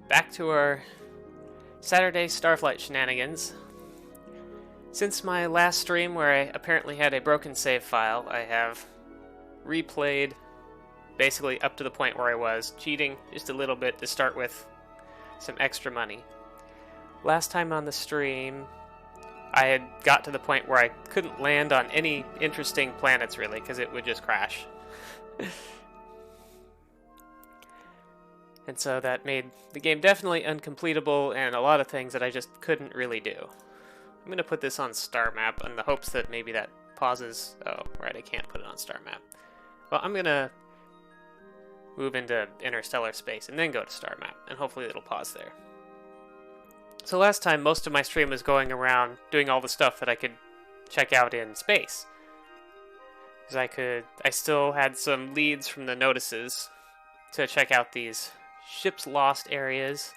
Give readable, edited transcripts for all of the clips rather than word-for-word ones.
back to our Saturday Starflight shenanigans. Since my last stream where I apparently had a broken save file, I have replayed basically up to the point where I was, cheating just a little bit to start with some extra money. Last time on the stream, I had got to the point where I couldn't land on any interesting planets really, because it would just crash. And so that made the game definitely uncompletable and a lot of things that I just couldn't really do. I'm going to put this on star map in the hopes that maybe that pauses. Oh, right, I can't put it on star map. Well, I'm going to move into interstellar space and then go to star map, and hopefully it'll pause there. So last time, most of my stream was going around doing all the stuff that I could check out in space. Because I still had some leads from the notices to check out these ships lost areas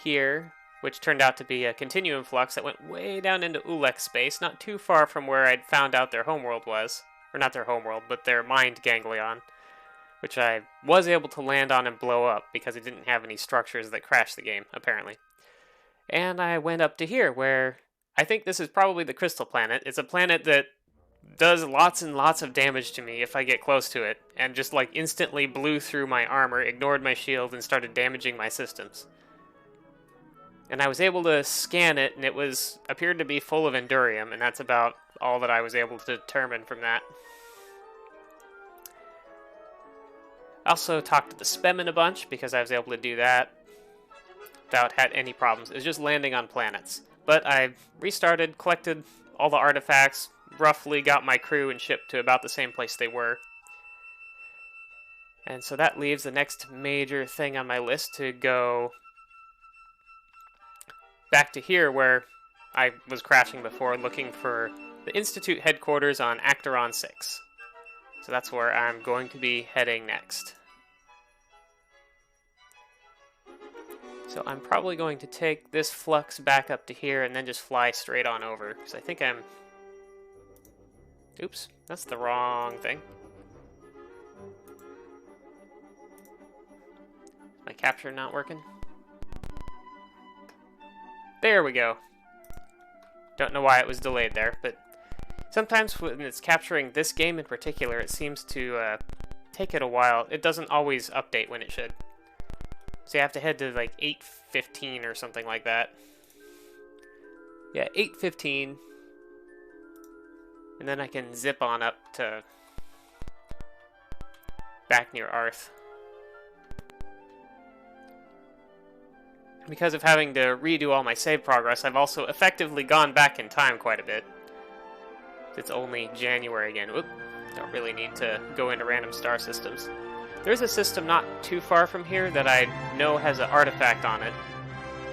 here, which turned out to be a continuum flux that went way down into Ulek space, not too far from where I'd found out their homeworld was. Or not their homeworld, but their mind ganglion, which I was able to land on and blow up because it didn't have any structures that crashed the game, apparently. And I went up to here, where I think this is probably the Crystal Planet. It's a planet that does lots and lots of damage to me if I get close to it, and just like instantly blew through my armor, ignored my shield, and started damaging my systems. And I was able to scan it, and it appeared to be full of Endurium, and that's about all that I was able to determine from that. I also talked to the Spemen a bunch, because I was able to do that without had any problems. It was just landing on planets. But I restarted, collected all the artifacts, roughly got my crew and ship to about the same place they were. And so that leaves the next major thing on my list to go back to here where I was crashing before, looking for the Institute headquarters on Acteron 6. So that's where I'm going to be heading next. So I'm probably going to take this flux back up to here and then just fly straight on over, because I think I'm... Oops, that's the wrong thing. My capture not working? There we go. Don't know why it was delayed there, but sometimes when it's capturing this game in particular, it seems to take it a while. It doesn't always update when it should. So you have to head to like 8:15 or something like that. Yeah, 8:15. And then I can zip on up to back near Arth. Because of having to redo all my save progress, I've also effectively gone back in time quite a bit. It's only January again. Whoop. Don't really need to go into random star systems. There's a system not too far from here that I know has an artifact on it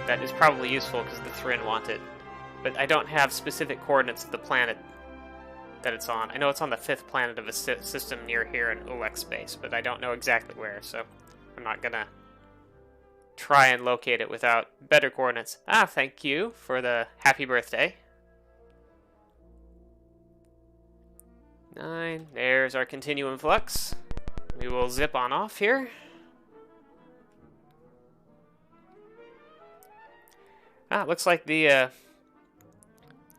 that is probably useful because the Thrin want it. But I don't have specific coordinates of the planet that it's on. I know it's on the 5th planet of a system near here in Ulek space, but I don't know exactly where, so I'm not gonna try and locate it without better coordinates. Ah, thank you for the happy birthday. 9, there's our continuum flux. We will zip on off here. Ah, looks like the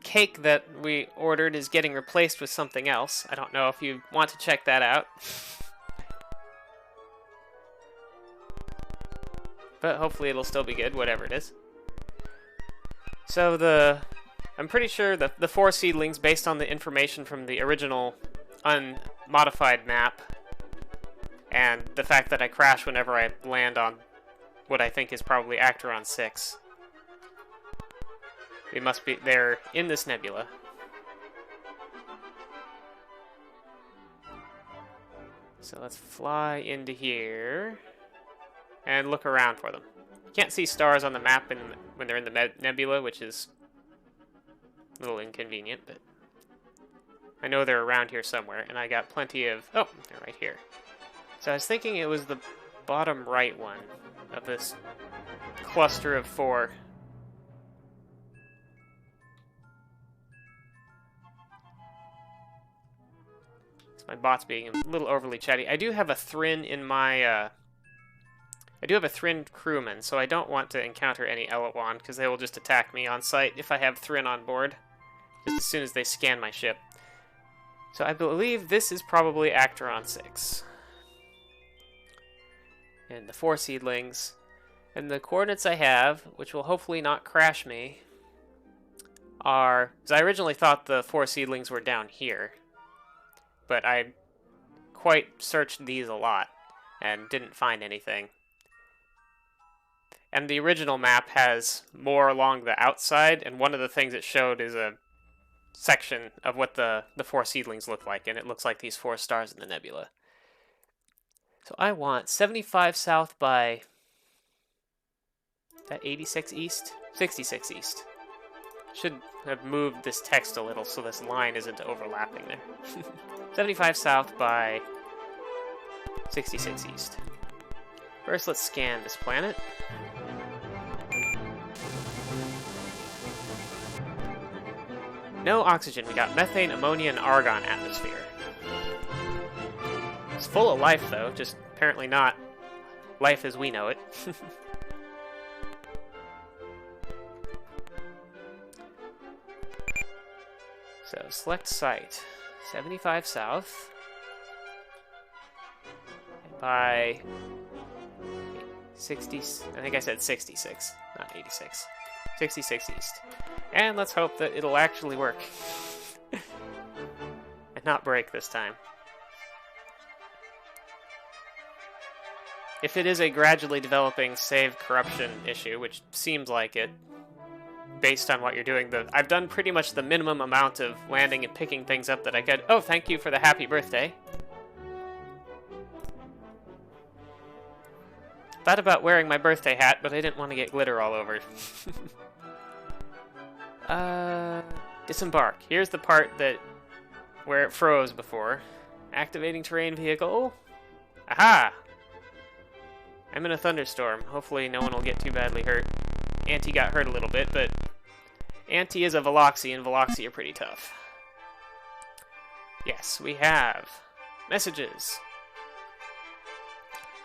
cake that we ordered is getting replaced with something else. I don't know if you want to check that out. But hopefully it'll still be good, whatever it is. So I'm pretty sure the 4 seedlings, based on the information from the original unmodified map, and the fact that I crash whenever I land on what I think is probably Acteron 6. They're in this nebula. So let's fly into here and look around for them. You can't see stars on the map when they're in the nebula, which is a little inconvenient, but I know they're around here somewhere, and I got plenty of... Oh, they're right here. So I was thinking it was the bottom right one of this cluster of 4. My bot's being a little overly chatty. I do have a Thrin in my I do have a Thrin crewman, so I don't want to encounter any Elawon, because they will just attack me on sight if I have Thrin on board, just as soon as they scan my ship. So I believe this is probably Acteron 6. And the 4 seedlings. And the coordinates I have, which will hopefully not crash me, are... because I originally thought the 4 seedlings were down here. But I quite searched these a lot and didn't find anything. And the original map has more along the outside, and one of the things it showed is a section of what the 4 seedlings look like, and it looks like these 4 stars in the nebula. So I want 75 south by... is that 86 east? 66 east. Should have moved this text a little so this line isn't overlapping there. 75 south by 66 east. First, let's scan this planet. No oxygen. We got methane, ammonia, and argon atmosphere. It's full of life, though, just apparently not life as we know it. So, select site. 75 south. And by 60... I think I said 66, not 86. 66 east. And let's hope that it'll actually work. And not break this time. If it is a gradually developing save corruption issue, which seems like it, based on what you're doing, I've done pretty much the minimum amount of landing and picking things up that I could. Oh, thank you for the happy birthday. Thought about wearing my birthday hat, but I didn't want to get glitter all over. Disembark. Here's the part where it froze before. Activating terrain vehicle. Aha! I'm in a thunderstorm. Hopefully no one will get too badly hurt. Auntie got hurt a little bit, but Auntie is a Veloxi, and Veloxi are pretty tough. Yes, we have messages.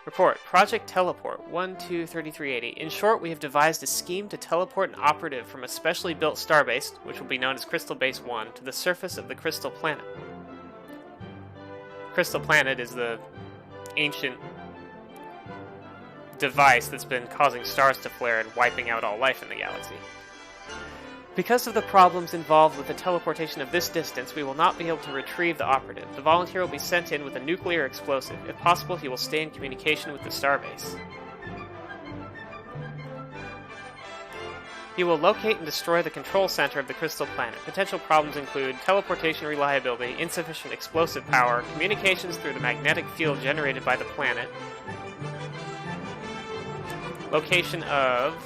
Report, Project Teleport, 1-2-3380. In short, we have devised a scheme to teleport an operative from a specially built starbase, which will be known as Crystal Base 1, to the surface of the Crystal Planet. Crystal Planet is the ancient device that's been causing stars to flare and wiping out all life in the galaxy. Because of the problems involved with the teleportation of this distance, we will not be able to retrieve the operative. The volunteer will be sent in with a nuclear explosive. If possible, he will stay in communication with the starbase. He will locate and destroy the control center of the Crystal Planet. Potential problems include teleportation reliability, insufficient explosive power, communications through the magnetic field generated by the planet, location of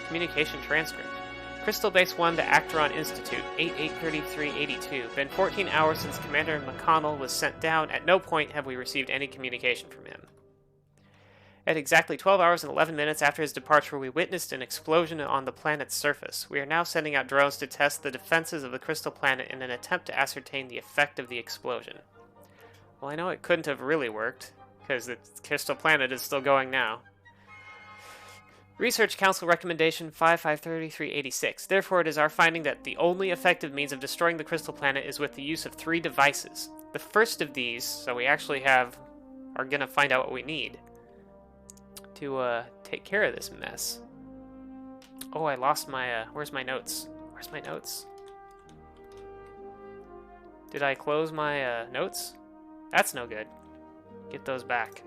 communication transcript. Crystal Base 1 to Acteron Institute, 883382. Been 14 hours since Commander McConnell was sent down. At no point have we received any communication from him. At exactly 12 hours and 11 minutes after his departure, we witnessed an explosion on the planet's surface. We are now sending out drones to test the defenses of the Crystal Planet in an attempt to ascertain the effect of the explosion. Well, I know it couldn't have really worked, because the Crystal Planet is still going now. Research Council Recommendation 553386. Therefore, it is our finding that the only effective means of destroying the Crystal Planet is with the use of 3 devices. The first of these, so we actually are going to find out what we need to take care of this mess. Oh, I lost my, where's my notes? Where's my notes? Did I close my notes? That's no good. Get those back.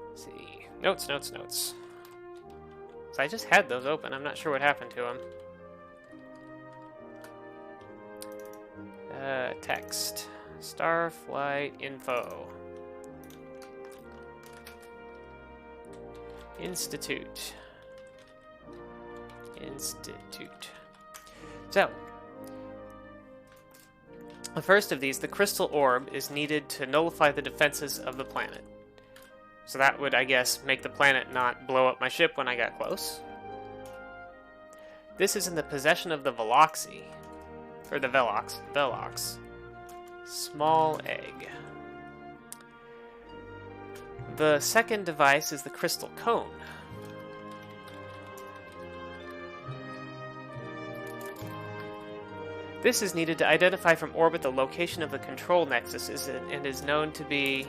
Let's see. Notes, notes, notes. So I just had those open. I'm not sure what happened to them. Text. Starflight info. Institute. So, the first of these, the crystal orb, is needed to nullify the defenses of the planet. So that would, I guess, make the planet not blow up my ship when I got close. This is in the possession of the Veloxi. Or the Velox. Small egg. The second device is the crystal cone. This is needed to identify from orbit the location of the control nexus and is known to be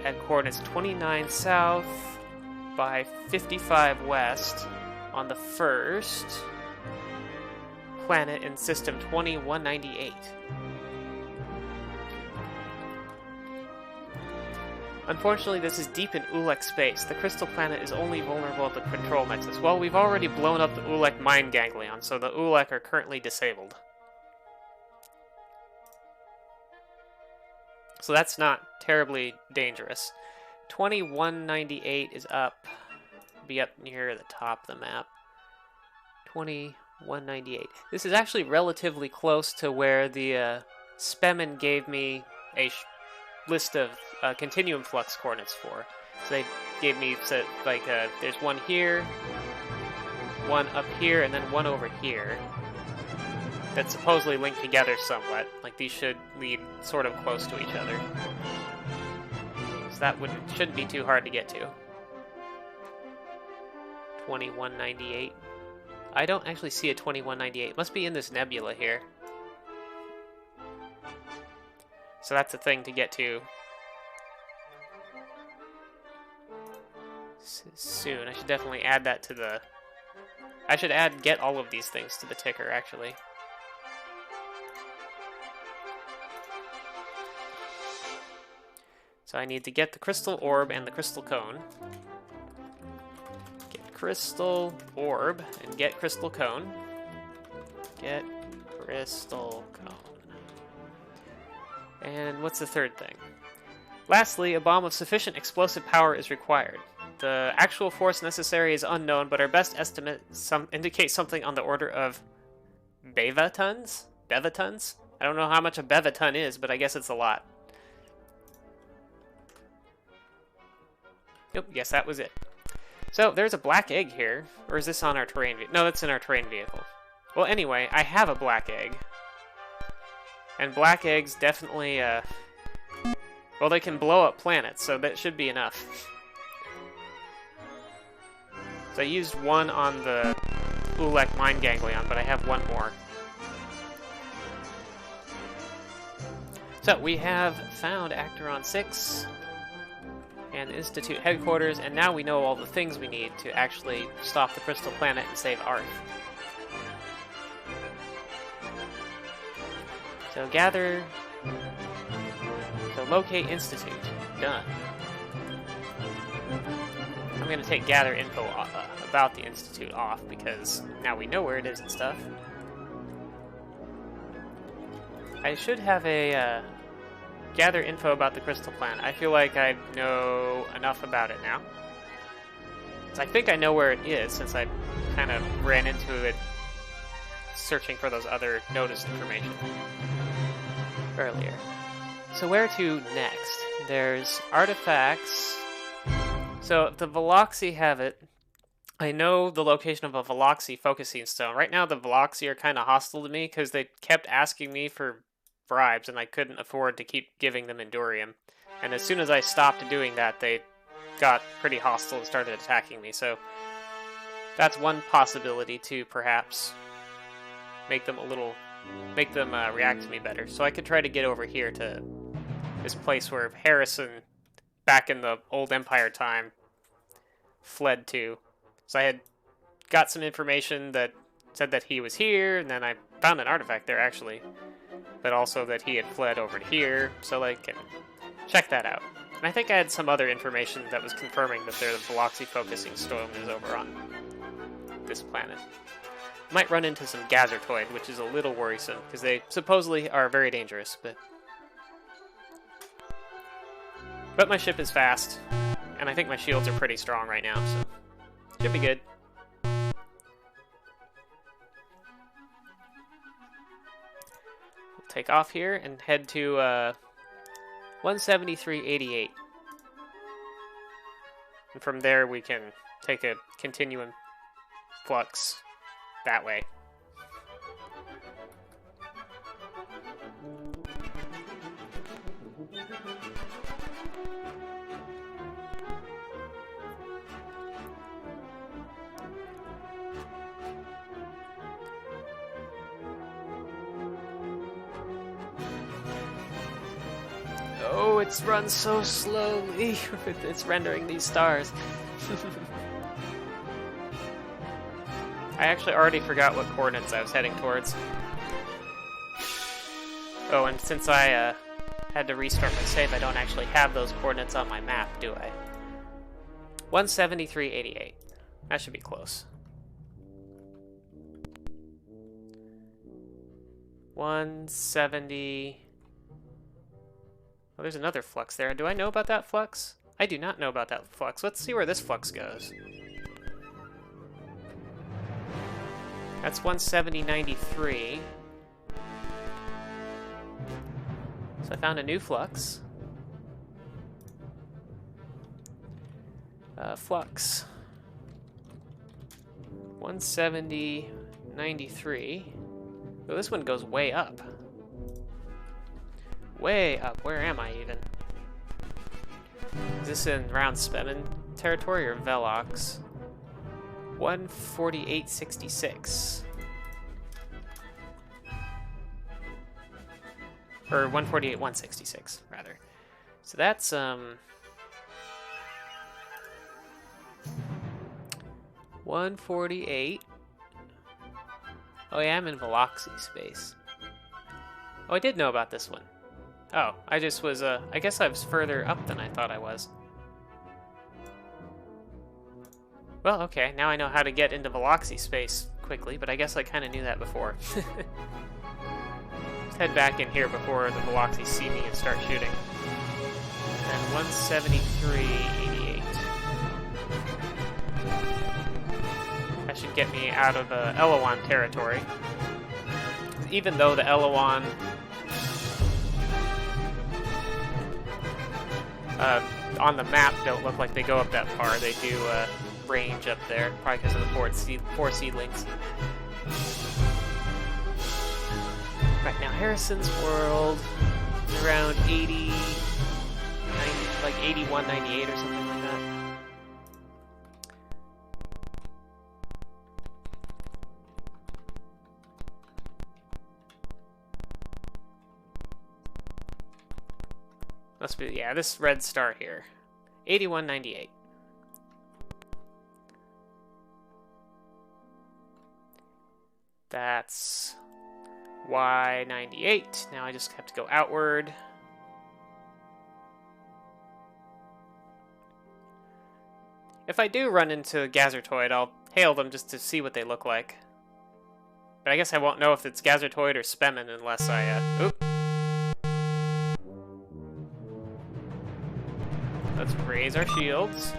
at coordinates 29 south by 55 west on the first planet in system 2198. Unfortunately, this is deep in Ulek space. The crystal planet is only vulnerable at the control nexus. Well, we've already blown up the Ulek mine ganglion, so the Ulek are currently disabled. So that's not terribly dangerous. 2198 is up. Be up near the top of the map. 2198. This is actually relatively close to where the Spemen gave me a list of continuum flux coordinates for. So they gave me, there's one here, one up here, and then one over here that's supposedly linked together somewhat. Like, these should lead sort of close to each other. So that shouldn't be too hard to get to. 2198. I don't actually see a 2198. It must be in this nebula here. So that's a thing to get to soon. I should definitely add that to the... I should get all of these things to the ticker, actually. So I need to get the crystal orb and the crystal cone. Get crystal orb and get crystal cone. Get crystal cone. And what's the third thing? Lastly, a bomb of sufficient explosive power is required. The actual force necessary is unknown, but our best estimate indicates something on the order of bevatons? Bevatons? I don't know how much a bevaton is, but I guess it's a lot. Nope, yes, that was it. So, there's a black egg here. Or is this on our terrain vehicle? No, that's in our terrain vehicle. Well, anyway, I have a black egg. And black eggs definitely, well, they can blow up planets, so that should be enough. So I used one on the Ulek mine ganglion, but I have one more. So we have found Acteron 6 and Institute headquarters, and now we know all the things we need to actually stop the crystal planet and save Arth. So locate Institute. Done. I'm going to take gather info about the Institute off, because now we know where it is and stuff. I should have a gather info about the crystal planet. I feel like I know enough about it now. So I think I know where it is, since I kind of ran into it searching for those other notice information earlier. So where to next? There's artifacts. So if the Veloxi have it, I know the location of a Veloxi focusing stone. Right now the Veloxi are kind of hostile to me because they kept asking me for bribes and I couldn't afford to keep giving them Endurium. And as soon as I stopped doing that, they got pretty hostile and started attacking me. So that's one possibility to perhaps make them react to me better. So I could try to get over here to this place where Harrison, back in the old Empire time, fled to. So I had got some information that said that he was here, and then I found an artifact there, actually. But also that he had fled over to here, so I can check that out. And I think I had some other information that was confirming that their Veloxi focusing stone is over on this planet. Might run into some Gazurtoid, which is a little worrisome, because they supposedly are very dangerous, but my ship is fast, and I think my shields are pretty strong right now, so should be good. We'll take off here and head to 173.88. And from there we can take a continuum flux that way. It runs so slowly. It's rendering these stars. I actually already forgot what coordinates I was heading towards. Oh, and since I had to restart my save, I don't actually have those coordinates on my map, do I? 173.88. That should be close. 170... Oh, there's another flux there. Do I know about that flux? I do not know about that flux. Let's see where this flux goes. That's 170.93. So I found a new flux. Flux. 170.93. Oh, this one goes way up. Way up. Where am I even? Is this in round Spemen territory or Velox? 148.66. Or 148.166, rather. So that's, 148. Oh yeah, I'm in Veloxi space. Oh, I did know about this one. Oh, I just was, I guess I was further up than I thought I was. Well, okay, now I know how to get into Veloxi space quickly, but I guess I kind of knew that before. Let's head back in here before the Veloxi see me and start shooting. And 173.88. That should get me out of Elowan territory. Even though the Elowan on the map don't look like they go up that far, they do range up there, probably because of the four seedlings. Right now, Harrison's World is around 80, 90, like 81.98 or something like that. Must be, yeah, this red star here. 81.98. That's Y98. Now I just have to go outward. If I do run into Gazurtoid, I'll hail them just to see what they look like. But I guess I won't know if it's Gazurtoid or Spemen unless I, oop. Let's raise our shields.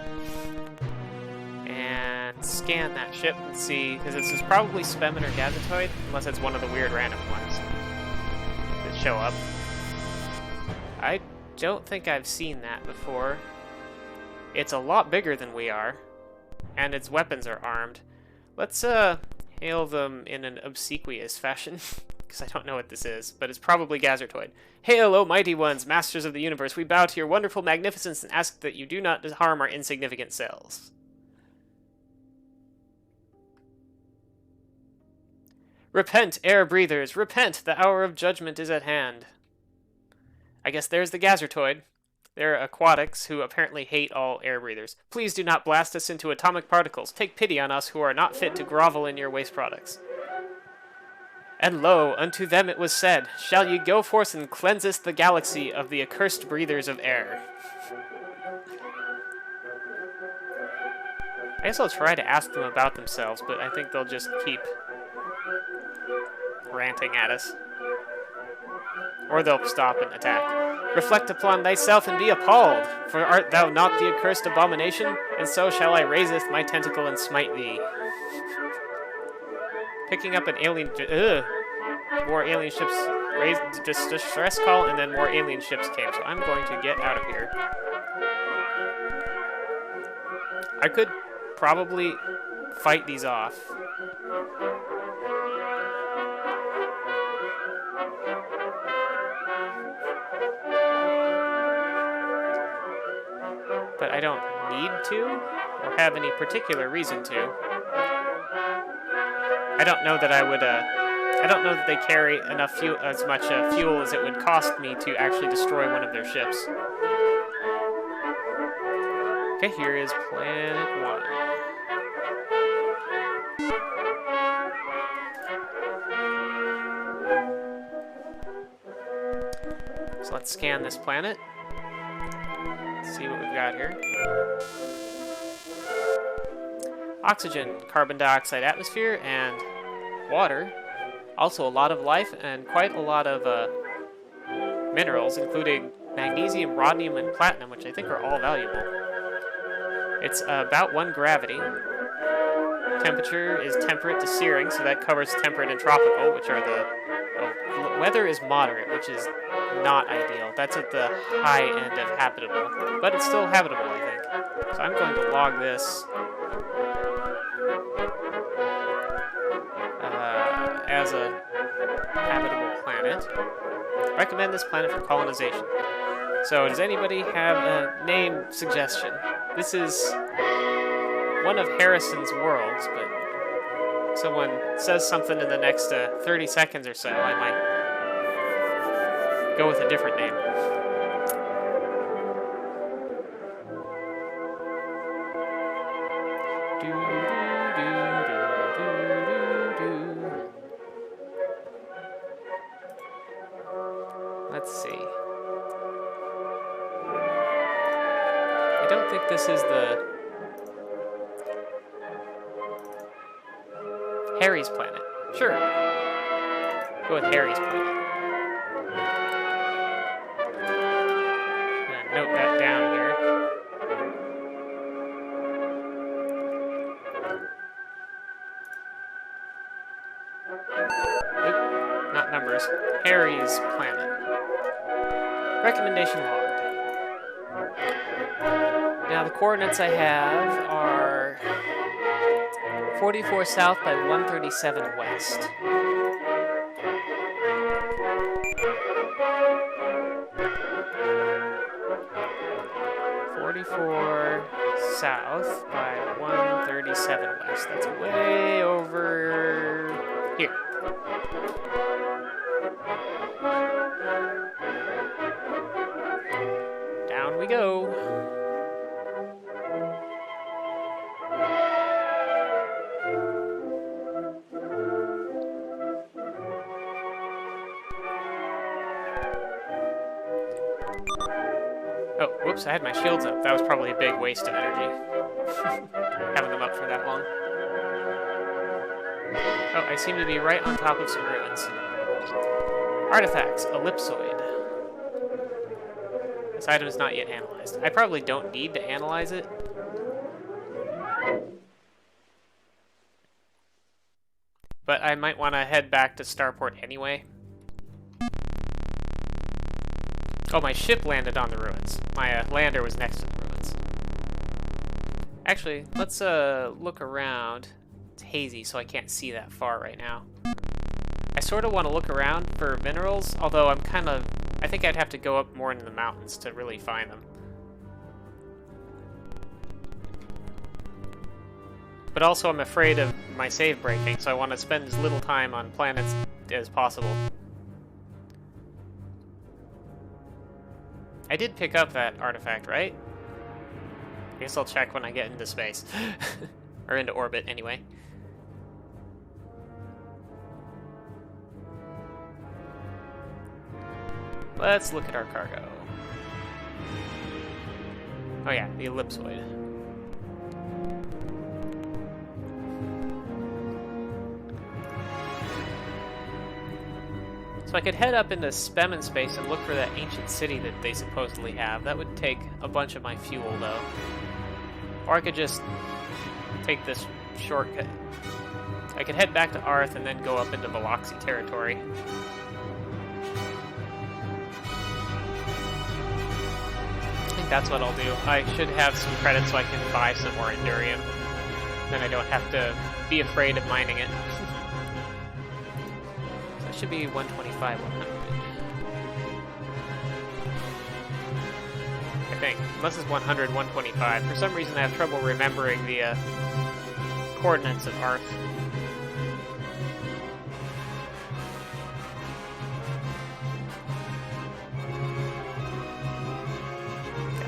And scan that ship and see, because this is probably Spemen or Gazurtoid, unless it's one of the weird random ones that show up. I don't think I've seen that before. It's a lot bigger than we are, and its weapons are armed. Let's hail them in an obsequious fashion, because I don't know what this is, but it's probably Gazurtoid. Hail, O mighty ones, masters of the universe, we bow to your wonderful magnificence and ask that you do not harm our insignificant selves. Repent, air breathers, repent! The hour of judgment is at hand. I guess there's the Gazurtoid. They're aquatics who apparently hate all air breathers. Please do not blast us into atomic particles. Take pity on us who are not fit to grovel in your waste products. And lo, unto them it was said, shall ye go forth and cleanseth the galaxy of the accursed breathers of air. I guess I'll try to ask them about themselves, but I think they'll just keep ranting at us. Or they'll stop and attack. Reflect upon thyself and be appalled, for art thou not the accursed abomination? And so shall I raiseth my tentacle and smite thee. Picking up an alien... More alien ships raised distress call, and then more alien ships came, so I'm going to get out of here. I could probably fight these off. But I don't need to, or have any particular reason to. I don't know that I would I don't know that they carry enough fuel, as much fuel as it would cost me to actually destroy one of their ships. Okay, here is Planet 1. So let's scan this planet. Let's see what we've got here. Oxygen, carbon dioxide atmosphere, and water. Also a lot of life and quite a lot of minerals, including magnesium, rhodium, and platinum, which I think are all valuable. It's about 1 gravity. Temperature is temperate to searing, so that covers temperate and tropical, which are the... Oh, weather is moderate, which is not ideal. That's at the high end of habitable, but it's still habitable, I think. So I'm going to log this as a habitable planet. Recommend this planet for colonization. So does anybody have a name suggestion? This is one of Harrison's worlds, but if someone says something in the next 30 seconds or so, I might go with a different name. Let's see. I don't think this is the Harry's planet. Sure. Go with Harry's planet. I'm gonna note that down here. Nope, not numbers. Harry's planet. Recommendation logged. Now the coordinates I have are 44 south by 137 west. South by 137 west. That's way over here. Down we go. Oh, whoops, I had my shields up. That was probably a big waste of energy. Having them up for that long. Oh, I seem to be right on top of some ruins. Artifacts, ellipsoid. This item is not yet analyzed. I probably don't need to analyze it. But I might want to head back to Starport anyway. Oh, my ship landed on the ruins. My lander was next to the ruins. Actually, let's look around. It's hazy, so I can't see that far right now. I sort of want to look around for minerals, although I think I'd have to go up more into the mountains to really find them. But also I'm afraid of my save breaking, so I want to spend as little time on planets as possible. I did pick up that artifact, right? I guess I'll check when I get into space. Or into orbit, anyway. Let's look at our cargo. Oh yeah, the ellipsoid. So I could head up into Spemen space and look for that ancient city that they supposedly have. That would take a bunch of my fuel, though. Or I could just take this shortcut. I could head back to Arth and then go up into Veloxi territory. I think that's what I'll do. I should have some credits so I can buy some more Endurium. Then I don't have to be afraid of mining it. Should be 125, 100. I think. Unless it's 100, 125. For some reason I have trouble remembering the coordinates of Arth.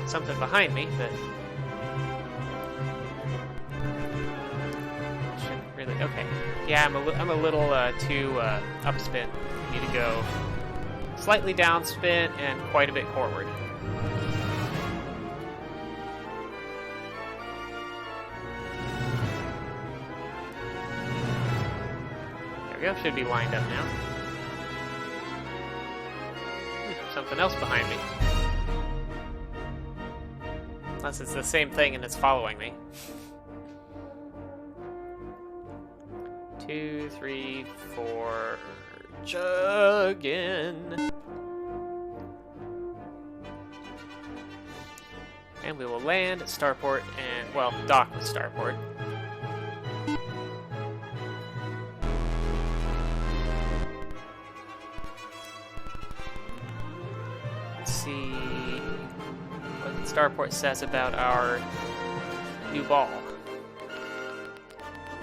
something behind me, but shouldn't really. Okay, yeah, I'm a little too upspin. Need to go slightly downspin and quite a bit forward. There we go. Should be lined up now. Something else behind me. Unless it's the same thing and it's following me. 2, 3, 4. Chuggin. And we will land at Starport and, well, dock with Starport. See what Starport says about our new ball.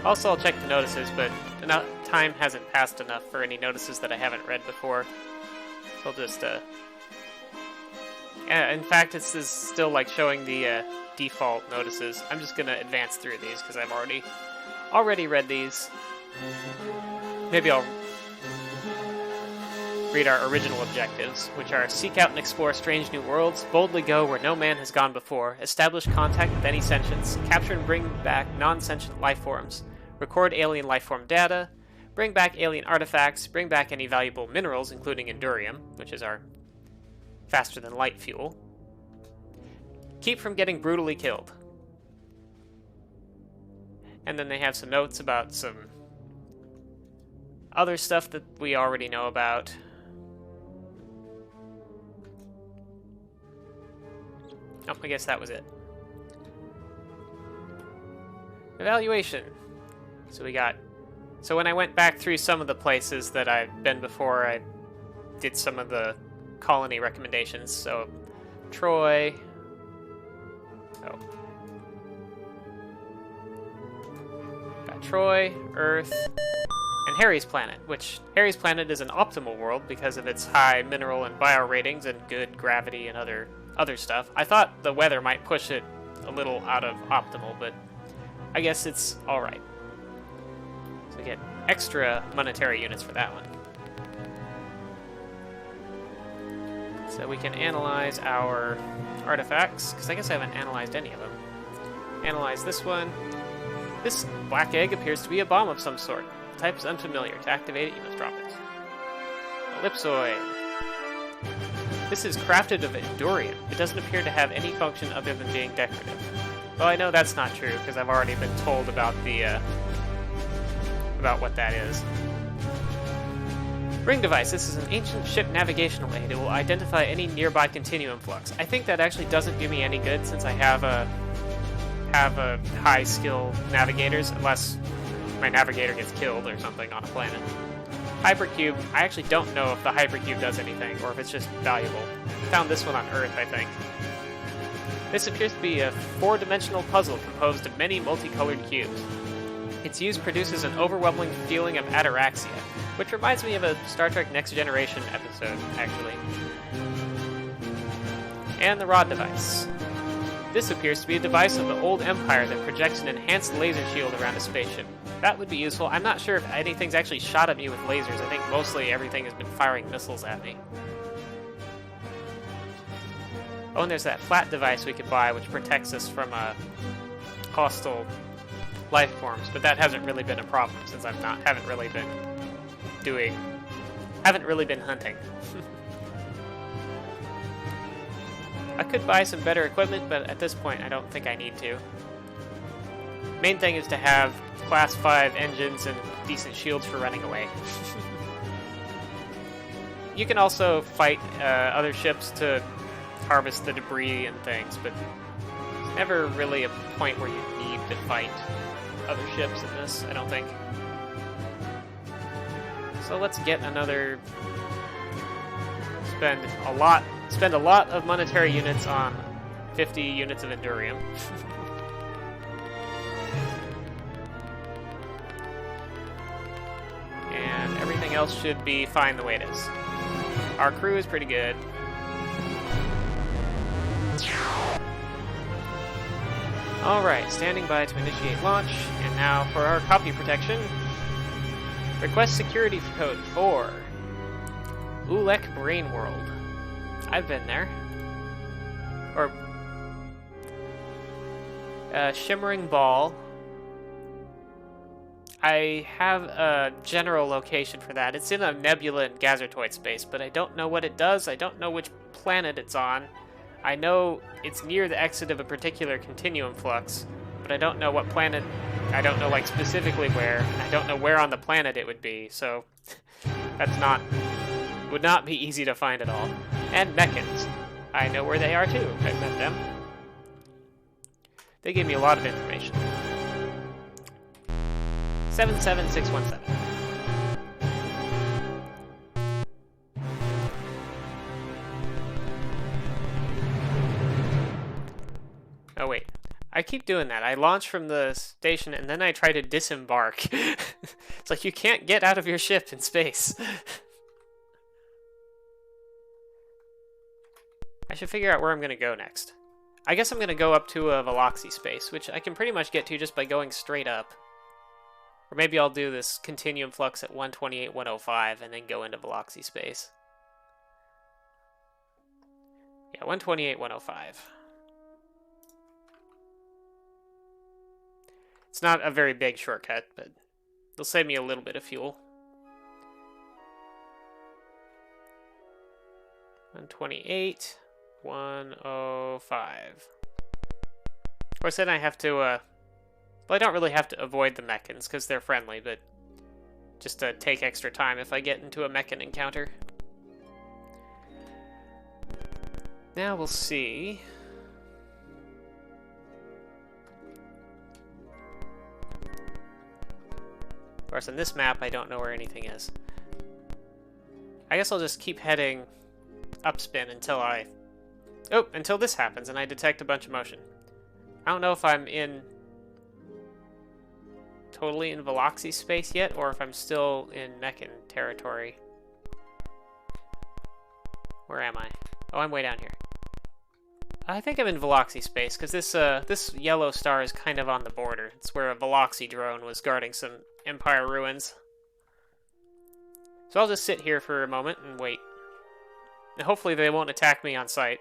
Also, I'll check the notices, but enough time hasn't passed enough for any notices that I haven't read before. So I'll just, yeah, in fact, this is still like showing the default notices. I'm just gonna advance through these because I've already read these. Maybe I'll read our original objectives, which are seek out and explore strange new worlds, boldly go where no man has gone before, establish contact with any sentience, capture and bring back non-sentient life forms, record alien life form data, bring back alien artifacts, bring back any valuable minerals, including Endurium, which is our faster-than-light fuel, keep from getting brutally killed. And then they have some notes about some other stuff that we already know about. Oh, I guess that was it. Evaluation. So when I went back through some of the places that I've been before, I did some of the colony recommendations. So Troy. Oh. Got Troy, Earth, and Harry's Planet, which Harry's Planet is an optimal world because of its high mineral and bio ratings and good gravity and other stuff. I thought the weather might push it a little out of optimal, but I guess it's alright. So we get extra monetary units for that one. So we can analyze our artifacts, because I guess I haven't analyzed any of them. Analyze this one. This black egg appears to be a bomb of some sort. The type is unfamiliar. To activate it, you must drop it. Ellipsoid. This is crafted of Endurium. It doesn't appear to have any function other than being decorative. Well, I know that's not true, because I've already been told about the, about what that is. Ring device. This is an ancient ship navigational aid. It will identify any nearby continuum flux. I think that actually doesn't do me any good since I have a high skill navigators, unless my navigator gets killed or something on a planet. Hypercube, I actually don't know if the Hypercube does anything, or if it's just valuable. Found this one on Earth, I think. This appears to be a 4-dimensional puzzle composed of many multicolored cubes. Its use produces an overwhelming feeling of ataraxia, which reminds me of a Star Trek Next Generation episode, actually. And the rod device. This appears to be a device of the old Empire that projects an enhanced laser shield around a spaceship. That would be useful. I'm not sure if anything's actually shot at me with lasers. I think mostly everything has been firing missiles at me. Oh, and there's that flat device we could buy, which protects us from hostile life forms, but that hasn't really been a problem since haven't really been hunting. I could buy some better equipment, but at this point I don't think I need to. Main thing is to have class 5 engines and decent shields for running away. You can also fight other ships to harvest the debris and things, but it's never really a point where you need to fight other ships in this, I don't think. So let's get another... Spend a lot of monetary units on 50 units of Endurium. And everything else should be fine the way it is. Our crew is pretty good. Alright, standing by to initiate launch, and now for our copy protection. Request security code 4. Ulek Brain World. I've been there. Or... Shimmering Ball. I have a general location for that. It's in a nebula in Gazurtoid space, but I don't know what it does. I don't know which planet it's on. I know it's near the exit of a particular continuum flux, but I don't know what planet. I don't know, like, specifically where. I don't know where on the planet it would be, so would not be easy to find at all. And Mechans. I know where they are too. I've met them. They gave me a lot of information. 77617. Oh wait, I keep doing that. I launch from the station and then I try to disembark. It's like you can't get out of your ship in space. I should figure out where I'm going to go next. I guess I'm going to go up to a Veloxi space, which I can pretty much get to just by going straight up. Or maybe I'll do this continuum flux at 128.105 and then go into Veloxi space. Yeah, 128.105. It's not a very big shortcut, but it'll save me a little bit of fuel. 128.105. Of course, then I have to, well, I don't really have to avoid the Mechans, because they're friendly, but just to take extra time if I get into a Mechan encounter. Now we'll see. Of course, on this map, I don't know where anything is. I guess I'll just keep heading upspin until this happens and I detect a bunch of motion. I don't know if I'm totally in Veloxi space yet, or if I'm still in Mechan territory. Where am I? Oh, I'm way down here. I think I'm in Veloxi space, because this yellow star is kind of on the border. It's where a Veloxi drone was guarding some Empire ruins. So I'll just sit here for a moment and wait. And hopefully they won't attack me on sight.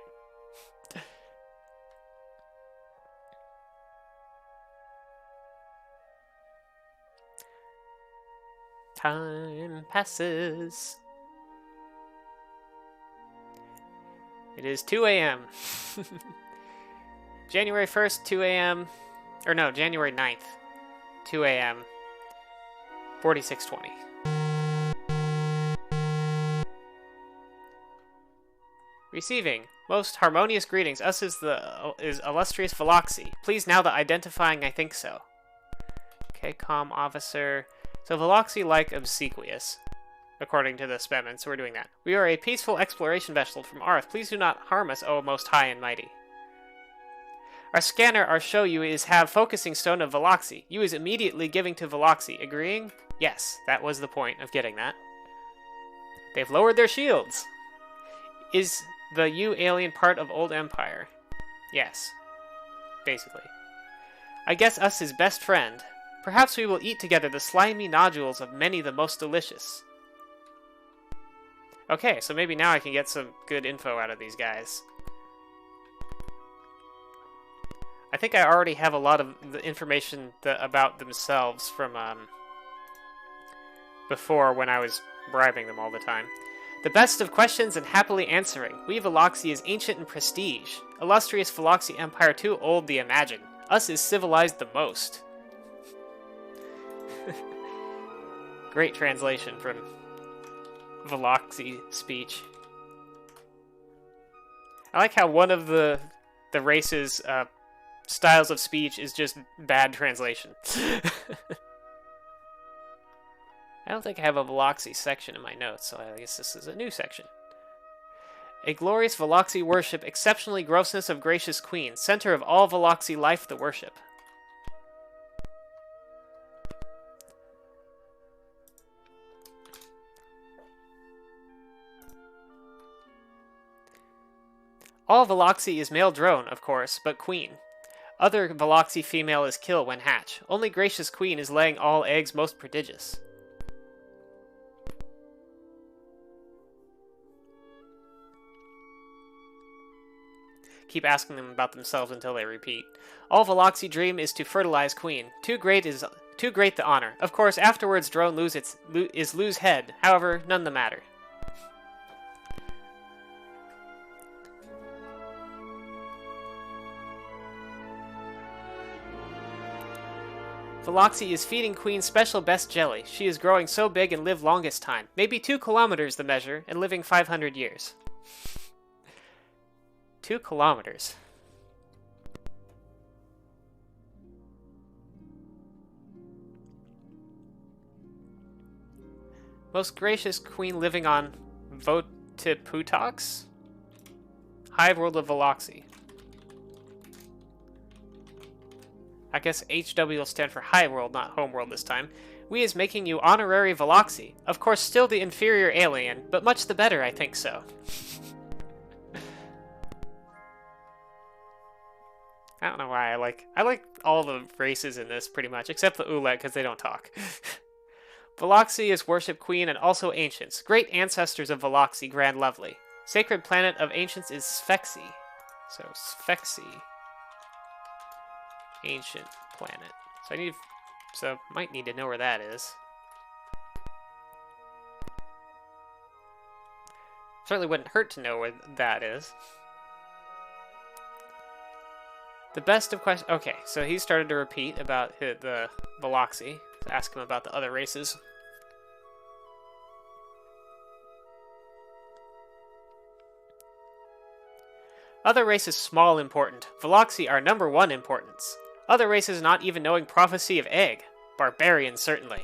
Time passes. It is 2 a.m. January 1st, 2 a.m. Or no, January 9th, 2 a.m. 4620. Receiving. Most harmonious greetings. Us is illustrious Veloxi. Please now the identifying I think so. Okay, comm officer. So Veloxi like obsequious, according to the Spemen, so we're doing that. We are a peaceful exploration vessel from Arth. Please do not harm us, O most high and mighty. Our scanner, our show you, is have focusing stone of Veloxi. You is immediately giving to Veloxi. Agreeing? Yes, that was the point of getting that. They've lowered their shields. Is the you alien part of Old Empire? Yes. Basically. I guess us is best friend. Perhaps we will eat together the slimy nodules of many the most delicious. Okay, so maybe now I can get some good info out of these guys. I think I already have a lot of the information about themselves from before, when I was bribing them all the time. The best of questions and happily answering. We Veloxi is ancient and prestige. Illustrious Veloxi Empire too old the imagine. Us is civilized the most. Great translation from Veloxi speech. I like how one of the race's styles of speech is just bad translation. I don't think I have a Veloxi section in my notes, so I guess this is a new section. A glorious Veloxi worship, exceptionally grossness of gracious queen, center of all Veloxi life the worship. All Veloxi is male drone, of course, but queen. Other Veloxi female is killed when hatch. Only gracious queen is laying all eggs most prodigious. Keep asking them about themselves until they repeat. All Veloxi dream is to fertilize queen. Too great the honor. Of course, afterwards drone lose head. However, none the matter. Veloxi is feeding queen special best jelly. She is growing so big and live longest time. Maybe 2 kilometers the measure, and living 500 years. 2 kilometers. Most gracious queen living on Votiputox? Hive world of Veloxi. I guess HW will stand for Hive world, not home world this time. We is making you honorary Veloxi. Of course, still the inferior alien, but much the better, I think so. I don't know why I like all the races in this pretty much, except the Ulet because they don't talk. Veloxi is worship queen and also ancients. Great ancestors of Veloxi, grand lovely. Sacred planet of ancients is Sphexi. So Sphexi. Ancient planet. So might need to know where that is. Certainly wouldn't hurt to know where that is. The best of questions. Okay, so he started to repeat about the Veloxi. To ask him about the other races. Other races small important. Veloxi are number 1 importance. Other races not even knowing prophecy of egg. Barbarians certainly.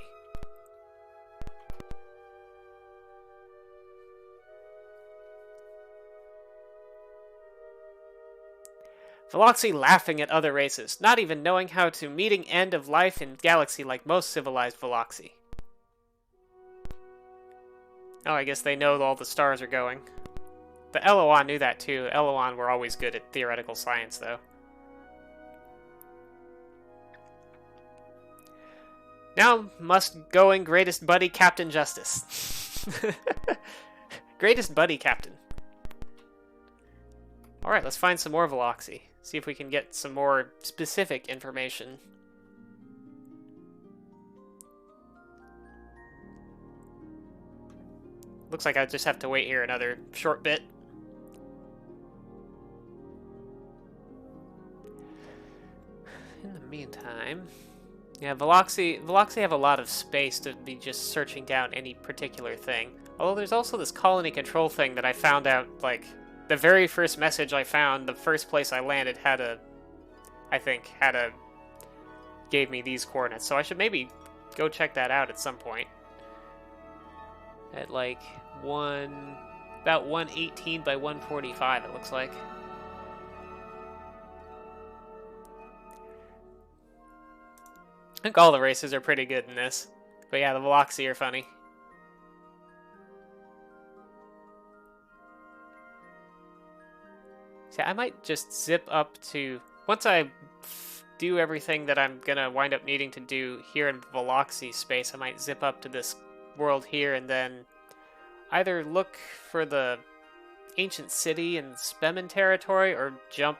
Veloxi laughing at other races, not even knowing how to meeting end of life in galaxy like most civilized Veloxi. Oh, I guess they know all the stars are going. The Eloan knew that too. Eloan were always good at theoretical science, though. Now must going greatest buddy Captain Justice. Greatest buddy Captain. Alright, let's find some more Veloxi. See if we can get some more specific information. Looks like I just have to wait here another short bit. In the meantime... Yeah, Veloxi have a lot of space to be just searching down any particular thing. Although there's also this colony control thing that I found out, like, the very first message I found, the first place I landed gave me these coordinates. So I should maybe go check that out at some point. At like about 118 by 145 it looks like. I think all the races are pretty good in this. But yeah, the Veloxi are funny. See, I might just zip up to... Once I do everything that I'm gonna wind up needing to do here in Veloxi space, I might zip up to this world here and then either look for the ancient city in Spemen territory or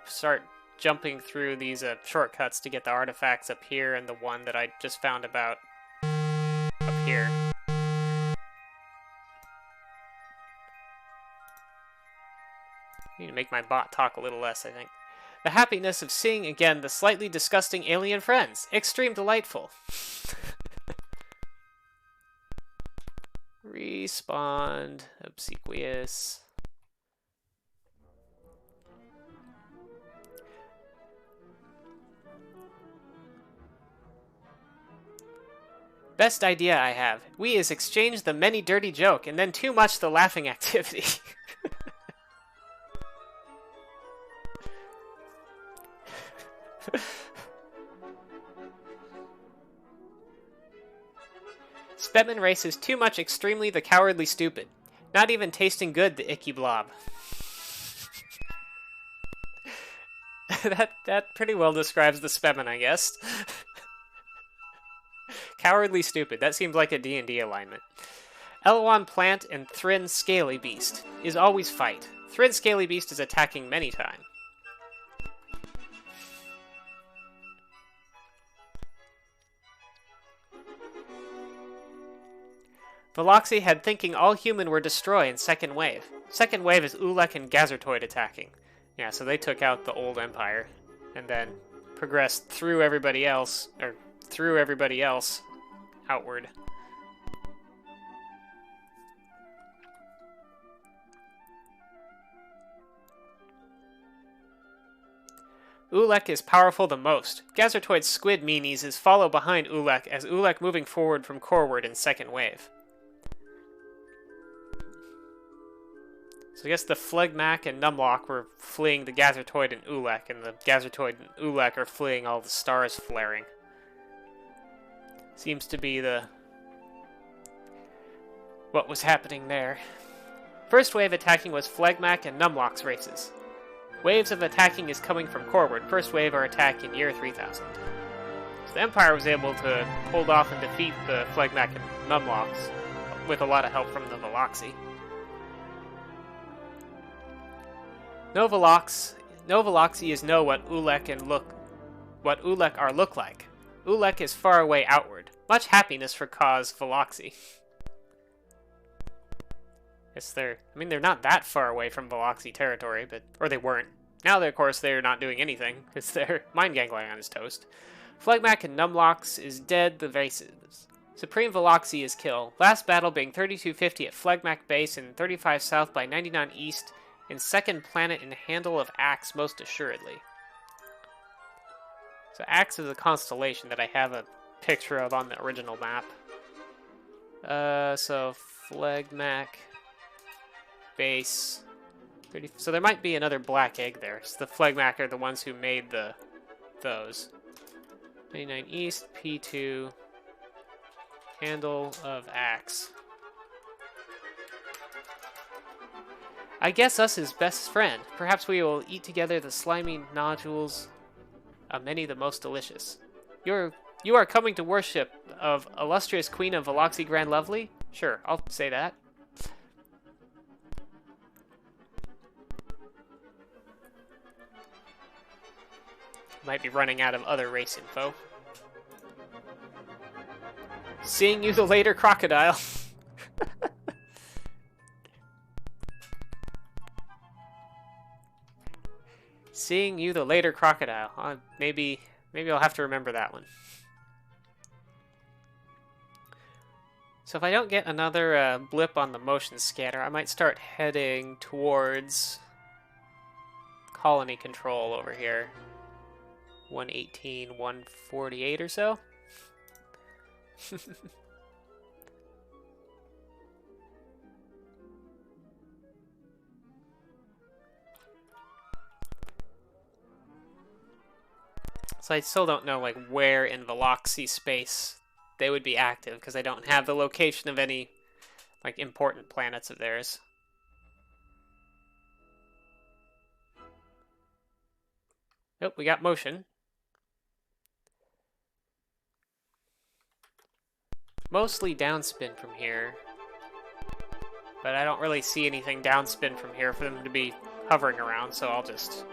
start jumping through these shortcuts to get the artifacts up here and the one that I just found about up here. I need to make my bot talk a little less, I think. The happiness of seeing again the slightly disgusting alien friends. Extreme delightful. Respond. Obsequious. Best idea I have. We is exchange the many dirty joke, and then too much the laughing activity. Spetman race is too much extremely the cowardly stupid. Not even tasting good, the icky blob. that pretty well describes the Spemen, I guess. Cowardly Stupid. That seems like a D&D alignment. Elwan Plant and Thrin Scaly Beast is always fight. Thrin Scaly Beast is attacking many times. Veloxi had thinking all human were destroy in second wave. Second wave is Ulek and Gazurtoid attacking. Yeah, so they took out the old empire and then progressed through everybody else, outward. Ulek is powerful the most. Gazurtoid's squid meanies is follow behind Ulek as Ulek moving forward from coreward in second wave. So I guess the Phlegmack and Numlock were fleeing the Gazurtoid and Ulek, and the Gazurtoid and Ulek are fleeing all the stars flaring. Seems to be what was happening there. First wave attacking was Phlegmack and Numlock's races. Waves of attacking is coming from coreward. First wave are attack in year 3000. So the Empire was able to hold off and defeat the Phlegmack and Numlocks with a lot of help from the Veloxi. No Veloxi is know what Ulek are look like. Ulek is far away outward. Much happiness for cause Veloxi. Yes, they're not that far away from Veloxi territory, or they weren't. Now, of course, they're not doing anything, because their mind gangling on is toast. Phlegmack and Numlocks is dead, the vases. Supreme Veloxi is killed. Last battle being 3250 at Phlegmack Base and 35 South by 99 East, in second planet in handle of Axe most assuredly. So Axe is a constellation that I have a picture of on the original map. So Phlegmack Base. So there might be another black egg there. So the Phlegmack are the ones who made those. 99 East, P2, handle of Axe. I guess us is best friend. Perhaps we will eat together the slimy nodules, many the most delicious. You are coming to worship of illustrious Queen of Veloxi Grand Lovely? Sure, I'll say that. Might be running out of other race info. Seeing you the later, crocodile. Seeing you the later, crocodile. Maybe I'll have to remember that one. So if I don't get another blip on the motion scanner, I might start heading towards colony control over here. 118, 148 or so. So I still don't know like where in Veloxi space they would be active because I don't have the location of any like important planets of theirs. Nope, we got motion. Mostly downspin from here. But I don't really see anything downspin from here for them to be hovering around, so I'll just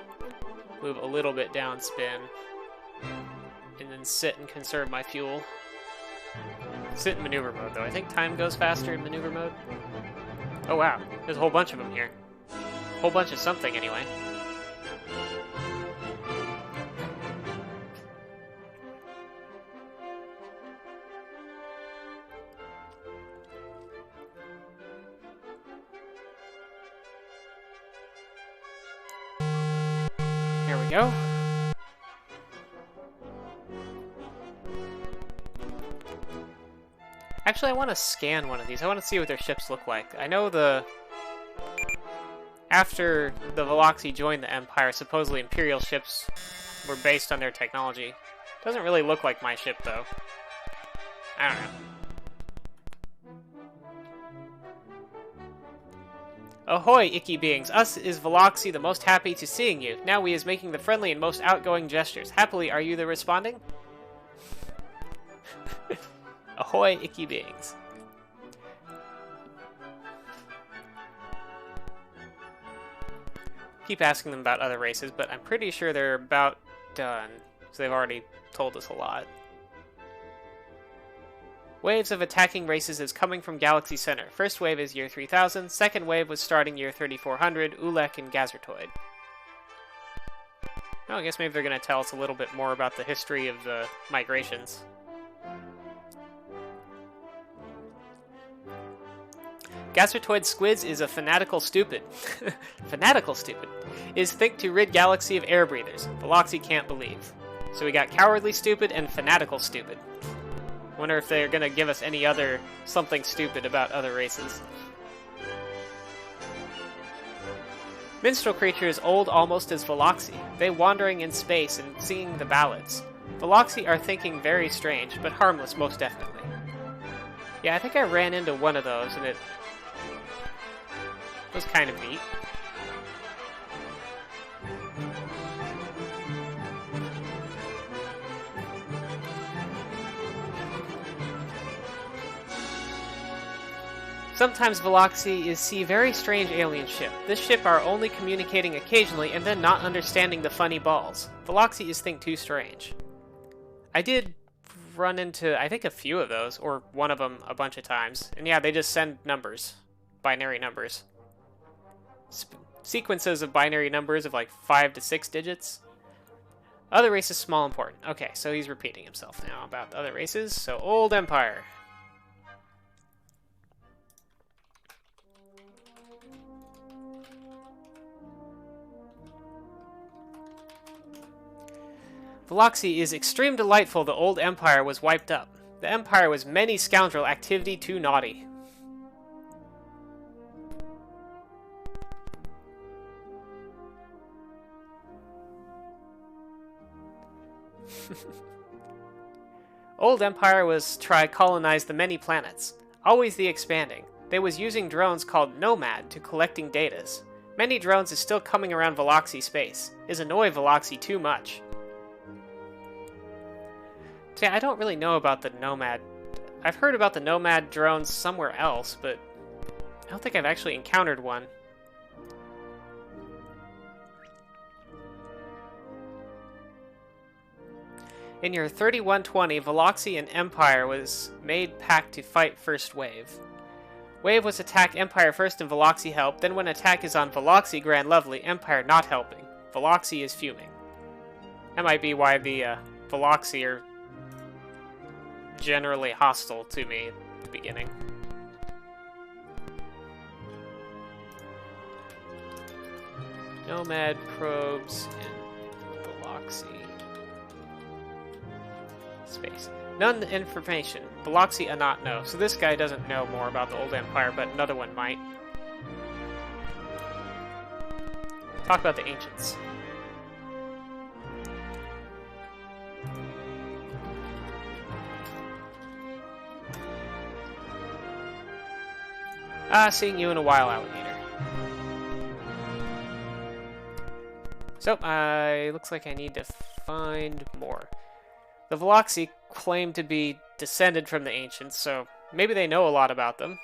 move a little bit downspin. And then sit and conserve my fuel. Sit in maneuver mode, though. I think time goes faster in maneuver mode. Oh, wow. There's a whole bunch of them here. A whole bunch of something, anyway. There we go. Actually, I want to scan one of these. I want to see what their ships look like. I know after the Veloxi joined the Empire, supposedly Imperial ships were based on their technology. Doesn't really look like my ship, though. I don't know. Ahoy, icky beings! Us is Veloxi, the most happy to seeing you. Now we is making the friendly and most outgoing gestures. Happily, are you the responding? Ahoy, icky beings. Keep asking them about other races, but I'm pretty sure they're about done, so they've already told us a lot. Waves of attacking races is coming from Galaxy Center. First wave is year 3000, second wave was starting year 3400, Ulek and Gazurtoid. Oh, I guess maybe they're going to tell us a little bit more about the history of the migrations. Gazurtoid Squids is a fanatical stupid. Fanatical stupid. Is think to rid Galaxy of air breathers. Veloxi can't believe. So we got cowardly stupid and fanatical stupid. Wonder if they're gonna give us any other something stupid about other races. Minstrel creature is old almost as Veloxi. They wandering in space and singing the ballads. Veloxi are thinking very strange, but harmless most definitely. Yeah, I think I ran into one of those and it was kind of neat. Sometimes Veloxi is see very strange alien ship. This ship are only communicating occasionally and then not understanding the funny balls. Veloxi is think too strange. I did run into, I think, a few of those, or one of them a bunch of times. And yeah, they just send numbers. Binary numbers. Sequences of binary numbers of like 5 to 6 digits. Other races, small, important. Okay, so he's repeating himself now about the other races. So, Old Empire. Veloxi is extreme delightful the old empire was wiped up. The empire was many scoundrel activity too naughty. Old empire was try colonize the many planets. Always the expanding. They was using drones called Nomad to collecting datas. Many drones is still coming around Veloxi space. Is annoy Veloxi too much. See, I don't really know about the Nomad. I've heard about the Nomad drones somewhere else, but I don't think I've actually encountered one. In your 3120, Veloxi and Empire was made pact to fight first wave. Wave was attack Empire first and Veloxi helped, then when attack is on Veloxi, Grand Lovely, Empire not helping. Veloxi is fuming. That might be why the Veloxi are generally hostile to me at the beginning. Nomad probes and Veloxi. Space. None information. Veloxi a not know. So this guy doesn't know more about the old empire, but another one might. Talk about the ancients. Seeing you in a while, alligator. So, looks like I need to find more. The Veloxi claim to be descended from the ancients, so maybe they know a lot about them.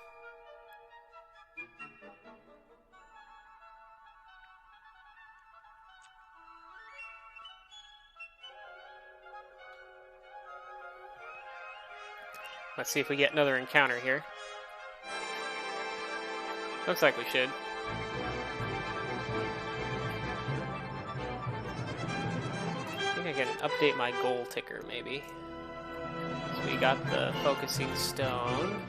Let's see if we get another encounter here. Looks like we should. I think I can update my goal ticker, maybe. So we got the focusing stone.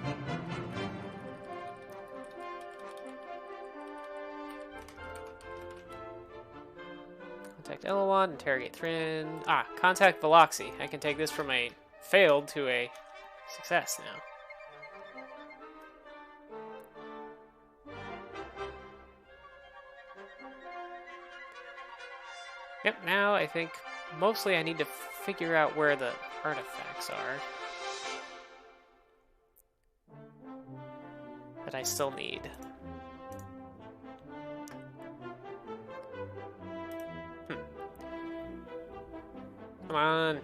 Contact Elawand, interrogate Thrin. Contact Veloxi. I can take this from a failed to a success now. Yep, now I think mostly I need to figure out where the artifacts are that I still need. Come on.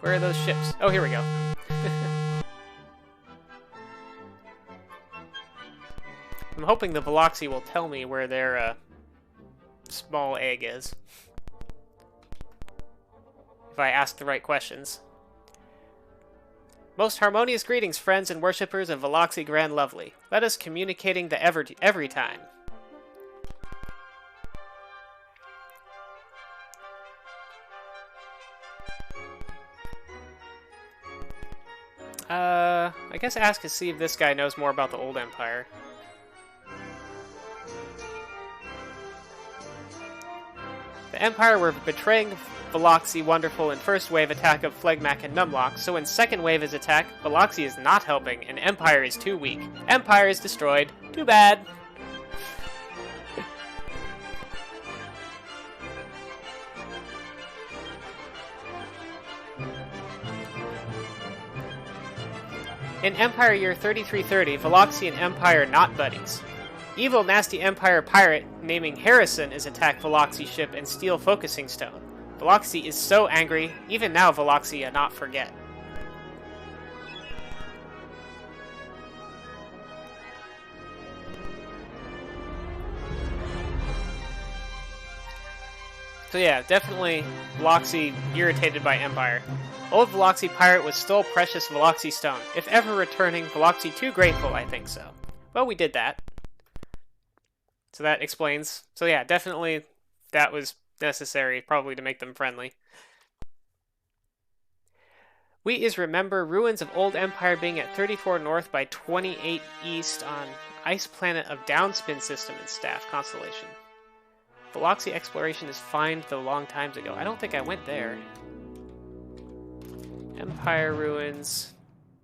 Where are those ships? Oh, here we go. I'm hoping the Veloxi will tell me where their small egg is. If I ask the right questions. Most harmonious greetings, friends and worshippers of Veloxi Grand Lovely. Let us communicating the every time. I guess ask to see if this guy knows more about the old empire. The Empire were betraying Veloxi Wonderful in first wave attack of Phlegmack and Numlock, so in second wave's attack, Veloxi is not helping, and Empire is too weak. Empire is destroyed. Too bad. In Empire Year 3330, Veloxi and Empire not buddies. Evil, nasty Empire pirate naming Harrison is attack Veloxi ship and steal focusing stone. Veloxi is so angry, even now Veloxi not forget. So yeah, definitely Veloxi irritated by Empire. Old Veloxi pirate was stole precious Veloxi stone. If ever returning, Veloxi too grateful, I think so. Well, we did that. So that explains. So yeah, definitely that was necessary, probably to make them friendly. We is remember ruins of old empire being at 34 north by 28 east on ice planet of downspin system and staff constellation. Veloxi exploration is fined though long times ago. I don't think I went there. Empire ruins,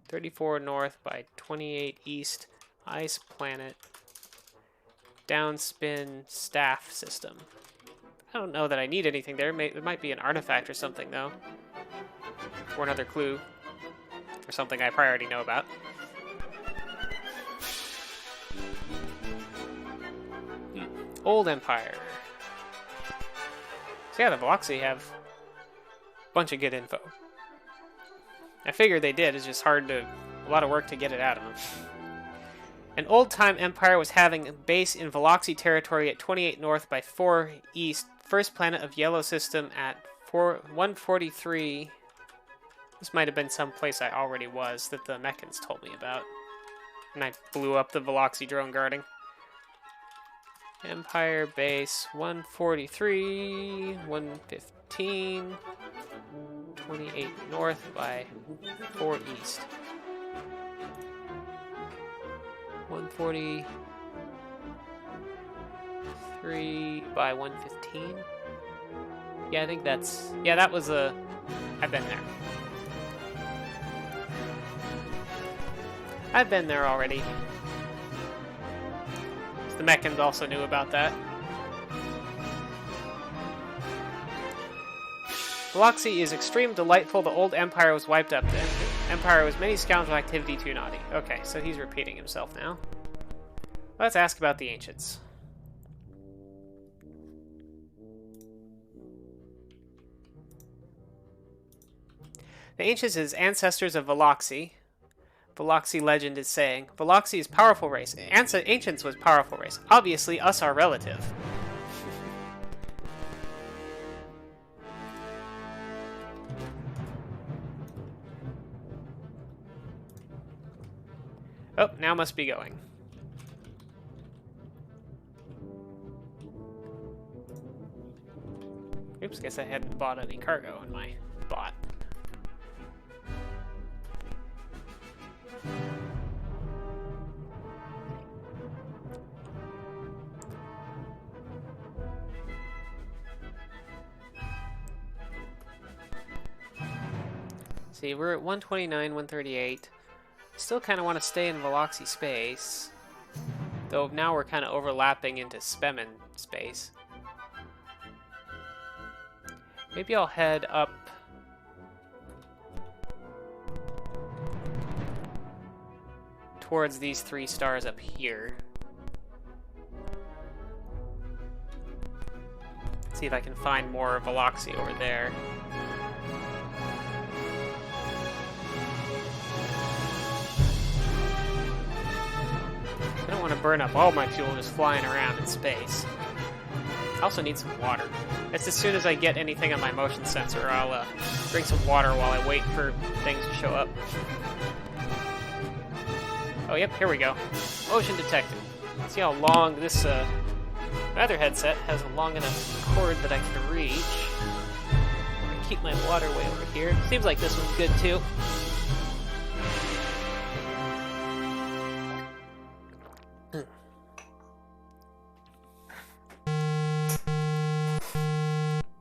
34 north by 28 east, ice planet, downspin staff system. I don't know that I need anything there. There might be an artifact or something, though. Or another clue. Or something I probably already know about. Old Empire. So yeah, the Veloxi have a bunch of good info. I figured they did. It's just a lot of work to get it out of them. An old-time empire was having a base in Veloxi territory at 28 north by 4 east, first planet of yellow system at 143. This might have been some place I already was that the Mechans told me about. And I blew up the Veloxi drone guarding. Empire base 143, 115, 28 north by 4 east. 143 by 115. Yeah, I think that's... Yeah, that was a... I've been there. I've been there already. The Mechans also knew about that. Veloxi is extreme delightful. The old empire was wiped up. The empire was many scoundrel activity too naughty. Okay, so he's repeating himself now. Let's ask about the ancients. The ancients is ancestors of Veloxi. Veloxi legend is saying, Veloxi is powerful race. Ancients was powerful race. Obviously, us are relative. Oh, now must be going. Oops, guess I hadn't bought any cargo in my bot. See, we're at 129, 138. Still kind of want to stay in Veloxi space. Though now we're kind of overlapping into Spemen space. Maybe I'll head up towards these 3 stars up here. See if I can find more Veloxi over there. I don't want to burn up all my fuel just flying around in space. I also need some water. That's as soon as I get anything on my motion sensor, I'll drink some water while I wait for things to show up. Oh, yep, here we go. Motion detected. See how long this other headset has a long enough cord that I can reach. I'm gonna keep my water way over here. Seems like this one's good too.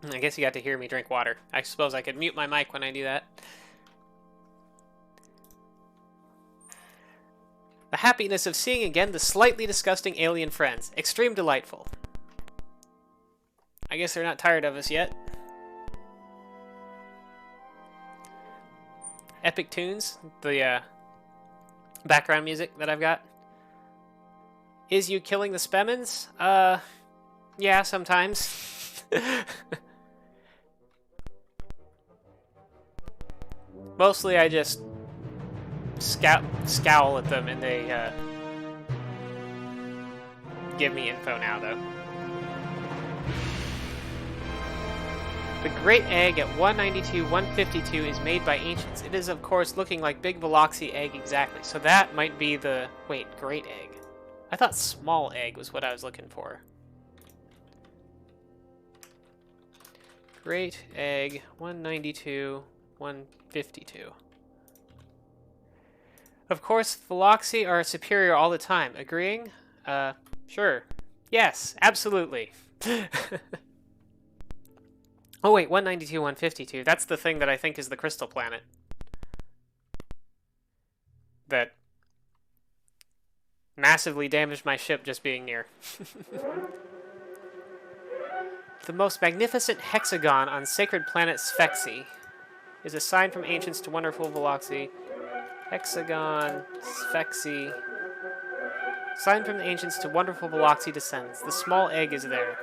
I guess you got to hear me drink water. I suppose I could mute my mic when I do that. The happiness of seeing again the slightly disgusting alien friends. Extreme delightful. I guess they're not tired of us yet. Epic Tunes, the background music that I've got. Is you killing the Spemens? Yeah, sometimes. Mostly I just scowl at them and they give me info now, though. The Great Egg at 192-152 is made by ancients. It is, of course, looking like Big Veloxi Egg exactly. So that might be the... Wait, Great Egg. I thought Small Egg was what I was looking for. Great Egg, 192, 152. Of course, Veloxi are superior all the time. Agreeing? Sure. Yes, absolutely. Oh wait, 192, 152. That's the thing that I think is the crystal planet. That massively damaged my ship just being near. The most magnificent hexagon on sacred planet Sphexi is a sign from ancients to wonderful Veloxi. Hexagon, Sphexi. Sign from the ancients to wonderful Veloxi descends. The small egg is there.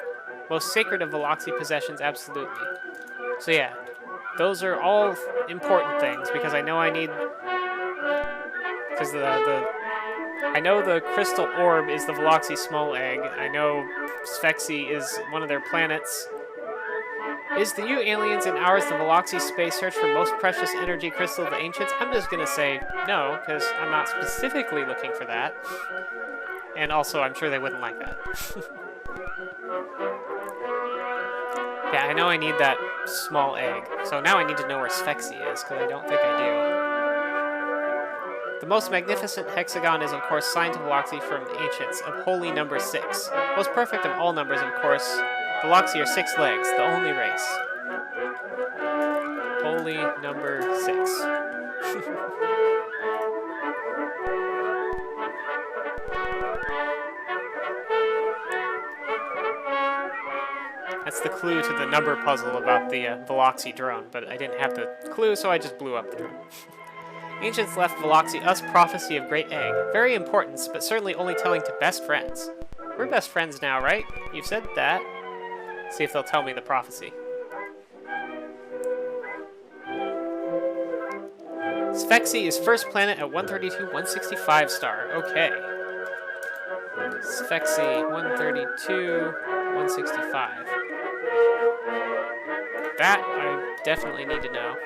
Most sacred of Veloxi possessions, absolutely. So yeah, those are all important things because I know I need... Because I know the crystal orb is the Veloxi small egg. I know Sphexi is one of their planets. Is the you aliens and ours the Veloxi space search for most precious energy crystal of the ancients? I'm just gonna say no, because I'm not specifically looking for that. And also, I'm sure they wouldn't like that. Yeah, I know I need that small egg. So now I need to know where Sphexi is, because I don't think I do. The most magnificent hexagon is, of course, signed to Veloxi from the ancients, of holy number 6. Most perfect of all numbers, of course, Veloxi are 6 legs, the only race. Holy number 6. That's the clue to the number puzzle about the Veloxi drone, but I didn't have the clue, so I just blew up the drone. Ancients left Veloxi us prophecy of Great Egg. Very important, but certainly only telling to best friends. We're best friends now, right? You've said that. See if they'll tell me the prophecy. Sphexi is first planet at 132-165 star. Okay. Sphexi, 132-165. That I definitely need to know.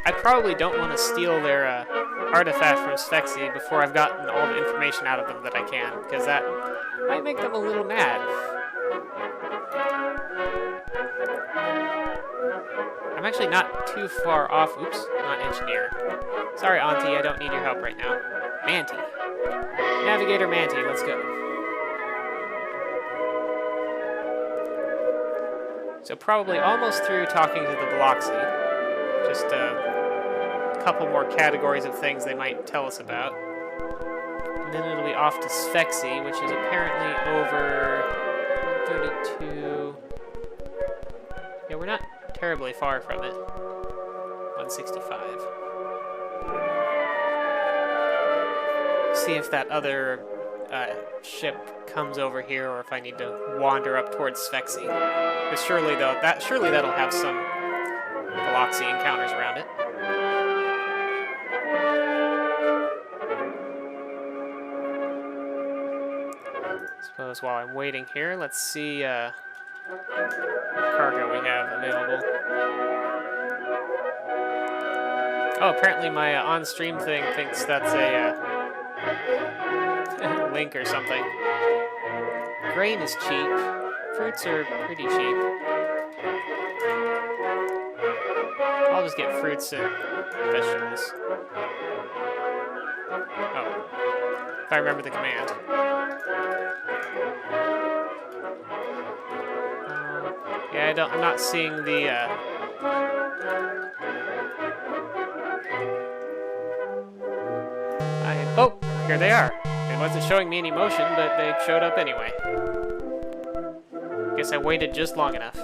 I probably don't want to steal their artifact from Sphexi before I've gotten all the information out of them that I can, because that might make them a little mad. I'm actually not too far off. Oops, not engineer. Sorry, Auntie, I don't need your help right now. Manti. Navigator Manti, let's go. So probably almost through talking to the Veloxi. Just a couple more categories of things they might tell us about. And then it'll be off to Sphexi, which is apparently over 32. Yeah, we're not terribly far from it. 165. See if that other ship comes over here, or if I need to wander up towards Svexi. Because surely that'll have some Veloxi encounters around it. Suppose while I'm waiting here, let's see what cargo we have available. Oh, apparently my on-stream thing thinks that's a link or something. Grain is cheap. Fruits are pretty cheap. I'll just get fruits and vegetables. Oh, if I remember the command. Yeah, I'm not seeing the, oh, here they are. It wasn't showing me any motion, but they showed up anyway. Guess I waited just long enough.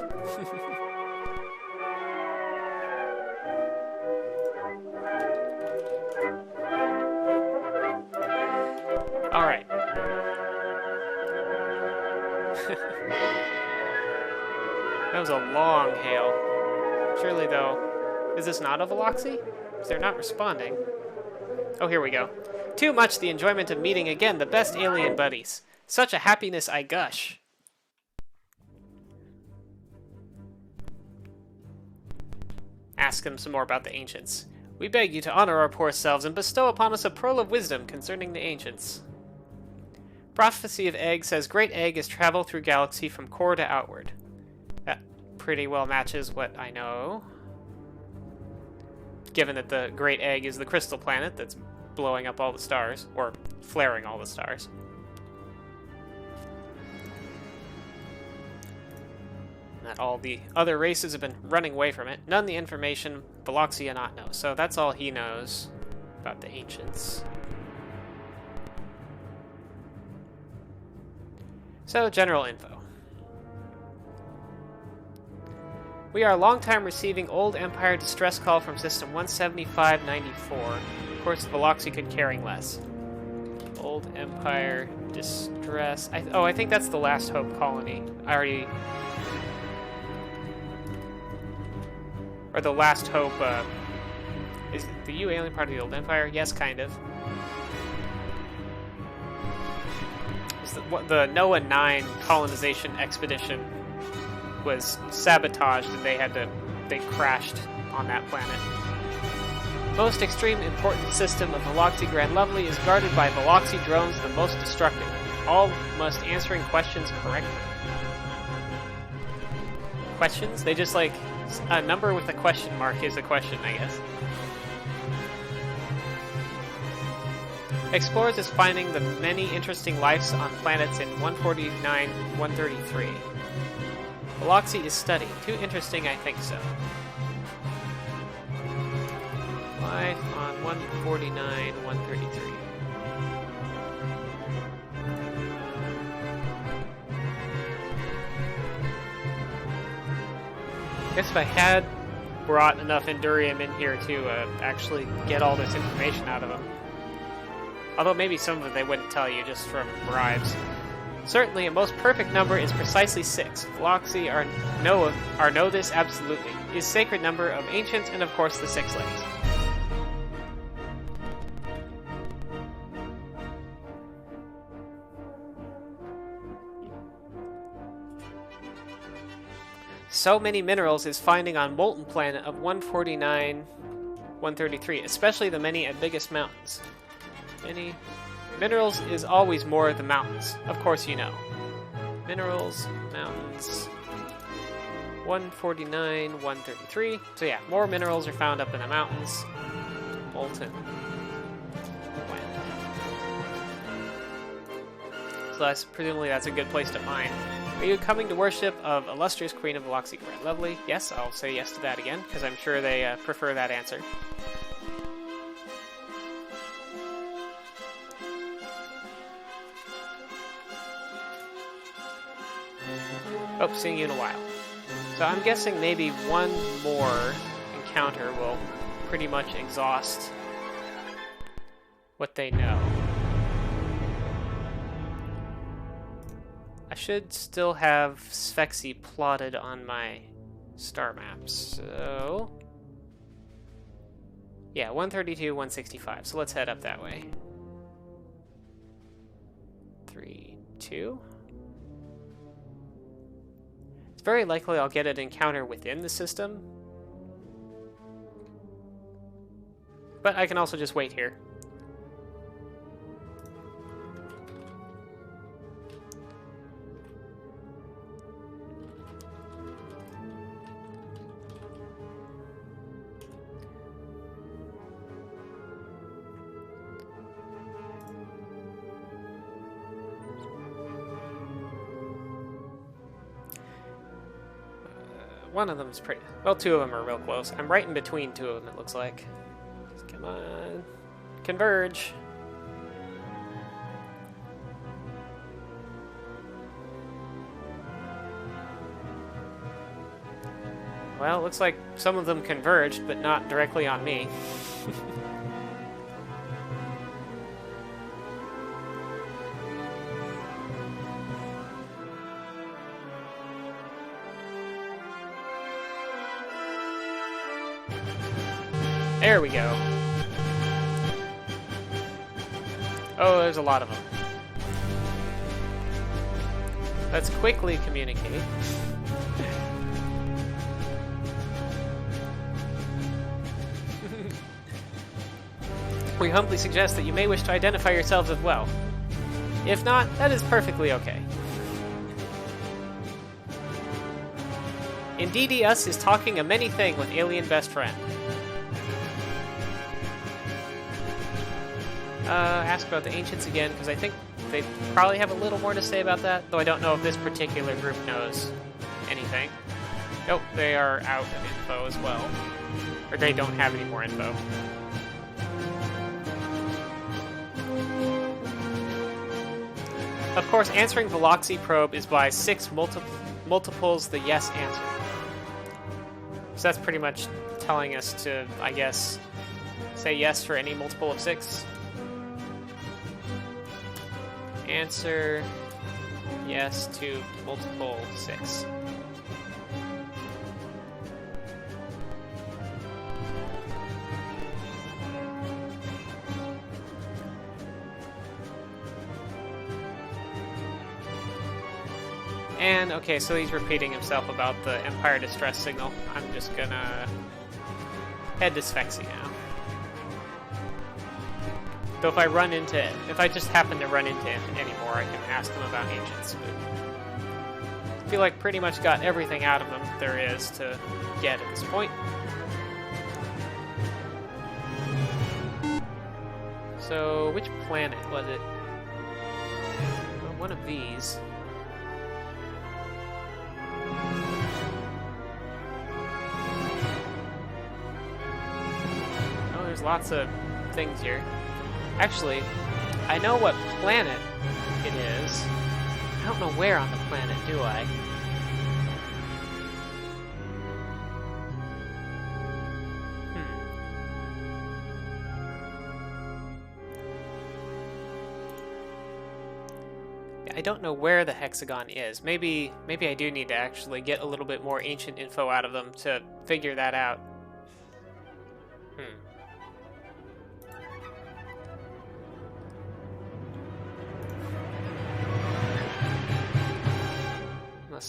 All right. That was a long hail. Surely, though, is this not a Veloxi? Because they're not responding. Oh, here we go. Too much the enjoyment of meeting again the best alien buddies. Such a happiness I gush. Ask them some more about the ancients. We beg you to honor our poor selves and bestow upon us a pearl of wisdom concerning the ancients. Prophecy of Egg says Great Egg is travel through galaxy from core to outward. That pretty well matches what I know. Given that the Great Egg is the crystal planet that's blowing up all the stars, or flaring all the stars. And that all the other races have been running away from it. None of the information Veloxi not know. So that's all he knows about the ancients. So, general info. We are a long time receiving Old Empire distress call from System 17594. Of course, Veloxi could caring less. Old Empire distress. I think that's the Last Hope colony. Or the Last Hope. Is the U alien part of the Old Empire? Yes, kind of. The Noah 9 colonization expedition was sabotaged and they crashed on that planet. Most extreme important system of Veloxi Grand Lovely is guarded by Veloxi drones, the most destructive. All must answering questions correctly. Questions? They just like a number with a question mark is a question, I guess. Explorers is finding the many interesting lives on planets in 149-133. Veloxi is studying. Too interesting, I think so. Life on 149-133. I guess if I had brought enough Endurium in here to actually get all this information out of them. Although maybe some of it they wouldn't tell you just from bribes. Certainly, a most perfect number is precisely 6. Veloxi know this absolutely. Is sacred number of ancients and of course the 6 legs. So many minerals is finding on molten planet of 149-133, especially the many at biggest mountains. Many minerals is always more of the mountains. Of course you know. Minerals, mountains. 149-133. So yeah, more minerals are found up in the mountains. Molten planet. So presumably that's a good place to mine. Are you coming to worship of illustrious Queen of Veloxi Grand Lovely? Yes, I'll say yes to that again, because I'm sure they prefer that answer. Hope seeing you in a while. So I'm guessing maybe one more encounter will pretty much exhaust what they know. I should still have Sphexy plotted on my star maps, so... Yeah, 132, 165, so let's head up that way. 3, 2... It's very likely I'll get an encounter within the system. But I can also just wait here. One of them is pretty... Well, two of them are real close. I'm right in between two of them, it looks like. Come on. Converge. Well, it looks like some of them converged, but not directly on me. There we go. Oh, there's a lot of them. Let's quickly communicate. We humbly suggest that you may wish to identify yourselves as well. If not, that is perfectly okay. Indeedy us is talking a many thing with alien best friend. Ask about the ancients again, because I think they probably have a little more to say about that, though I don't know if this particular group knows anything. Nope, they are out of info as well. Or they don't have any more info. Of course, answering Veloxi probe is by 6 multiples the yes answer. So that's pretty much telling us to, I guess, say yes for any multiple of 6. Answer yes to multiple 6. And, okay, so he's repeating himself about the Empire distress signal. I'm just gonna head to Sphexy now. So if I just happen to run into him anymore, I can ask him about ancients. But I feel like pretty much got everything out of him there is to get at this point. So, which planet was it? Well, one of these. Oh, there's lots of things here. Actually, I know what planet it is. I don't know where on the planet, do I? Yeah, I don't know where the hexagon is. Maybe I do need to actually get a little bit more ancient info out of them to figure that out.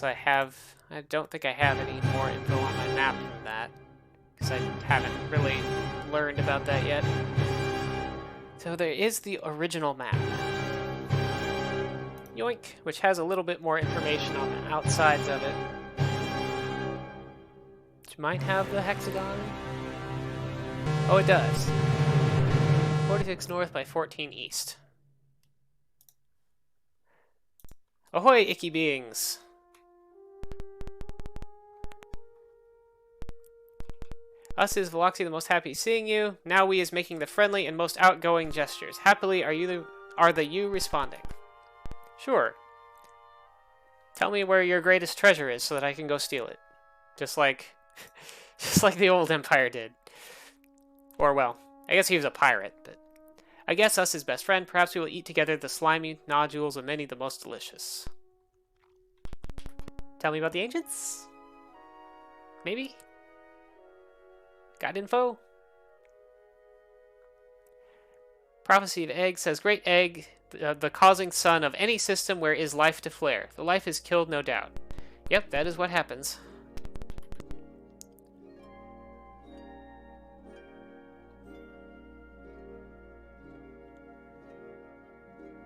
I don't think I have any more info on my map than that, because I haven't really learned about that yet. So there is the original map. Yoink, which has a little bit more information on the outsides of it. Which might have the hexagon. Oh, it does. 46 north by 14 east. Ahoy, icky beings! Us is Veloxi the most happy seeing you. Now we is making the friendly and most outgoing gestures. Happily, are the you responding? Sure. Tell me where your greatest treasure is so that I can go steal it. Just like the old Empire did. Or, well, I guess he was a pirate, but... I guess us is best friend. Perhaps we will eat together the slimy nodules of many the most delicious. Tell me about the ancients? Maybe? Got info? Prophecy of Egg says, Great Egg, the causing sun of any system where is life to flare. The life is killed, no doubt. Yep, that is what happens.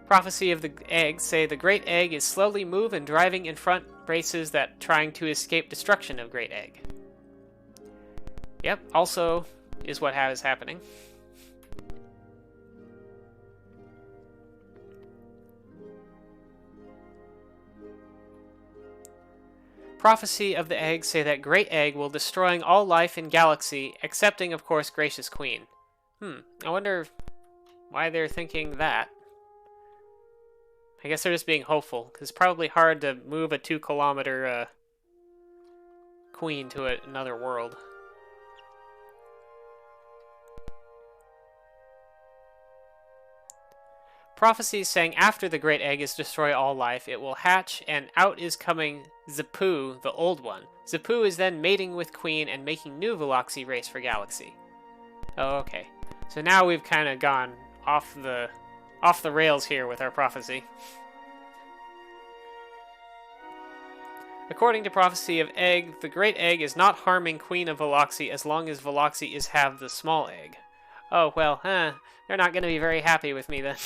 Prophecy of the Egg say the Great Egg is slowly move and driving in front races that trying to escape destruction of Great Egg. Yep, also is what is happening. Prophecy of the Egg say that Great Egg will destroying all life in galaxy, excepting, of course, Gracious Queen. I wonder why they're thinking that. I guess they're just being hopeful, because it's probably hard to move a 2-kilometer queen to another world. Prophecies saying after the Great Egg is destroy all life, it will hatch, and out is coming Zapu, the old one. Zapu is then mating with Queen and making new Veloxi race for Galaxy. Oh, okay. So now we've kind of gone off the rails here with our prophecy. According to Prophecy of Egg, the Great Egg is not harming Queen of Veloxi as long as Veloxi is have the small egg. Oh, well, they're not going to be very happy with me then.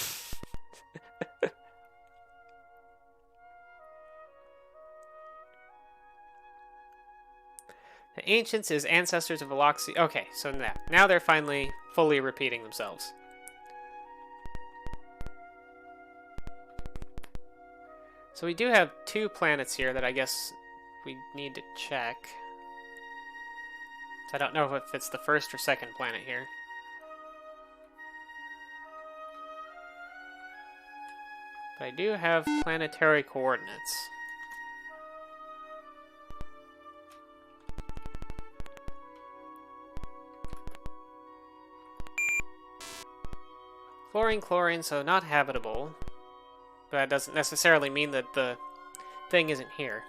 The Ancients is ancestors of Veloxi. Okay, so now they're finally fully repeating themselves. So we do have 2 planets here that I guess we need to check. I don't know if it's the first or second planet here. But I do have planetary coordinates. Fluorine, chlorine, so not habitable. But that doesn't necessarily mean that the thing isn't here.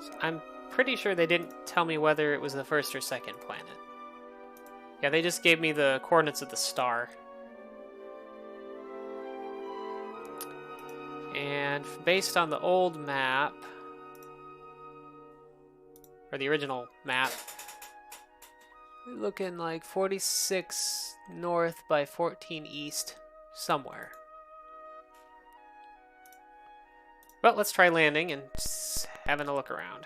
So I'm pretty sure they didn't tell me whether it was the first or second planet. Yeah, they just gave me the coordinates of the star. And based on the old map, or the original map, we're looking like 46 north by 14 east, somewhere. Well, let's try landing and having a look around.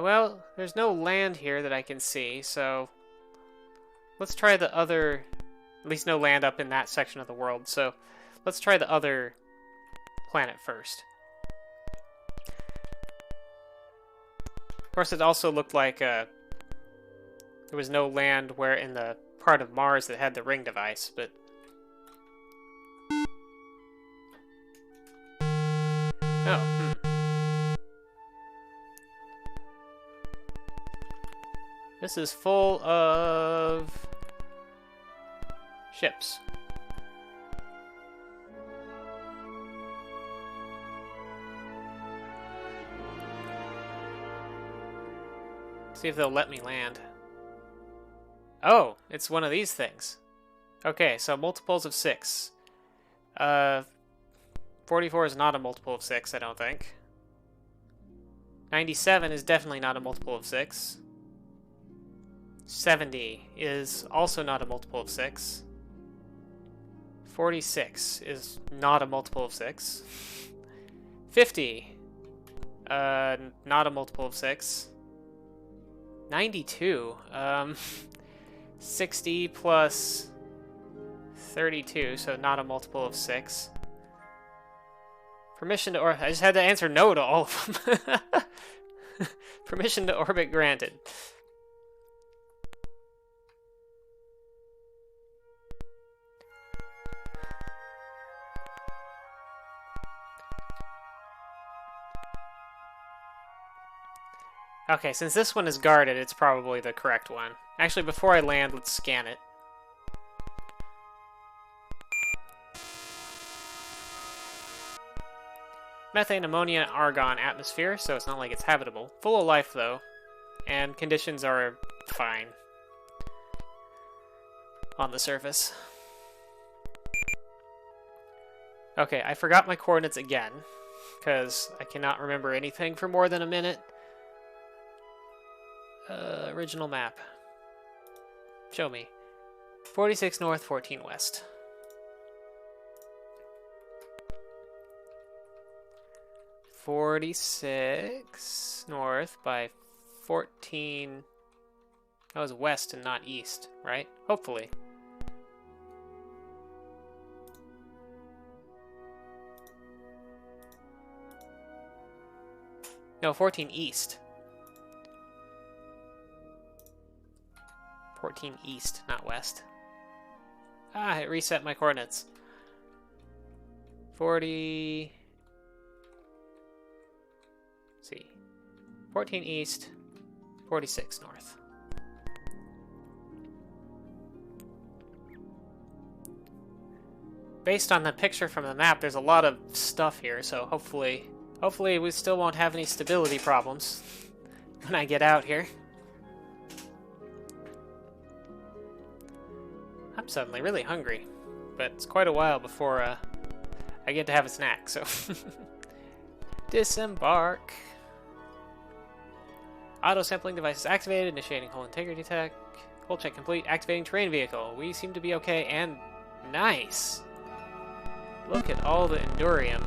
Well, there's no land here that I can see, so let's try the other, at least no land up in that section of the world, so let's try the other planet first. Of course, it also looked like there was no land where in the part of Mars that had the ring device, but oh, This is full of ships. See if they'll let me land. Oh, it's one of these things. Okay, so multiples of 6. 44 is not a multiple of 6, I don't think. 97 is definitely not a multiple of 6. 70 is also not a multiple of 6. 46 is not a multiple of 6. 50, not a multiple of 6. 92, 60 plus 32, so not a multiple of 6. Permission to I just had to answer no to all of them. Permission to orbit granted. Okay, since this one is guarded, it's probably the correct one. Actually, before I land, let's scan it. Methane, ammonia, argon atmosphere, so it's not like it's habitable. Full of life, though, and conditions are fine on the surface. Okay, I forgot my coordinates again, because I cannot remember anything for more than a minute. Original map. Show me. 46 north, 14 west. 46 north by 14... That was west and not east, right? Hopefully. No, 14 east. 14 east, not west. Ah, it reset my coordinates. 40... Let's see. 14 east, 46 north. Based on the picture from the map, there's a lot of stuff here, so hopefully we still won't have any stability problems when I get out here. I'm suddenly really hungry, but it's quite a while before I get to have a snack, so... Disembark. Auto-sampling device is activated, initiating hull integrity check. Hull check complete, activating terrain vehicle. We seem to be okay, and nice! Look at all the Endurium.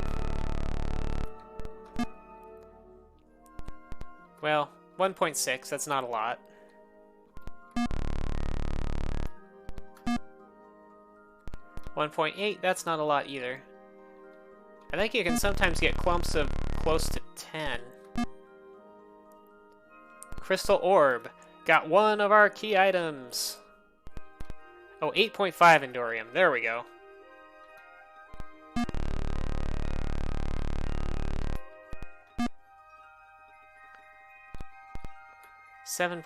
Well, 1.6, that's not a lot. .8, that's not a lot either. I think you can sometimes get clumps of close to 10. Crystal Orb. Got one of our key items. Oh, 8.5 Endurium. There we go. .7,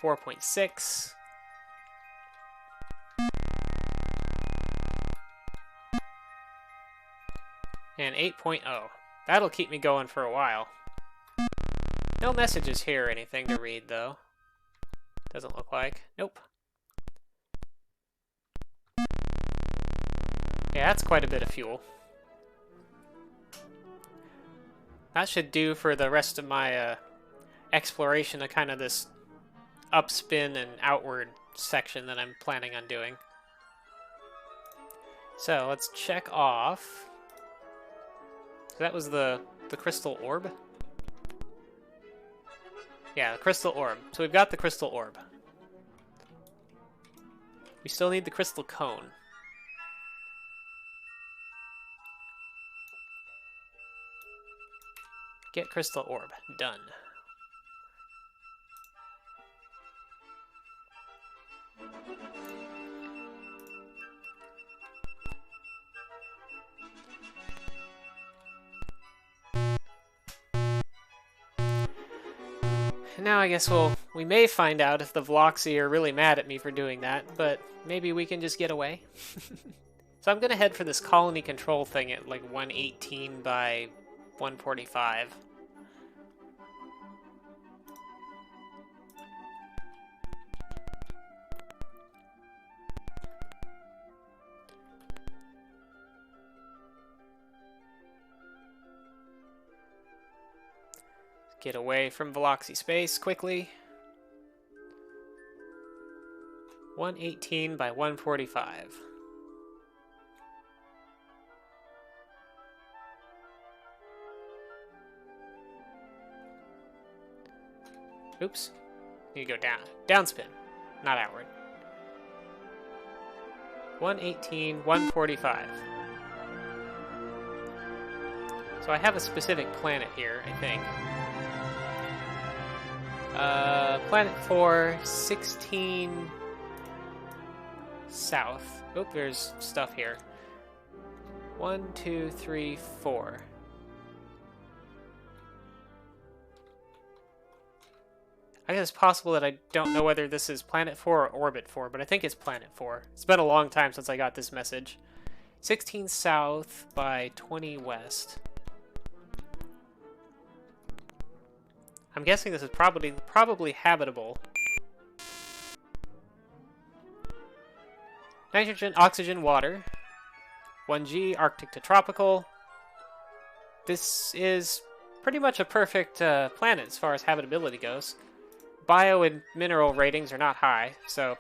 4.6. And 8.0. That'll keep me going for a while. No messages here or anything to read, though. Doesn't look like. Nope. Yeah, that's quite a bit of fuel. That should do for the rest of my exploration of kind of this upspin and outward section that I'm planning on doing. So let's check off. So that was the crystal orb? Yeah, the crystal orb. So we've got the crystal orb. We still need the crystal cone. Get crystal orb. Done. Now I guess we may find out if the Veloxi are really mad at me for doing that, but maybe we can just get away. So I'm gonna head for this colony control thing at like 118 by 145. Get away from Veloxi space quickly. 118 by 145. Oops. Need to go down. Downspin, not outward. 118, 145. So I have a specific planet here, I think. Planet 4, 16 south. Oh, there's stuff here. 1, 2, 3, 4. I guess it's possible that I don't know whether this is Planet 4 or Orbit 4, but I think it's Planet 4. It's been a long time since I got this message. 16 south by 20 west. I'm guessing this is probably habitable. Nitrogen, oxygen, water. 1G, Arctic to tropical. This is pretty much a perfect planet as far as habitability goes. Bio and mineral ratings are not high, so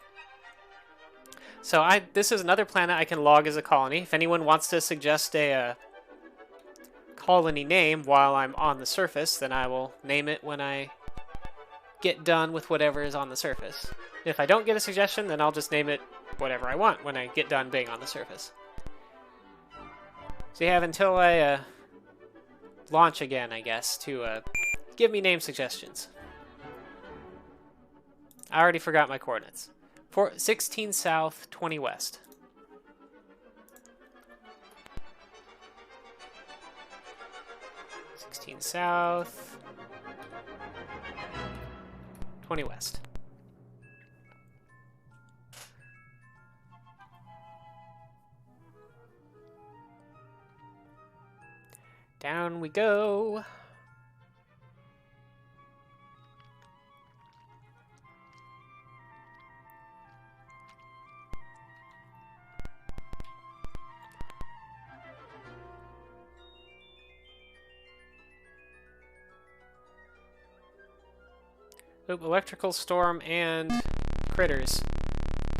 this is another planet I can log as a colony. If anyone wants to suggest a colony name while I'm on the surface, then I will name it when I get done with whatever is on the surface. If I don't get a suggestion, then I'll just name it whatever I want when I get done being on the surface. So you have until I launch again, I guess, to give me name suggestions. I already forgot my coordinates. 16 south, 20 west. South, 20 west. Down we go. Oop, electrical storm and critters.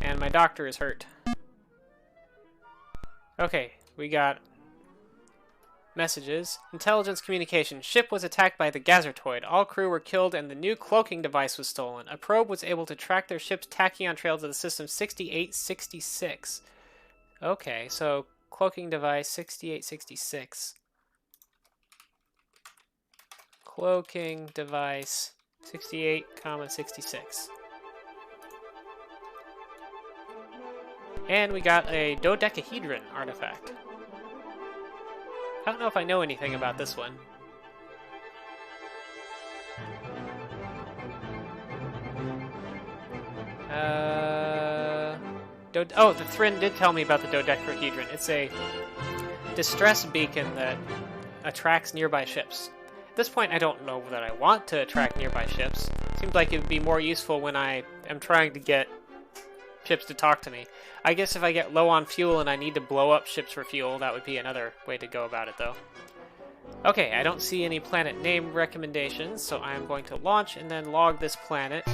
And my doctor is hurt. Okay, we got messages. Intelligence communication. Ship was attacked by the Gazurtoid. All crew were killed and the new cloaking device was stolen. A probe was able to track their ship's tachyon trail to the system 6866. Okay, so cloaking device 6866. Cloaking device 68,66. And we got a dodecahedron artifact. I don't know if I know anything about this one. Oh, the Thrin did tell me about the dodecahedron. It's a distress beacon that attracts nearby ships. At this point, I don't know that I want to attract nearby ships. Seems like it would be more useful when I am trying to get ships to talk to me. I guess if I get low on fuel and I need to blow up ships for fuel, that would be another way to go about it, though. Okay, I don't see any planet name recommendations, so I'm going to launch and then log this planet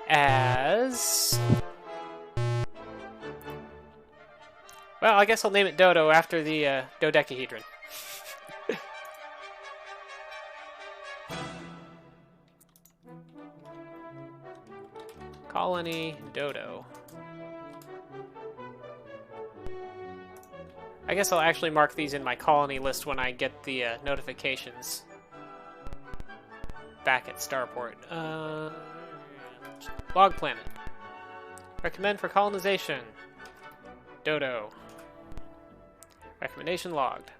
as... Well, I guess I'll name it Dodo after the dodecahedron. Colony Dodo. I guess I'll actually mark these in my colony list when I get the notifications back at Starport. Log planet. Recommend for colonization. Dodo. Recommendation logged.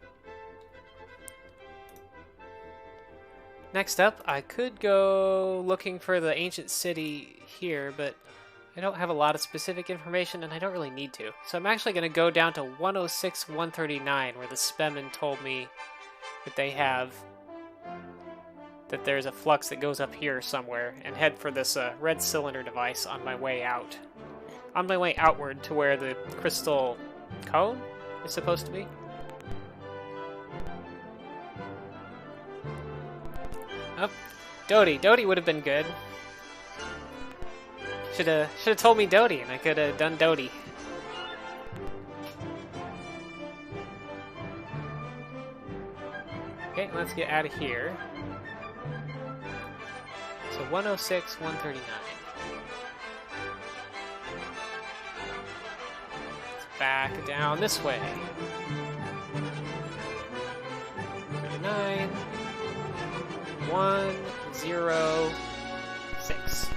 Next up, I could go looking for the ancient city here, but I don't have a lot of specific information, and I don't really need to. So I'm actually going to go down to 106-139, where the Spemen told me that they have... that there's a flux that goes up here somewhere, and head for this red cylinder device on my way out. On my way outward to where the crystal cone is supposed to be. Oh, Dodie. Dodie would have been good. Should have told me Dodie, and I could have done Dodie. Okay, let's get out of here. So 106, 139. Let's back down this way. 39. 106.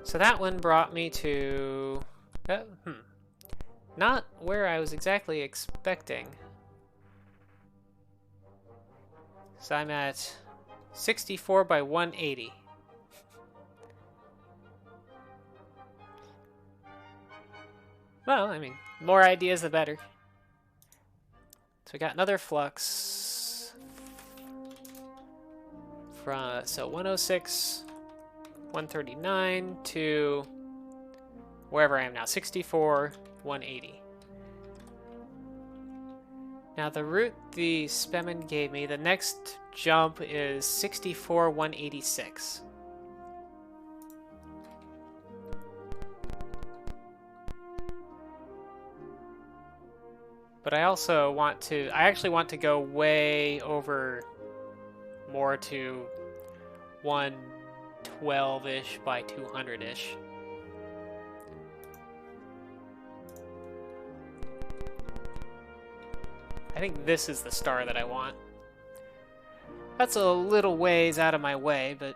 So that one brought me to Not where I was exactly expecting. So I'm at 64 by 180. Well, I mean, more ideas the better. So we got another flux. From, so 106, 139 to wherever I am now, 64, 180. Now the route the Spemen gave me, the next jump is 64, 186. But I also want to, I actually want to go way over more to 112-ish by 200-ish. I think this is the star that I want. That's a little ways out of my way, but...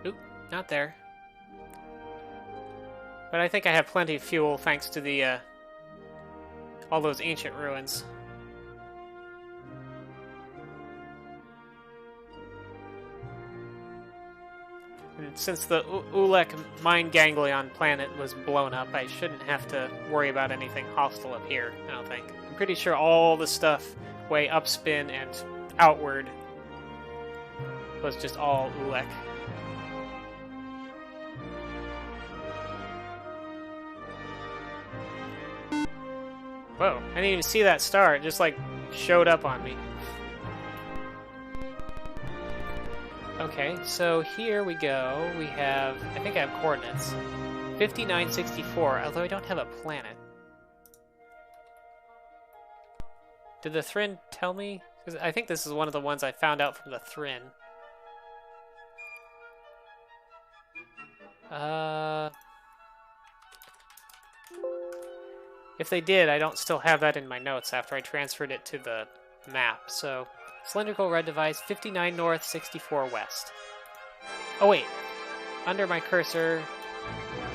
Oop, not there. But I think I have plenty of fuel thanks to the, all those ancient ruins. And since the Ulek mine ganglion planet was blown up, I shouldn't have to worry about anything hostile up here, I don't think. I'm pretty sure all the stuff way upspin and outward was just all Ulek. Whoa, I didn't even see that star, it just like showed up on me. Okay, so here we go. We have, I think I have coordinates. 5964, although I don't have a planet. Did the Thrin tell me? 'Cause I think this is one of the ones I found out from the Thrin. If they did, I don't still have that in my notes after I transferred it to the map, so... Cylindrical red device, 59 north, 64 west. Oh wait, under my cursor,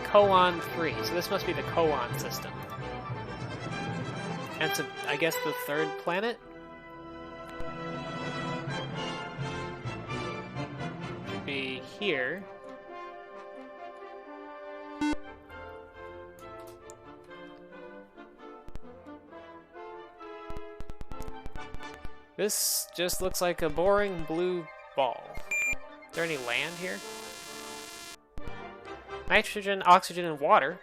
Koan 3, so this must be the Koan system. And it's, I guess, the third planet? Should be here. This just looks like a boring blue ball. Is there any land here? Nitrogen, oxygen, and water.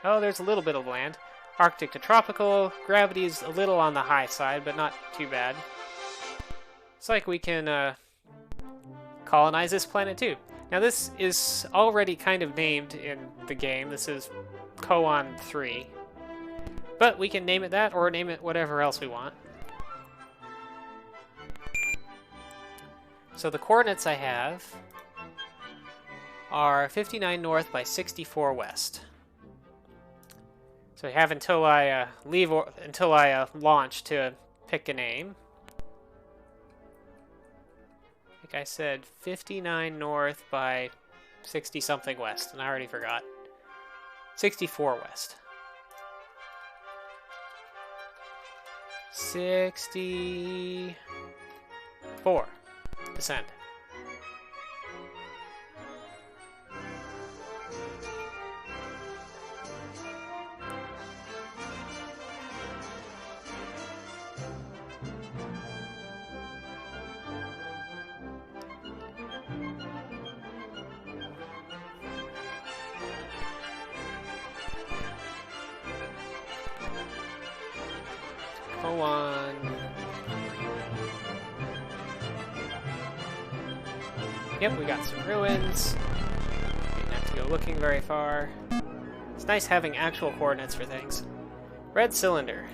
Oh, there's a little bit of land. Arctic to tropical. Gravity is a little on the high side, but not too bad. It's like we can colonize this planet too. Now this is already kind of named in the game. This is Koan 3. But we can name it that or name it whatever else we want. So the coordinates I have are 59 north by 64 west. So I have until I launch to pick a name. Like I said, 59 north by 60 something west, and I already forgot. 64 west. 64. Descend. Go on. Yep, we got some ruins. Didn't have to go looking very far. It's nice having actual coordinates for things. Red cylinder.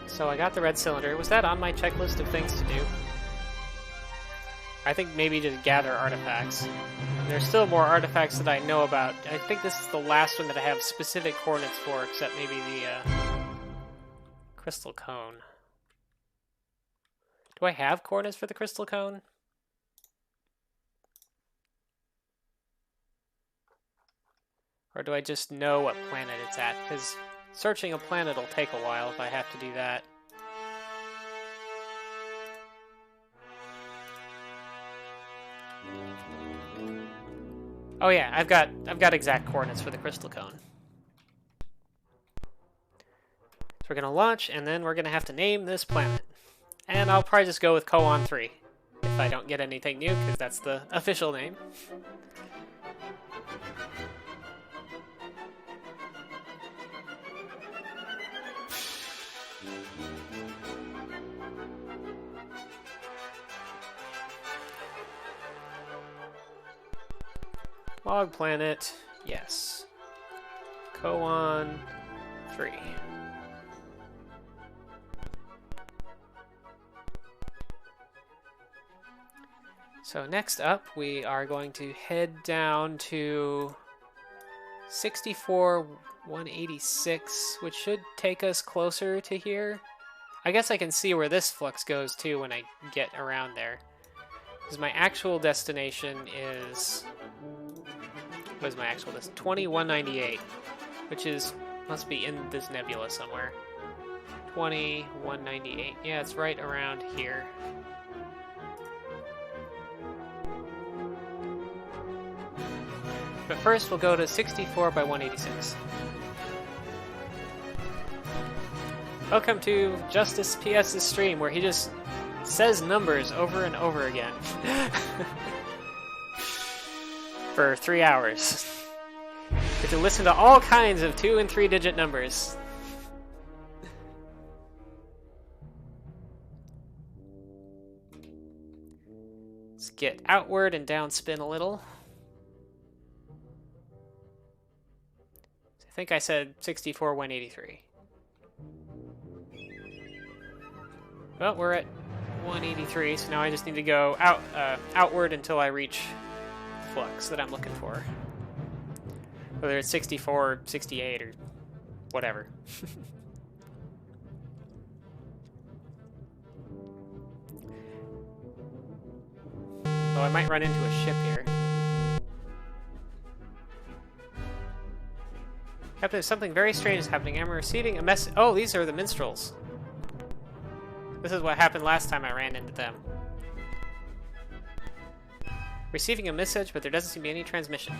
So I got the red cylinder. Was that on my checklist of things to do? I think maybe to gather artifacts. There's still more artifacts that I know about. I think this is the last one that I have specific coordinates for, except maybe the crystal cone. Do I have coordinates for the crystal cone? Or do I just know what planet it's at? Because searching a planet will take a while if I have to do that. Oh yeah, I've got exact coordinates for the crystal cone. So we're gonna launch, and then we're gonna have to name this planet. And I'll probably just go with Koan 3 if I don't get anything new, because that's the official name. Log planet, yes. Koan 3. So next up, we are going to head down to 64,186, which should take us closer to here. I guess I can see where this flux goes too when I get around there. Because my actual destination is... What is my actual destination? 2198, which is... must be in this nebula somewhere. 2198. Yeah, it's right around here. But first, we'll go to 64 by 186. Welcome to Justice PS's stream, where he just says numbers over and over again. For 3 hours. Get to listen to all kinds of 2- and 3-digit numbers. Let's get outward and downspin a little. I think I said 64,183. Well, we're at 183, so now I just need to go outward until I reach flux that I'm looking for. Whether it's 64, 68, or whatever. Oh, I might run into a ship here. Captain, something very strange is happening. I'm receiving a message. Oh, these are the minstrels. This is what happened last time I ran into them. Receiving a message, but there doesn't seem to be any transmission.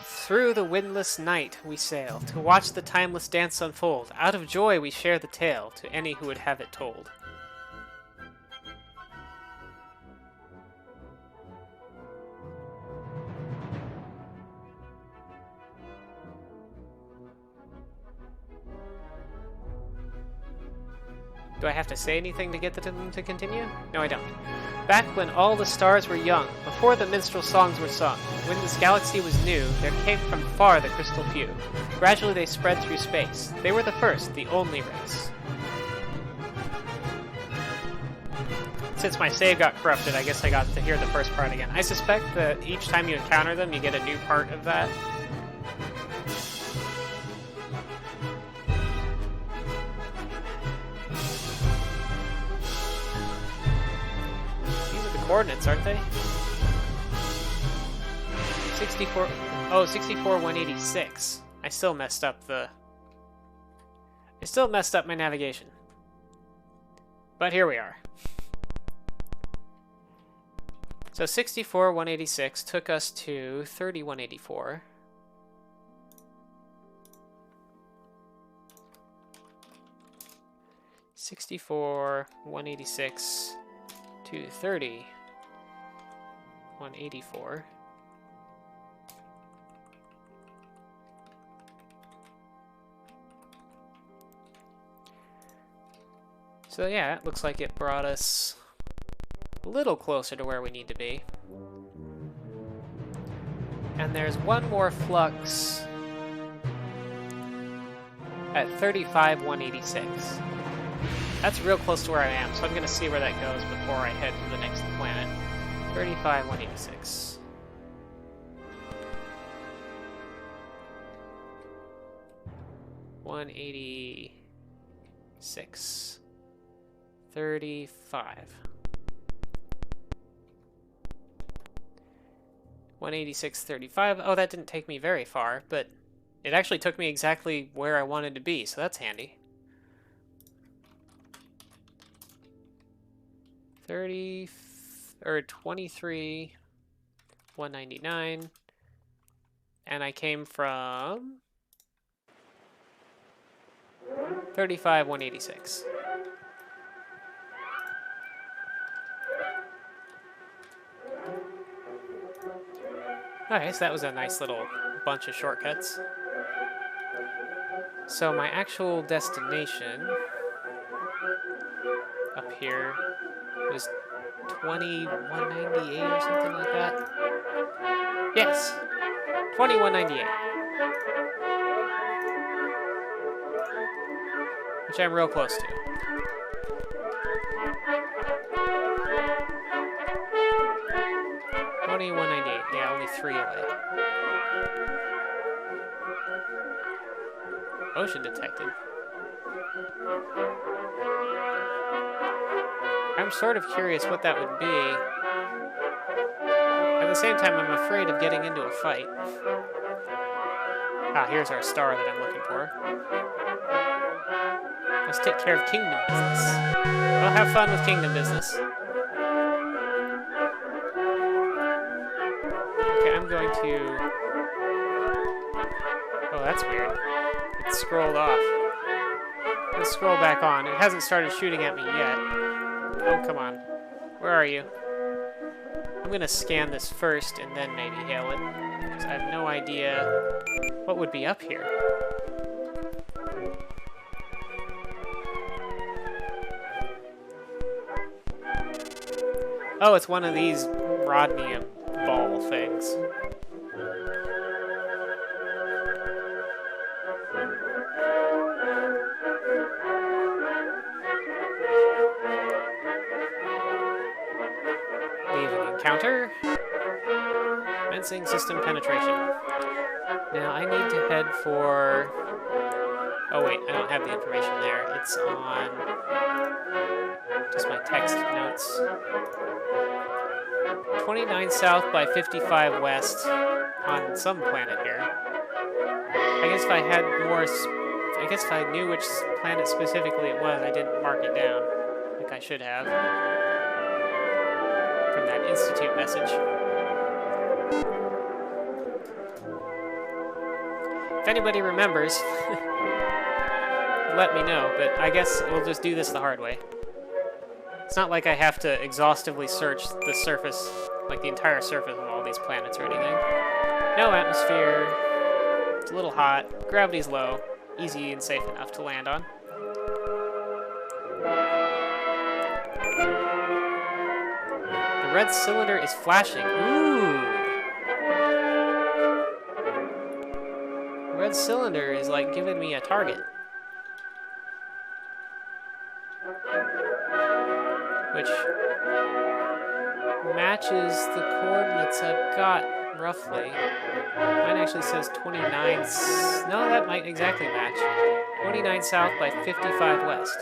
Through the windless night we sail, to watch the timeless dance unfold. Out of joy we share the tale, to any who would have it told. Do I have to say anything to get them to continue? No, I don't. Back when all the stars were young, before the minstrel songs were sung, when this galaxy was new, there came from far the crystal few. Gradually they spread through space. They were the first, the only race. Since my save got corrupted, I guess I got to hear the first part again. I suspect that each time you encounter them, you get a new part of that. Coordinates, aren't they? 64. Oh, 64,186. I still messed up my navigation. But here we are. So 64,186 took us to 3184. (64,186) to 30,184. So yeah, it looks like it brought us a little closer to where we need to be. And there's one more flux at 35,186. That's real close to where I am, so I'm going to see where that goes before I head to the next planet. 35,186. $186. 35. 186.35. Oh, that didn't take me very far, but it actually took me exactly where I wanted to be, so that's handy. 30 or 23 199, and I came from 35 186. Okay, so that was a nice little bunch of shortcuts. So my actual destination up here was 2198 or something like that. Yes, 2198. Which I'm real close to. Yeah, only 3 away. Ocean detected. I'm sort of curious what that would be. At the same time, I'm afraid of getting into a fight. Ah, here's our star that I'm looking for. Let's take care of kingdom business. Well, have fun with kingdom business. Okay, I'm going to... Oh, that's weird. It scrolled off. Let's scroll back on. It hasn't started shooting at me yet. Oh, come on. Where are you? I'm gonna scan this first and then maybe hail it, because I have no idea what would be up here. Oh, it's one of these Rodnium ball things. Leaving encounter. Commencing system penetration. Now I need to head for... Oh wait, I don't have the information there. It's on just my text notes. 29 south by 55 west on some planet here. I guess if I had more... I guess if I knew which planet specifically it was, I didn't mark it down like I should have. From that Institute message. If anybody remembers, let me know, but I guess we'll just do this the hard way. It's not like I have to exhaustively search the surface, like the entire surface of all these planets or anything. No atmosphere, it's a little hot, gravity's low, easy and safe enough to land on. The red cylinder is flashing. Ooh! The red cylinder is like giving me a target. Which matches the coordinates I've got, roughly. Mine actually says 29... No, that might exactly match. 29 south by 55 west.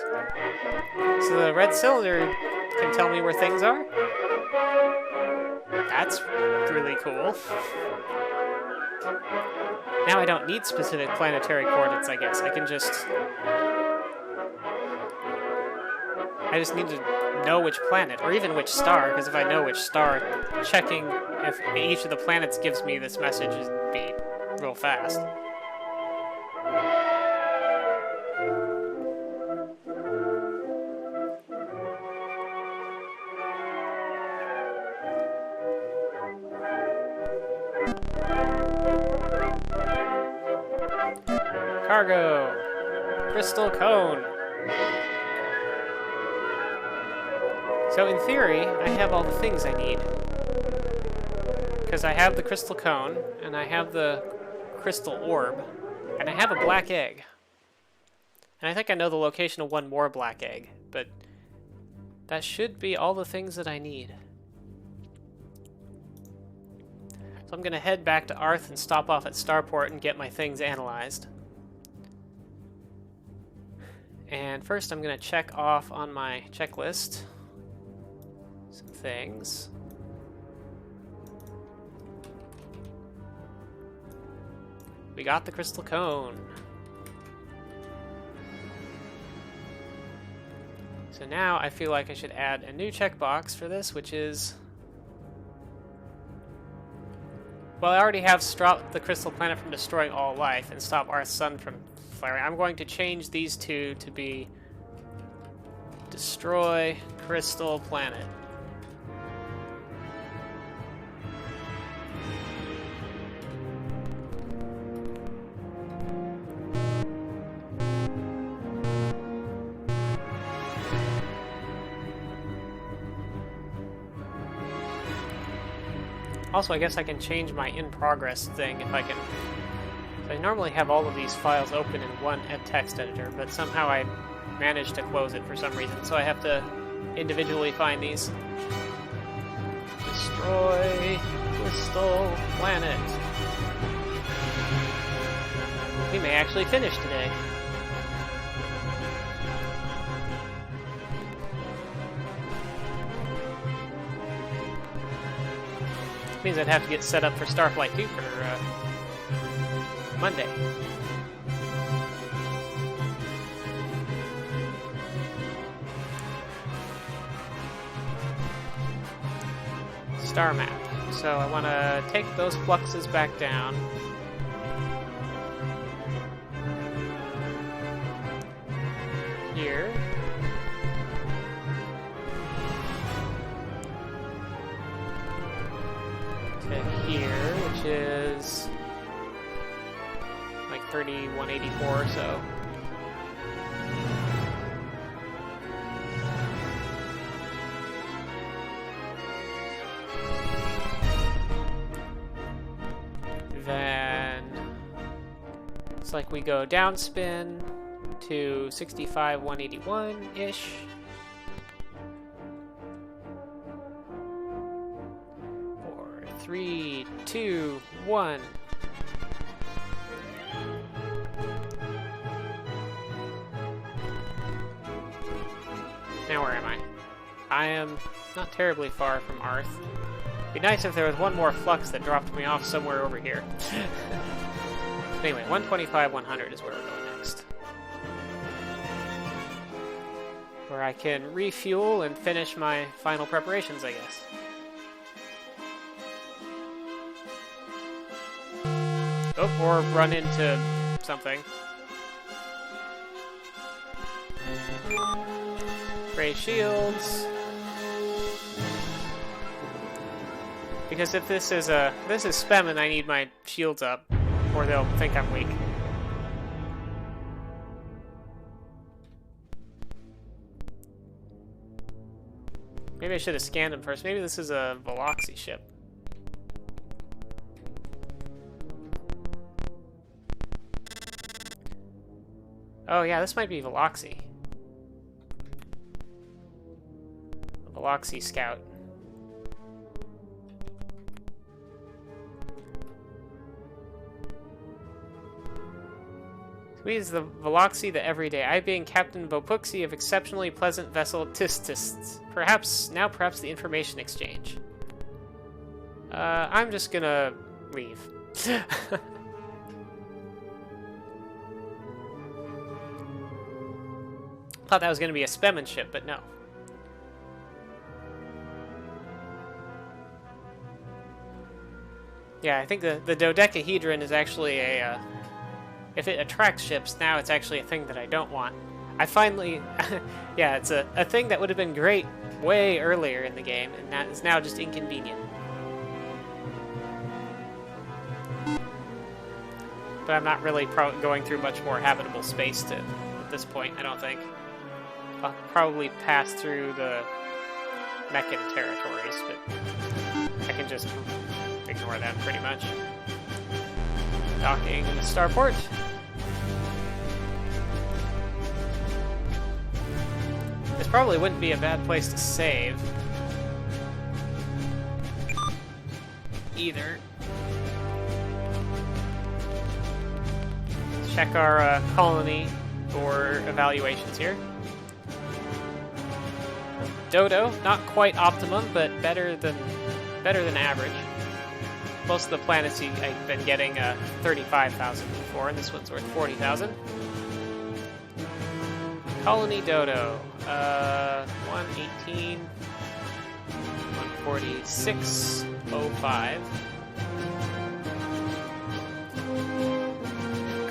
So the red cylinder can tell me where things are? That's really cool. Now I don't need specific planetary coordinates, I guess. I just need to know which planet, or even which star, because if I know which star, checking if each of the planets gives me this message would be real fast. Cargo! Crystal cone! So in theory, I have all the things I need. Because I have the crystal cone, and I have the crystal orb, and I have a black egg. And I think I know the location of one more black egg, but that should be all the things that I need. So I'm going to head back to Arth and stop off at Starport and get my things analyzed. And first I'm going to check off on my checklist some things. We got the crystal cone. So now I feel like I should add a new checkbox for this, which is... Well, I already have stop the crystal planet from destroying all life and stop our sun from flaring. I'm going to change these two to be destroy crystal planet. Also, I guess I can change my in-progress thing if I can. So I normally have all of these files open in one text editor, but somehow I managed to close it for some reason, so I have to individually find these. Destroy crystal planet. We may actually finish today. Means I'd have to get set up for Starflight II for Monday. Star map. So I want to take those fluxes back down. Here. Here, which is like 3184 or so. Then it's like we go downspin to 65,181-ish. 3, 2, 1. Now where am I? I am not terribly far from Arth. It'd be nice if there was one more flux that dropped me off somewhere over here. Anyway, 125, 100 is where we're going next. Where I can refuel and finish my final preparations, I guess. Oh, or run into something. Raise shields. Because if this is spam and I need my shields up, or they'll think I'm weak. Maybe I should have scanned them first. Maybe this is a Veloxi ship. Oh yeah, this might be Veloxi. Veloxi Scout. We is the Veloxi the everyday. I being Captain Vopuxi of exceptionally pleasant vessel Tistis. Perhaps the information exchange. I'm just gonna leave. Thought that was going to be a Spemen ship, but no. Yeah, I think the dodecahedron is actually a... if it attracts ships, now it's actually a thing that I don't want. I finally... yeah, it's a thing that would have been great way earlier in the game, and that is now just inconvenient. But I'm not really going through much more habitable space at this point, I don't think. I'll probably pass through the Meccan territories, but I can just ignore them pretty much. Docking in the starport. probably wouldn't be a bad place to save. Either. Check our colony for evaluations here. Dodo, not quite optimum, but better than average. Most of the planets I've been getting 35,000 for, and this one's worth 40,000. Colony Dodo, 118, 146.05.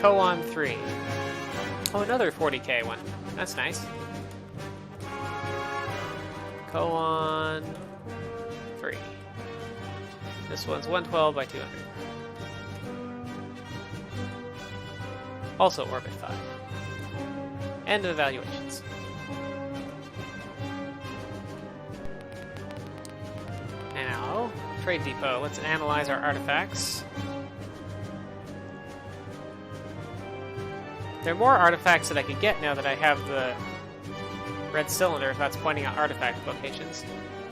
Koan 3. Oh, another 40k one. That's nice. Koan 3. This one's 112 by 200. Also orbit 5. End of evaluations. Now, trade depot. Let's analyze our artifacts. There are more artifacts that I could get now that I have the red cylinder, if that's pointing out artifact locations.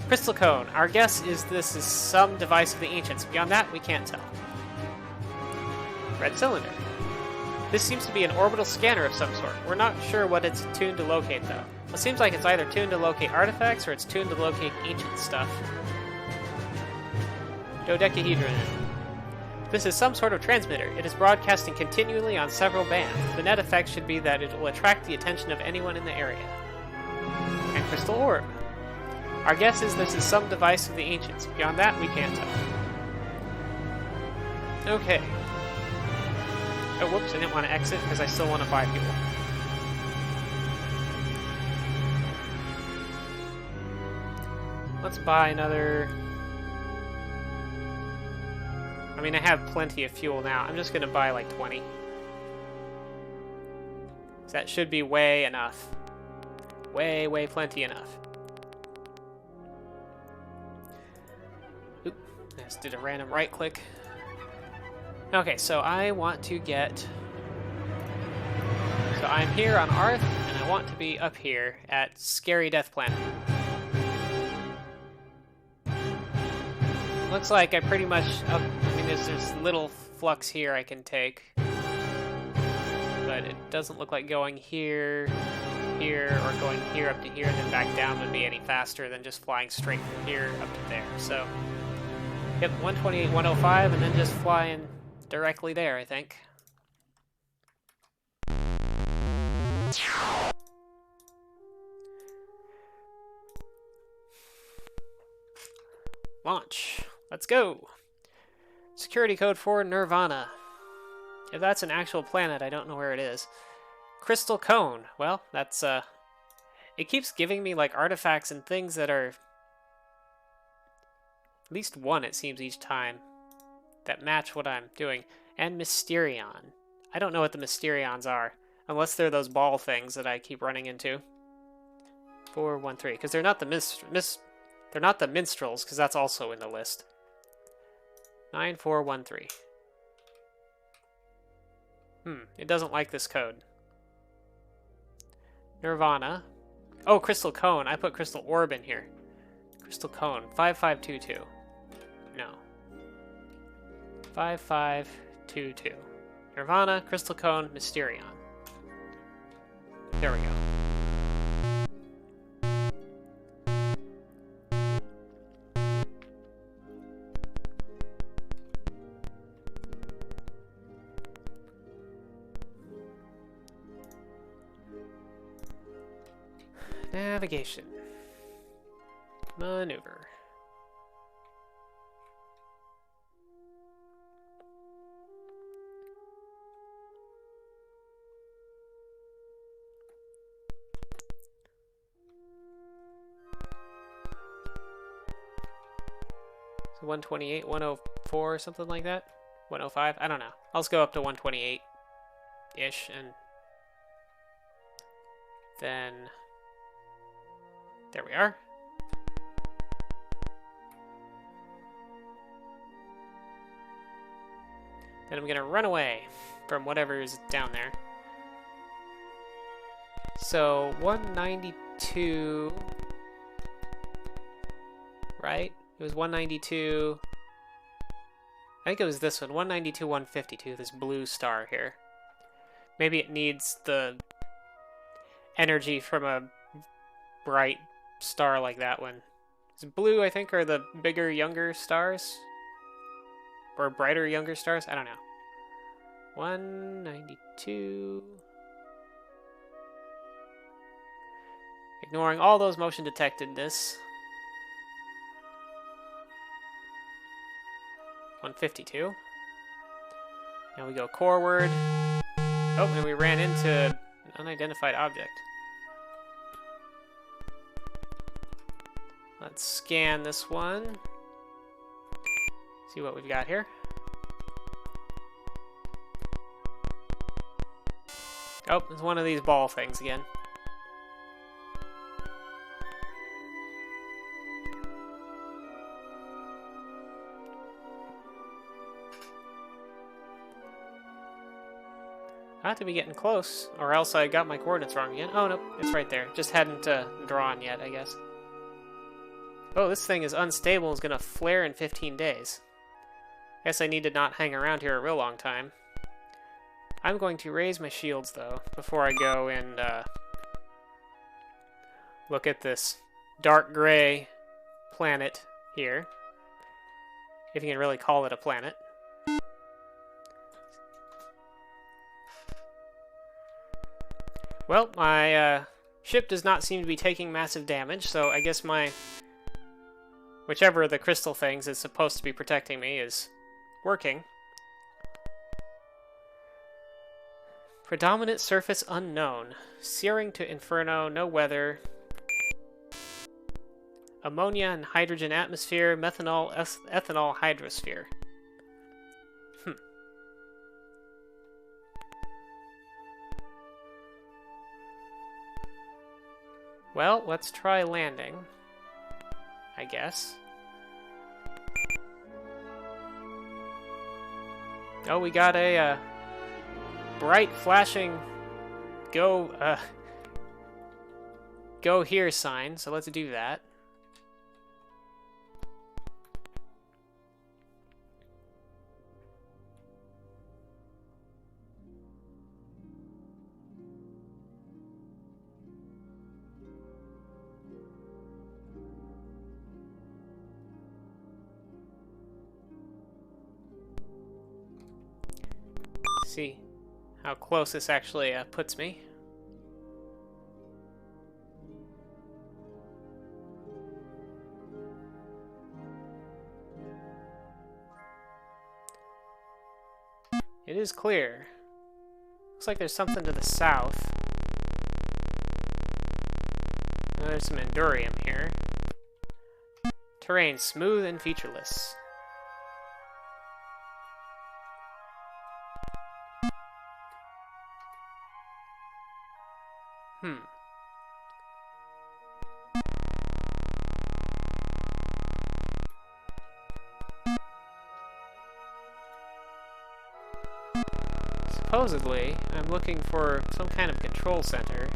Crystal cone. Our guess is this is some device of the ancients. Beyond that, we can't tell. Red cylinder. This seems to be an orbital scanner of some sort. We're not sure what it's tuned to locate, though. It seems like it's either tuned to locate artifacts or it's tuned to locate ancient stuff. Dodecahedron. This is some sort of transmitter. It is broadcasting continually on several bands. The net effect should be that it will attract the attention of anyone in the area. And crystal orb. Our guess is this is some device of the ancients. Beyond that, we can't tell. Okay. Oh, whoops, I didn't want to exit because I still want to buy people. Let's buy another... I mean, I have plenty of fuel now. I'm just going to buy like 20. So that should be way enough. Way plenty enough. Oop, I just did a random right click. Okay, so I want to get... So I'm here on Earth, and I want to be up here at Scary Death Planet. Looks like I pretty much... I mean, there's little flux here I can take. But it doesn't look like going here, here, or going here up to here and then back down would be any faster than just flying straight from here up to there. So, yep, 128, 105, and then just flying directly there, I think. Launch. Let's go. Security code for Nirvana. If that's an actual planet, I don't know where it is. Crystal cone. Well, that's, it keeps giving me, like, artifacts and things that are... At least one, it seems, each time. That match what I'm doing. And Mysterion. I don't know what the Mysterions are. Unless they're those ball things that I keep running into. 413. Because they're not the they're not the minstrels, because that's also in the list. 9413. It doesn't like this code. Nirvana. Oh, crystal cone. I put crystal orb in here. Crystal cone. 5522. No. 5522. Nirvana, crystal cone, Mysterion. There we go. Navigation. Maneuver. So 128, 104, something like that? 105? I don't know. I'll just go up to 128-ish, and then... There we are. Then I'm gonna run away from whatever is down there. So 192 192, right? It was 192. I think it was this one, 192, 152, this blue star here. Maybe it needs the energy from a bright star like that one. Is blue, I think, are the bigger, younger stars? Or brighter, younger stars? I don't know. 192. Ignoring all those motion detectedness. 152. Now we go forward. Oh, and we ran into an unidentified object. Let's scan this one. See what we've got here. Oh, it's one of these ball things again. I have to be getting close, or else I got my coordinates wrong again. Oh, no, it's right there. Just hadn't drawn yet, I guess. Oh, this thing is unstable and is going to flare in 15 days. Guess I need to not hang around here a real long time. I'm going to raise my shields, though, before I go and look at this dark gray planet here. If you can really call it a planet. Well, my ship does not seem to be taking massive damage, so I guess my... whichever of the crystal things is supposed to be protecting me is working. Predominant surface unknown. Searing to inferno, no weather. Ammonia and hydrogen atmosphere, methanol, ethanol hydrosphere. Well, let's try landing, I guess. Oh, we got a bright flashing go here sign, so let's do that. See how close this actually puts me. It is clear. Looks like there's something to the south. There's some Endurium here. Terrain smooth and featureless. Supposedly, I'm looking for some kind of control center.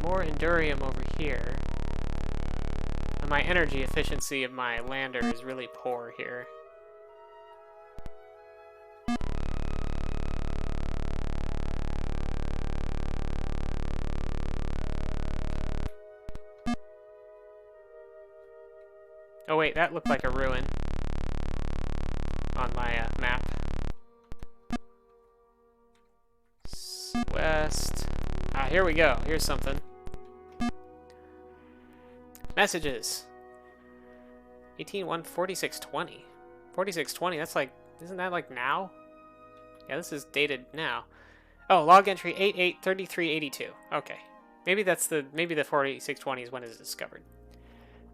More Endurium over here. And my energy efficiency of my lander is really poor here. Oh wait, that looked like a ruin on my map. West. Ah, here we go. Here's something. Messages. 18-1, 4620. 4620, that's like, isn't that like now? Yeah, this is dated now. Oh, log entry 883382. Okay. Maybe that's maybe the 4620 is when it is discovered.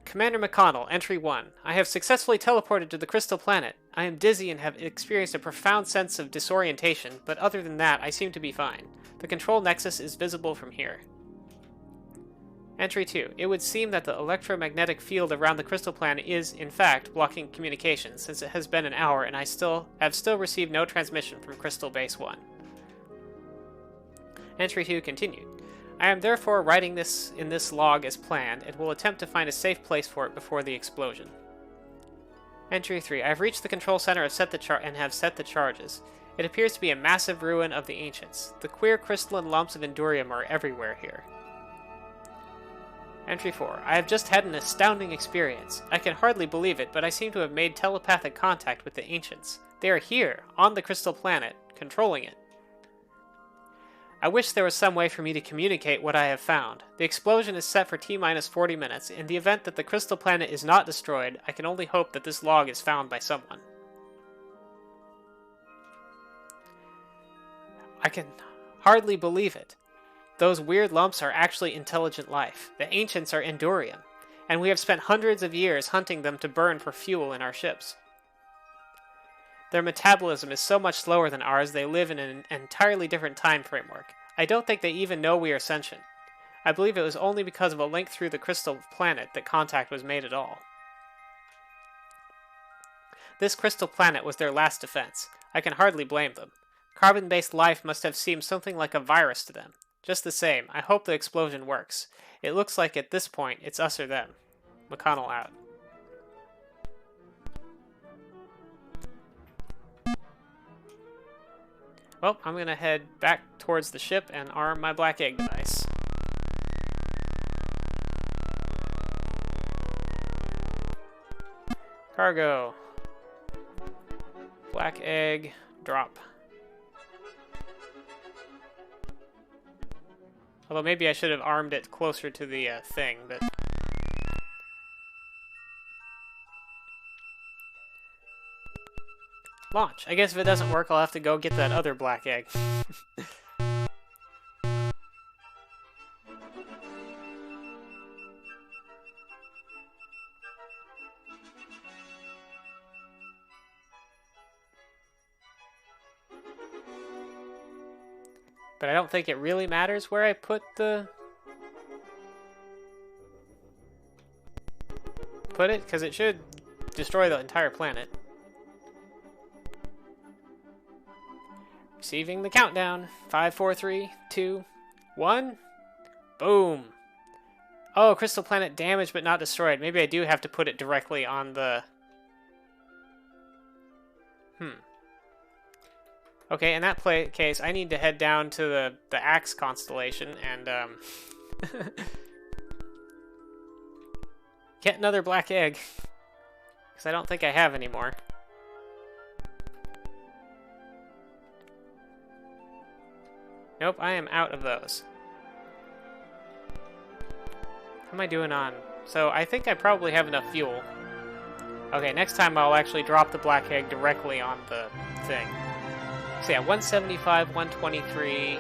Commander McConnell, Entry 1. I have successfully teleported to the Crystal Planet. I am dizzy and have experienced a profound sense of disorientation, but other than that, I seem to be fine. The control nexus is visible from here. Entry 2. It would seem that the electromagnetic field around the Crystal Planet is, in fact, blocking communications, since it has been an hour and I have still received no transmission from Crystal Base 1. Entry 2 continued. I am therefore writing this in this log as planned, and will attempt to find a safe place for it before the explosion. Entry 3. I have reached the control center and have set the charges. It appears to be a massive ruin of the ancients. The queer crystalline lumps of Endurium are everywhere here. Entry 4. I have just had an astounding experience. I can hardly believe it, but I seem to have made telepathic contact with the ancients. They are here, on the crystal planet, controlling it. I wish there was some way for me to communicate what I have found. The explosion is set for T-minus 40 minutes. In the event that the crystal planet is not destroyed, I can only hope that this log is found by someone. I can hardly believe it. Those weird lumps are actually intelligent life. The ancients are Endurium, and we have spent hundreds of years hunting them to burn for fuel in our ships. Their metabolism is so much slower than ours, they live in an entirely different time framework. I don't think they even know we are sentient. I believe it was only because of a link through the crystal planet that contact was made at all. This crystal planet was their last defense. I can hardly blame them. Carbon-based life must have seemed something like a virus to them. Just the same, I hope the explosion works. It looks like at this point, it's us or them. McConnell out. Well, I'm going to head back towards the ship and arm my black egg device. Cargo. Black egg, drop. Although maybe I should have armed it closer to the thing, but... Launch. I guess if it doesn't work, I'll have to go get that other black egg. But I don't think it really matters where I put it, because it should destroy the entire planet. Receiving the countdown. 5, 4, 3, 2, 1. Boom. Oh, crystal planet damaged but not destroyed. Maybe I do have to put it directly on the... Okay, in that case, I need to head down to the Axe constellation and get another black egg. Because I don't think I have any more. Nope, I am out of those. How am I doing on... So, I think I probably have enough fuel. Okay, next time I'll actually drop the black egg directly on the thing. So yeah, 175, 123.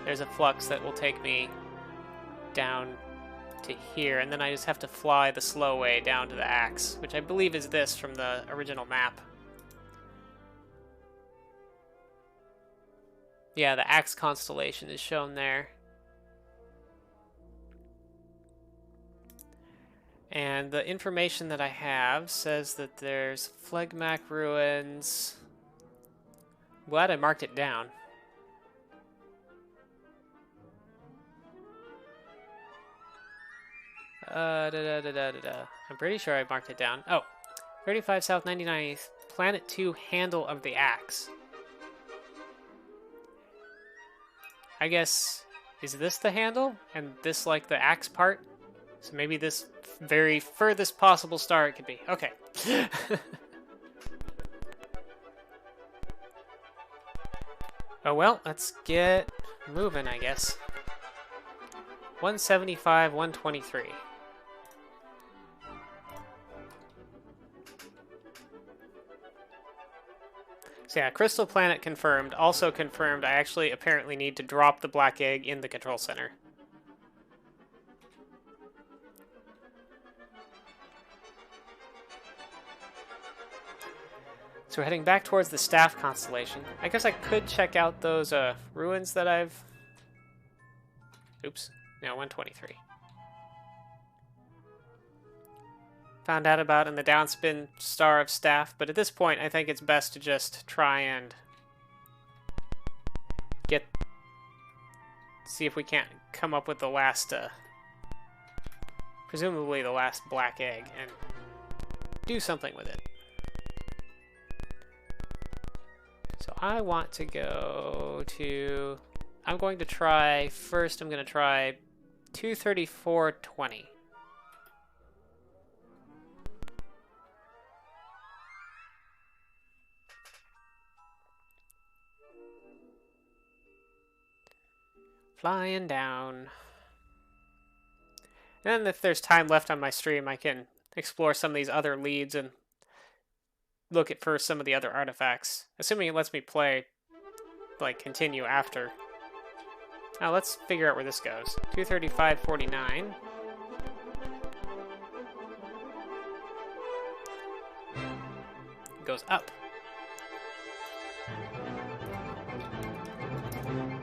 There's a flux that will take me down to here, and then I just have to fly the slow way down to the Axe, which I believe is this from the original map. Yeah, the Axe constellation is shown there. And the information that I have says that there's Phlegmac ruins. Glad I marked it down. I'm pretty sure I marked it down. Oh, 35 South 99th, Planet 2 handle of the Axe. I guess, is this the handle? And this like the Axe part? So maybe this very furthest possible star it could be. Okay. Oh well, let's get moving, I guess. 175, 123. So yeah, Crystal Planet confirmed. Also confirmed I actually apparently need to drop the black egg in the control center. So we're heading back towards the Staff constellation. I guess I could check out those ruins that I've... Oops. No, 123. Found out about in the downspin star of Staff, but at this point I think it's best to just try and get see if we can't come up with the last, presumably the last black egg, and do something with it. So I want to go to... I'm going to try... First, I'm going to try 234.20. Flying down. And if there's time left on my stream, I can explore some of these other leads and look at for some of the other artifacts. Assuming it lets me play, like, continue after. Now let's figure out where this goes. 235.49. Goes up.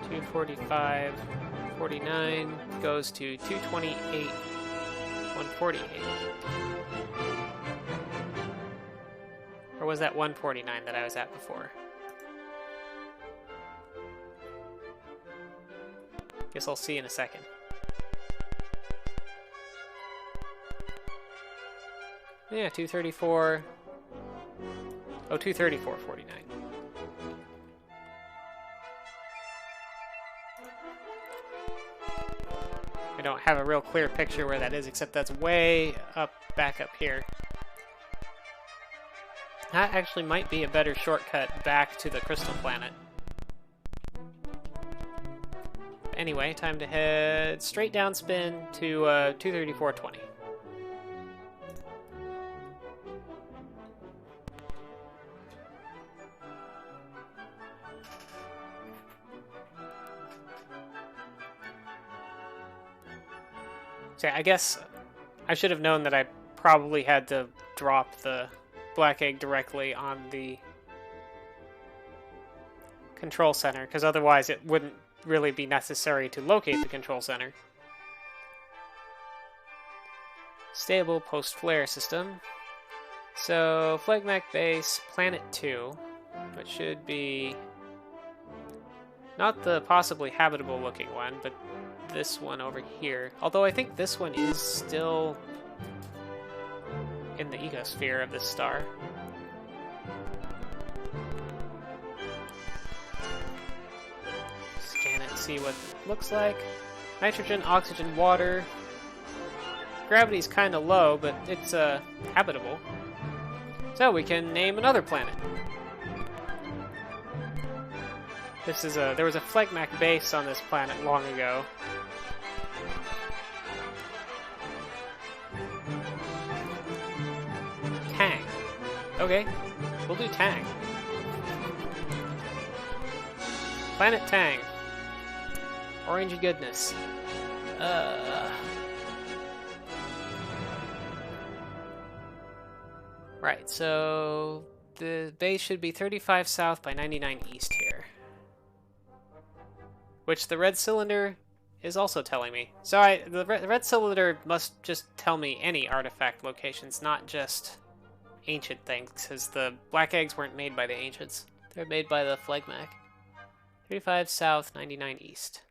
245.49 goes to 228.148. Or was that 149 that I was at before? Guess I'll see in a second. Yeah, 234. Oh, 234.49. I don't have a real clear picture where that is, except that's way up, back up here. That actually might be a better shortcut back to the crystal planet. Anyway, time to head straight down spin to 234.20. So I guess I should have known that I probably had to drop the black egg directly on the control center, because otherwise it wouldn't really be necessary to locate the control center. Stable post-flare system. So, Phlegmac base, Planet 2, which should be not the possibly habitable looking one, but this one over here. Although I think this one is still in the ecosphere of this star. Scan it and see what it looks like. Nitrogen, oxygen, water. Gravity's kind of low, but it's habitable. So we can name another planet. This is there was a Phlegmac base on this planet long ago. Tang. Okay, we'll do Tang. Planet Tang. Orangey goodness. Right, so the base should be 35 south by 99 east here. Which the red cylinder is also telling me. So the red cylinder must just tell me any artifact locations, not just ancient things, because the black eggs weren't made by the ancients. They're made by the Phlegmac. 35 south, 99 east.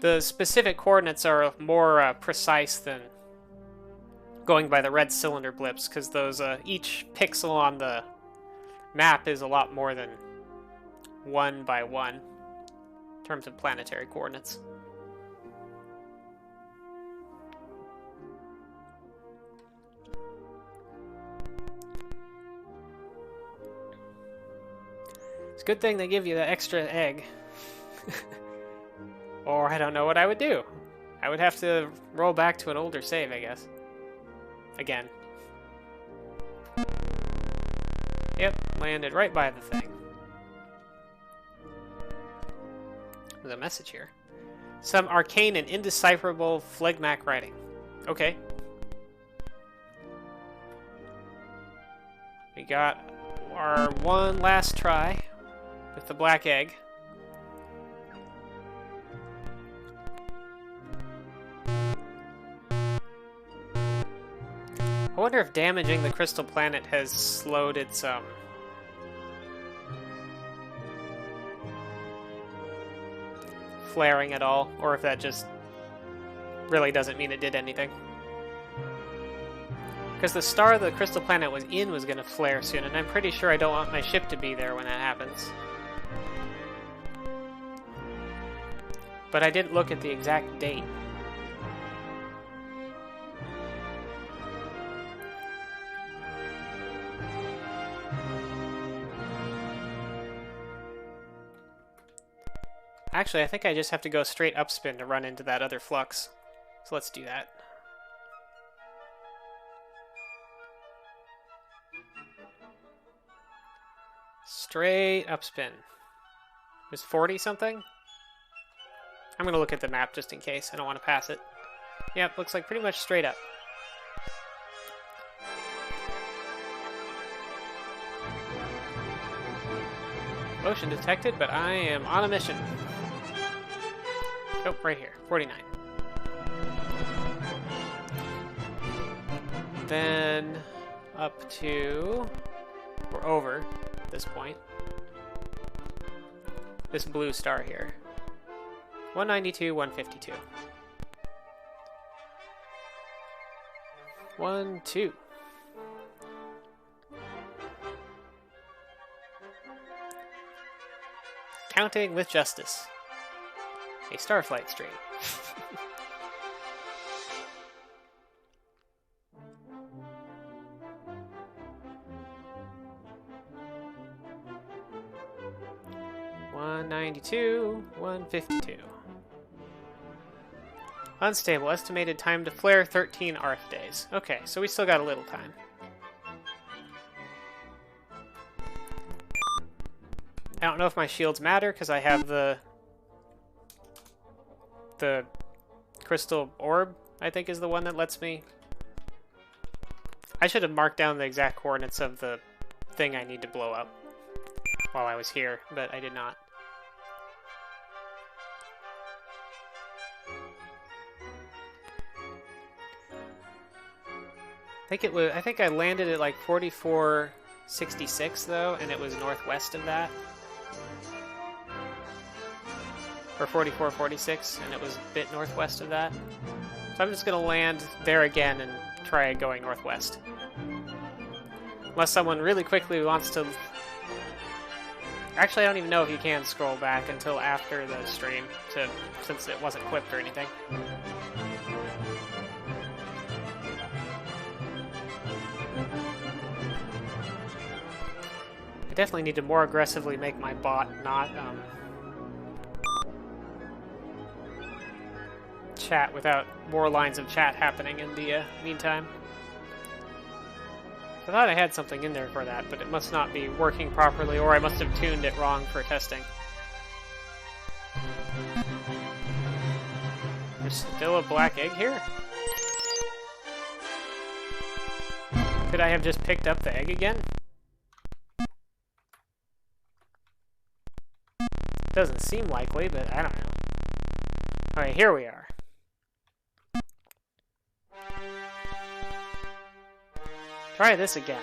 The specific coordinates are more precise than going by the red cylinder blips, because those each pixel on the map is a lot more than 1 by 1 in terms of planetary coordinates. It's a good thing they give you the extra egg. Or I don't know what I would do. I would have to roll back to an older save, I guess. Again. Yep, landed right by the thing. There's a message here. Some arcane and indecipherable Phlegmac writing. Okay. We got our one last try with the black egg. I wonder if damaging the crystal planet has slowed its, flaring at all, or if that just really doesn't mean it did anything. Because the star the crystal planet was in was going to flare soon, and I'm pretty sure I don't want my ship to be there when that happens. But I didn't look at the exact date. Actually, I think I just have to go straight upspin to run into that other flux. So let's do that. Straight upspin. There's 40 something? I'm gonna look at the map just in case. I don't want to pass it. Yep, looks like pretty much straight up. Motion detected, but I am on a mission. Oh, right here. 49. Then up to... We're over at this point. This blue star here. 192, 152. 1, 2. Counting with justice. A Starflight stream. $192, $152. Unstable. Estimated time to flare 13 Arth days. Okay, so we still got a little time. I don't know if my shields matter because I have the crystal orb, I think is the one that lets me... I should have marked down the exact coordinates of the thing I need to blow up while I was here, but I did not. I think I landed at like 4466 though, and it was northwest of that. Or 4446, and it was a bit northwest of that. So I'm just gonna land there again and try going northwest. Unless someone really quickly wants to... Actually, I don't even know if you can scroll back until after the stream, since it wasn't equipped or anything. I definitely need to more aggressively make my bot not chat without more lines of chat happening in the meantime. I thought I had something in there for that, but it must not be working properly, or I must have tuned it wrong for testing. There's still a black egg here? Could I have just picked up the egg again? Doesn't seem likely, but I don't know. Alright, here we are. Try this again.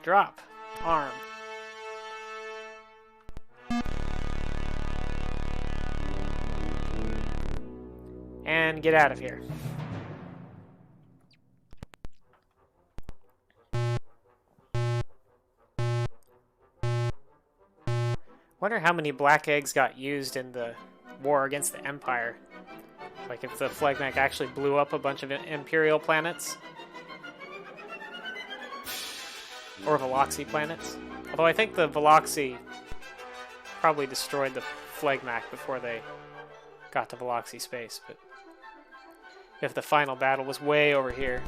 Drop. Arm. And get out of here. Wonder how many black eggs got used in the war against the Empire. Like if the Phlegmac actually blew up a bunch of Imperial planets. Or Veloxi planets. Although I think the Veloxi probably destroyed the Phlegmac before they got to Veloxi space, but if the final battle was way over here.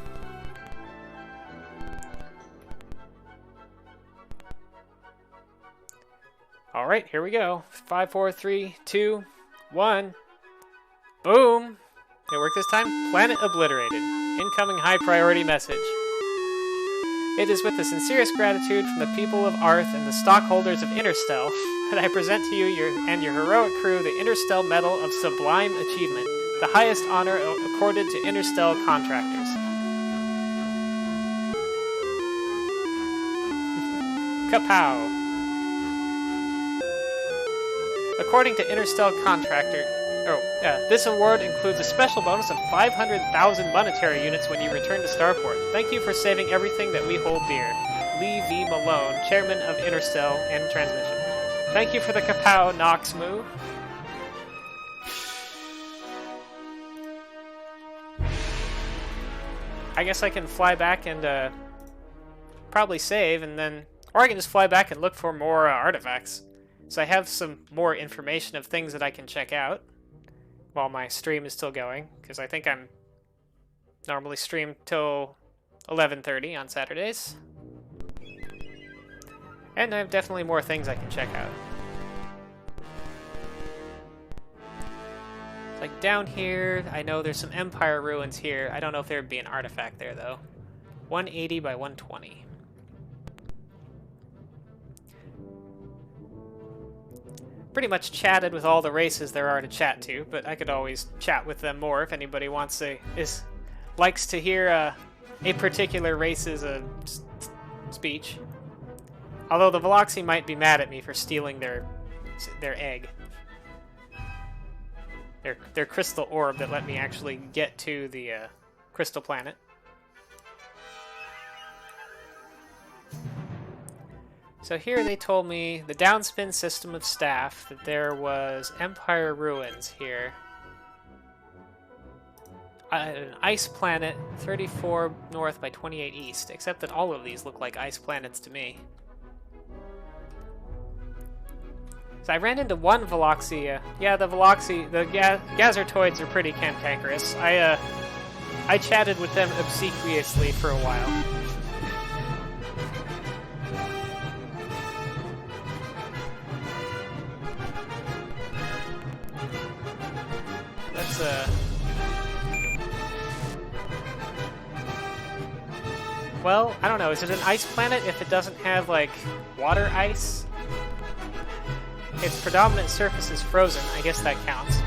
Alright, here we go. 5, 4, 3, 2, 1. Boom! It worked this time. Planet obliterated. Incoming high priority message. It is with the sincerest gratitude from the people of Arth and the stockholders of Interstel that I present to you and your heroic crew the Interstel Medal of Sublime Achievement, the highest honor accorded to Interstel contractors. Kapow! According to Interstellar Contractor, this award includes a special bonus of 500,000 monetary units when you return to Starport. Thank you for saving everything that we hold dear. Lee V. Malone, Chairman of Interstellar and Transmission. Thank you for the kapow, Nox Moo. I guess I can fly back and probably save, and then... Or I can just fly back and look for more artifacts. So I have some more information of things that I can check out while my stream is still going, because I think I'm normally stream till 11:30 on Saturdays. And I have definitely more things I can check out. Like down here, I know there's some Empire ruins here. I don't know if there would be an artifact there, though. 180 by 120. Pretty much chatted with all the races there are to chat to, but I could always chat with them more if anybody wants to, likes to hear a particular race's speech. Although the Veloxi might be mad at me for stealing their egg. Their crystal orb that let me actually get to the crystal planet. So here they told me the downspin system of staff, that there was Empire ruins here. An ice planet, 34 north by 28 east, except that all of these look like ice planets to me. So I ran into one Veloxi. Yeah, the Veloxi, the Gazurtoids are pretty cantankerous. I chatted with them obsequiously for a while. That's well, I don't know. Is it an ice planet if it doesn't have like water ice? Its predominant surface is frozen. I guess that counts.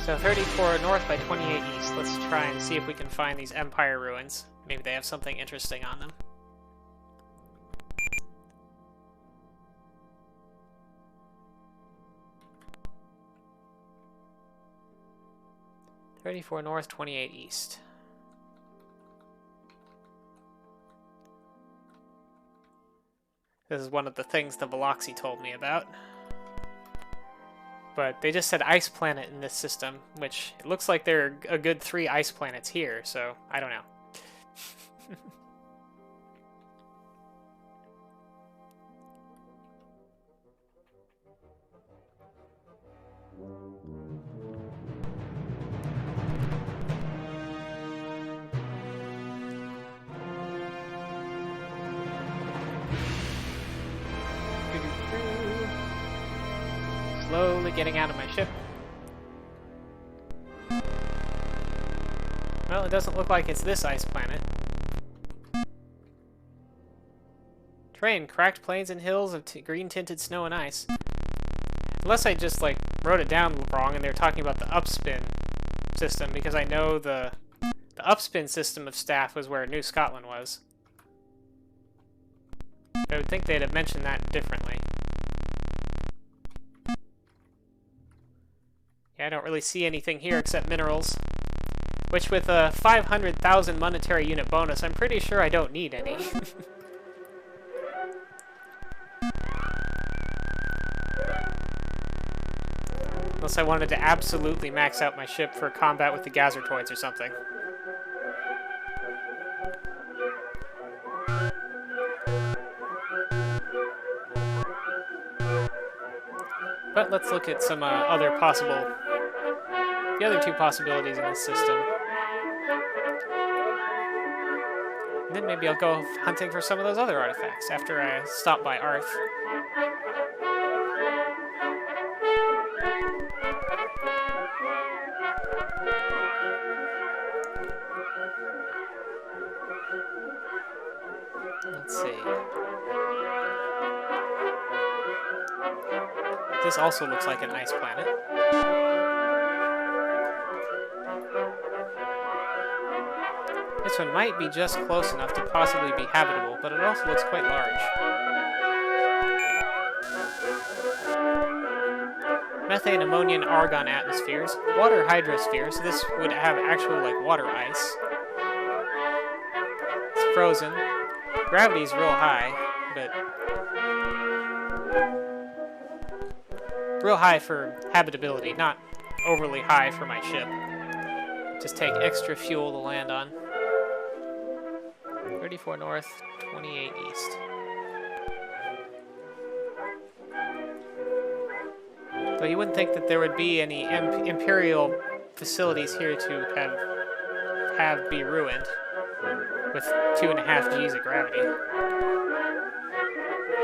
So 34 north by 28 east. Let's try and see if we can find these Empire ruins. Maybe they have something interesting on them. .34 north, 28 east. This is one of the things the Veloxi told me about. But they just said ice planet in this system, which it looks like there are a good 3 ice planets here, so I don't know. Slowly getting out of my ship. Well, it doesn't look like it's this ice planet. Terrain, cracked plains and hills of green-tinted snow and ice. Unless I just, like, wrote it down wrong and they're talking about the upspin system, because I know the upspin system of staff was where New Scotland was. I would think they'd have mentioned that differently. I don't really see anything here except minerals, which with a 500,000 monetary unit bonus, I'm pretty sure I don't need any. Unless I wanted to absolutely max out my ship for combat with the Gazurtoids or something. But let's look at some other possible... the other 2 possibilities in this system. And then maybe I'll go hunting for some of those other artifacts after I stop by Arth. Let's see. This also looks like an ice planet. This one might be just close enough to possibly be habitable, but it also looks quite large. Methane, ammonia, and argon atmospheres. Water hydrosphere, so this would have actual, like, water ice. It's frozen. Gravity's real high, but... real high for habitability, not overly high for my ship. Just take extra fuel to land on. 34 north, 28 east. But you wouldn't think that there would be any Imperial facilities here to have be ruined with 2.5 Gs of gravity.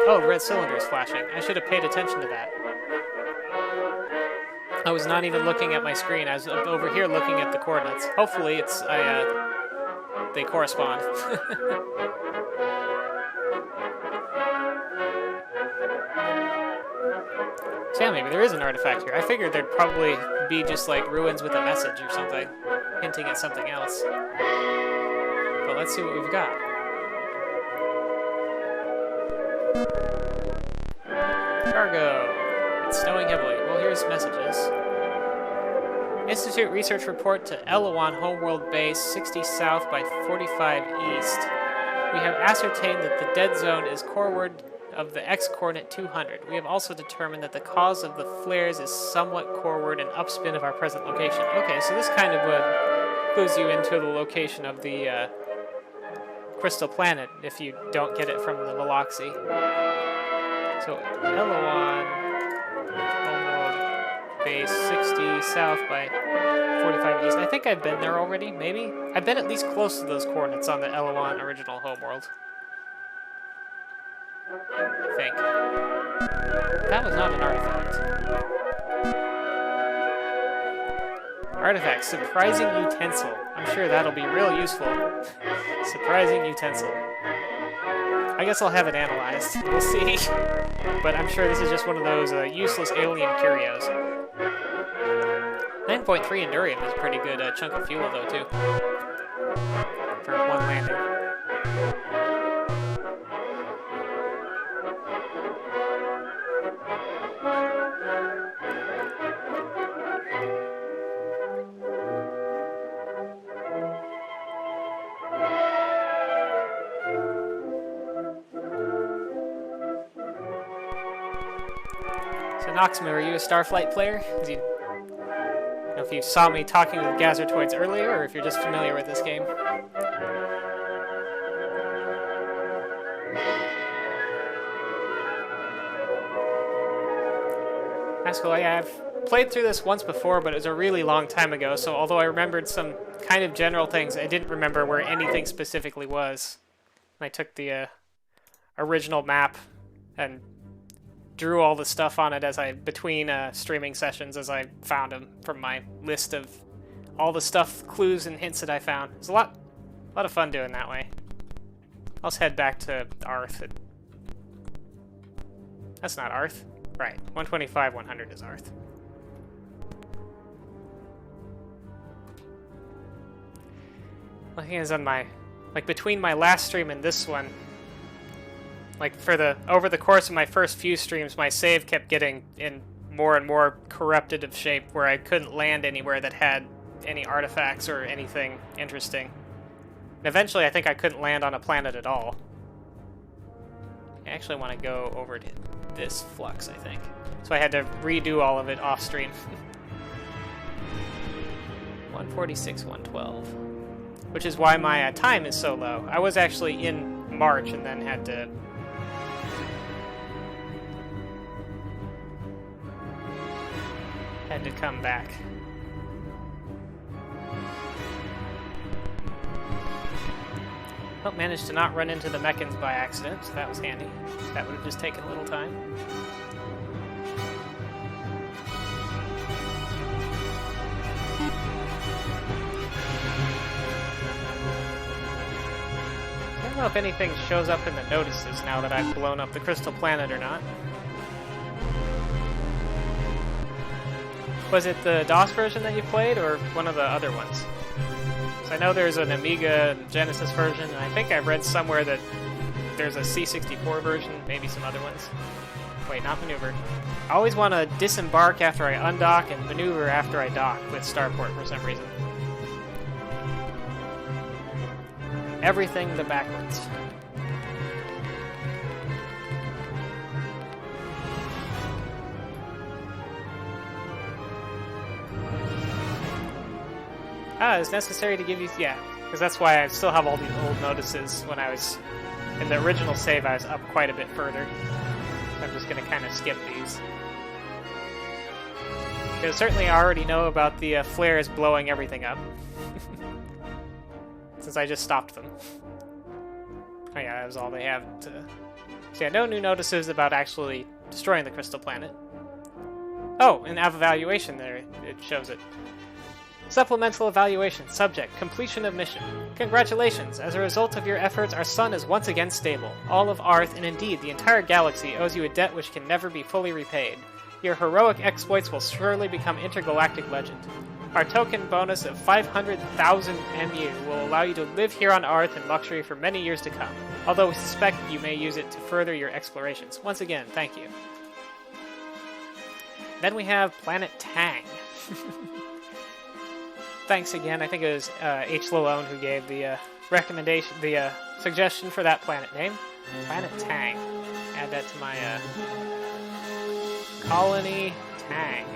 Oh, red cylinder is flashing. I should have paid attention to that. I was not even looking at my screen. I was over here looking at the coordinates. Hopefully they correspond. So yeah, maybe there is an artifact here. I figured there'd probably be just like ruins with a message or something, hinting at something else. But let's see what we've got. Cargo. It's snowing heavily. Well, here's messages. Institute research report to Elawan Homeworld Base, 60 south by 45 east. We have ascertained that the dead zone is coreward of the x-coordinate 200. We have also determined that the cause of the flares is somewhat coreward and upspin of our present location. Okay, so this kind of clues you into the location of the crystal planet if you don't get it from the Veloxi. So, Elawan Homeworld Base, 60 south by 45 east. I think I've been there already, maybe? I've been at least close to those coordinates on the Elawan original homeworld. I think. That was not an artifact. Artifact, surprising utensil. I'm sure that'll be real useful. Surprising utensil. I guess I'll have it analyzed. We'll see. But I'm sure this is just one of those useless alien curios. 9.3 Endurium is a pretty good chunk of fuel, though, too. For one landing. So Noxma, are you a Starflight player? I don't know if you saw me talking with Gazurtoids earlier, or if you're just familiar with this game. That's cool. Yeah, I've played through this once before, but it was a really long time ago, so although I remembered some kind of general things, I didn't remember where anything specifically was. I took the original map and drew all the stuff on it between streaming sessions as I found them from my list of all the stuff, clues, and hints that I found. It was a lot of fun doing that way. Let's head back to Arth. That's not Arth. Right, 125, 100 is Arth. The thing is, on my, between my last stream and this one, over the course of my first few streams, my save kept getting in more and more corrupted of shape, where I couldn't land anywhere that had any artifacts or anything interesting. And eventually, I think I couldn't land on a planet at all. I actually want to go over to this flux, I think. So I had to redo all of it off stream. 146, 112. Which is why my time is so low. I was actually in March and then had to come back. Oh, managed to not run into the Mechans by accident, so that was handy. That would have just taken a little time. I don't know if anything shows up in the notices now that I've blown up the crystal planet or not. Was it the DOS version that you played, or one of the other ones? So I know there's an Amiga and Genesis version, and I think I read somewhere that there's a C64 version, maybe some other ones. Wait, not maneuver. I always want to disembark after I undock and maneuver after I dock with Starport for some reason. Everything the backwards. It's necessary to give you... Yeah, because that's why I still have all these old notices. When I was in the original save, I was up quite a bit further. So I'm just going to kind of skip these. Because certainly I already know about the flares blowing everything up. Since I just stopped them. Oh yeah, that was all they have to... So yeah, no new notices about actually destroying the crystal planet. Oh, an evaluation there, it shows it. Supplemental evaluation. Subject. Completion of mission. Congratulations! As a result of your efforts, our sun is once again stable. All of Arth, and indeed the entire galaxy, owes you a debt which can never be fully repaid. Your heroic exploits will surely become intergalactic legend. Our token bonus of 500,000 MU will allow you to live here on Arth in luxury for many years to come, although we suspect you may use it to further your explorations. Once again, thank you. Then we have Planet Tang. Thanks again. I think it was H. Lalone who gave the recommendation, the suggestion for that planet name. Planet Tang. Add that to my Colony Tang.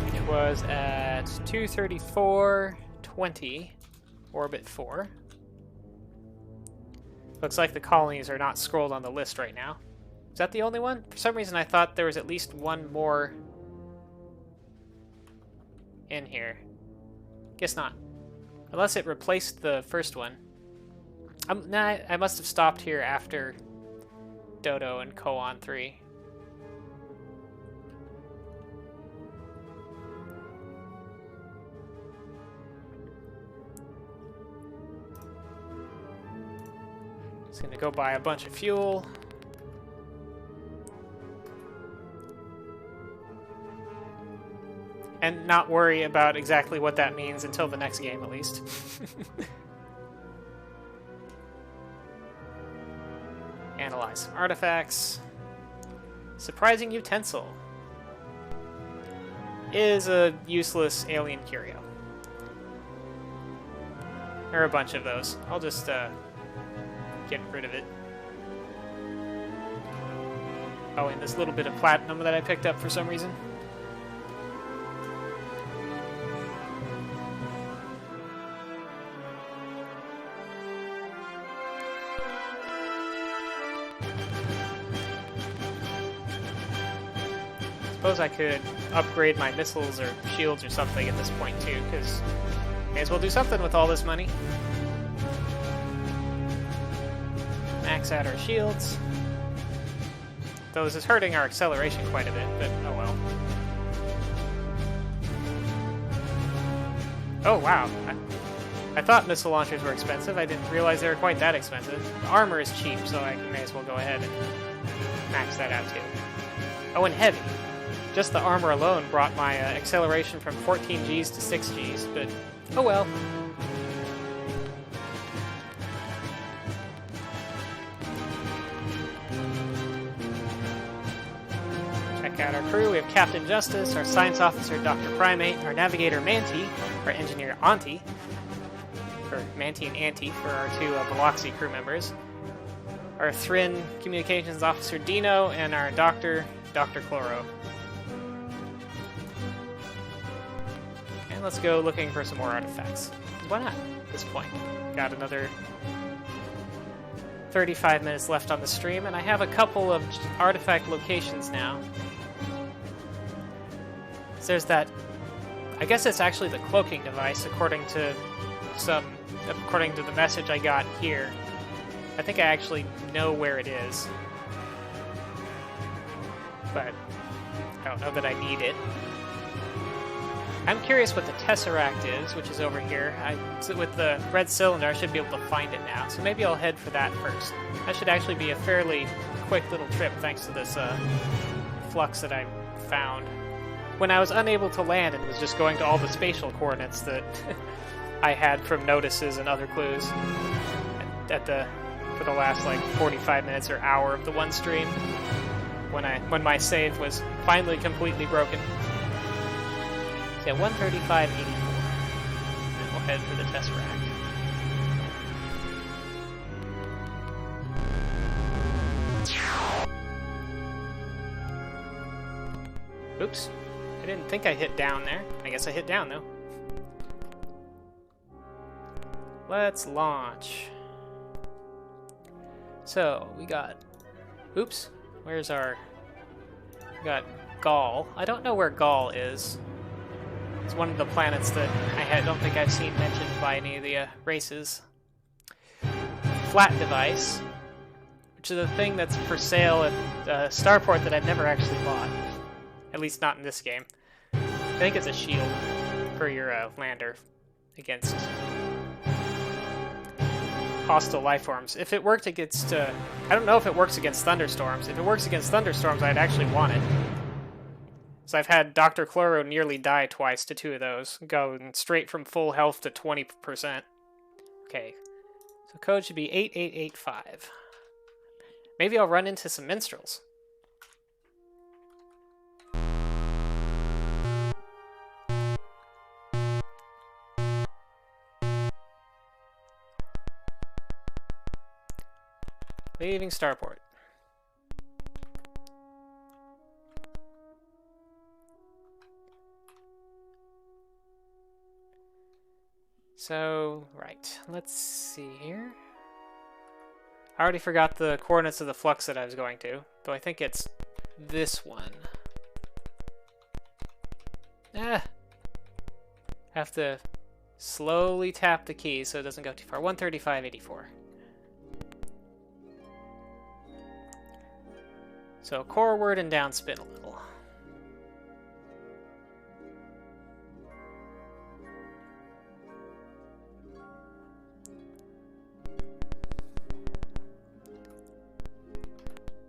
Which was at 234.20, orbit 4. Looks like the colonies are not scrolled on the list right now. Is that the only one? For some reason I thought there was at least one more in here. Guess not. Unless it replaced the first one. Nah, I must have stopped here after Dodo and Koan 3. Just gonna go buy a bunch of fuel. And not worry about exactly what that means until the next game, at least. Analyze artifacts. Surprising utensil. Is a useless alien curio. There are a bunch of those. I'll just get rid of it. Oh, and this little bit of platinum that I picked up for some reason. Suppose I could upgrade my missiles or shields or something at this point too, because may as well do something with all this money. Max out our shields. Though this is hurting our acceleration quite a bit, but oh well. Oh wow. I thought missile launchers were expensive. I didn't realize they were quite that expensive. The armor is cheap, so I may as well go ahead and max that out too. Oh, and heavy. Just the armor alone brought my acceleration from 14 Gs to 6 Gs, but oh well. Check out our crew. We have Captain Justice, our science officer Dr. Primate, our navigator Manti, our engineer Auntie, or Manti and Auntie for our two Veloxi crew members, our Thrin communications officer Dino, and our doctor, Dr. Chloro. Let's go looking for some more artifacts. Why not at this point? Got another 35 minutes left on the stream, and I have a couple of artifact locations now. So there's that... I guess it's actually the cloaking device, according to the message I got here. I think I actually know where it is. But I don't know that I need it. I'm curious what the Tesseract is, which is over here. With the red cylinder, I should be able to find it now. So maybe I'll head for that first. That should actually be a fairly quick little trip thanks to this flux that I found. when I was unable to land and was just going to all the spatial coordinates that I had from notices and other clues for the last like 45 minutes or hour of the one stream, when my save was finally completely broken. So yeah, 135.84. And we'll head for the Tesseract. Oops. I didn't think I hit down there. I guess I hit down though. Let's launch. So, we got... Oops. Where's our... We got Gaul. I don't know where Gaul is. It's one of the planets that I don't think I've seen mentioned by any of the races. Flat device, which is a thing that's for sale at Starport that I've never actually bought. At least not in this game. I think it's a shield for your lander against hostile life forms. If it worked against... I don't know if it works against thunderstorms. If it works against thunderstorms, I'd actually want it. So I've had Dr. Chloro nearly die twice to 2 of those, going straight from full health to 20%. Okay, so code should be 8885. Maybe I'll run into some minstrels. Leaving Starport. So, right, let's see here. I already forgot the coordinates of the flux that I was going to, though I think it's this one. Have to slowly tap the key so it doesn't go too far. 135.84. So coreward and downspin a little.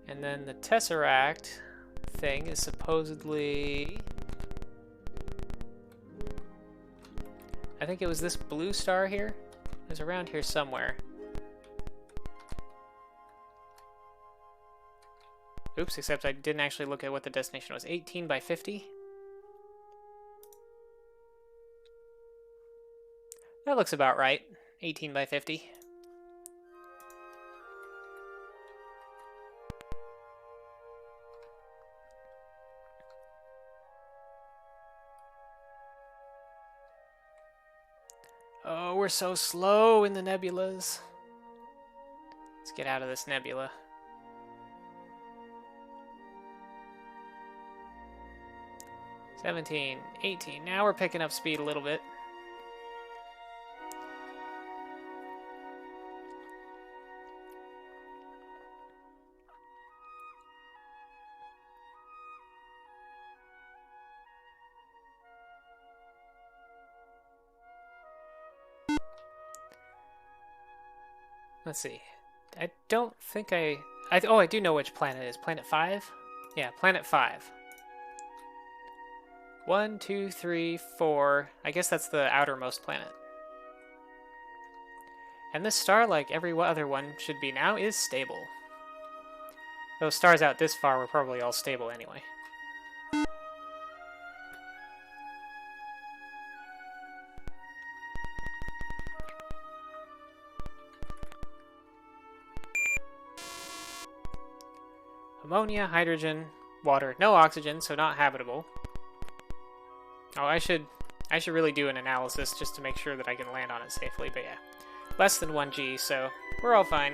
And then the Tesseract thing is supposedly... I think it was this blue star here. It was around here somewhere. Oops, except I didn't actually look at what the destination was. 18 by 50? That looks about right. 18 by 50. Oh, we're so slow in the nebulas. Let's get out of this nebula. 17, 18. Now we're picking up speed a little bit. Let's see. I don't think oh, I do know which planet it is. Planet 5? Yeah, Planet 5. 1, 2, 3, 4. I guess that's the outermost planet. And this star, like every other one should be now, is stable. Those stars out this far were probably all stable anyway. Ammonia, hydrogen, water. No oxygen, so not habitable. Oh, I should really do an analysis just to make sure that I can land on it safely, but yeah. Less than 1G, so we're all fine.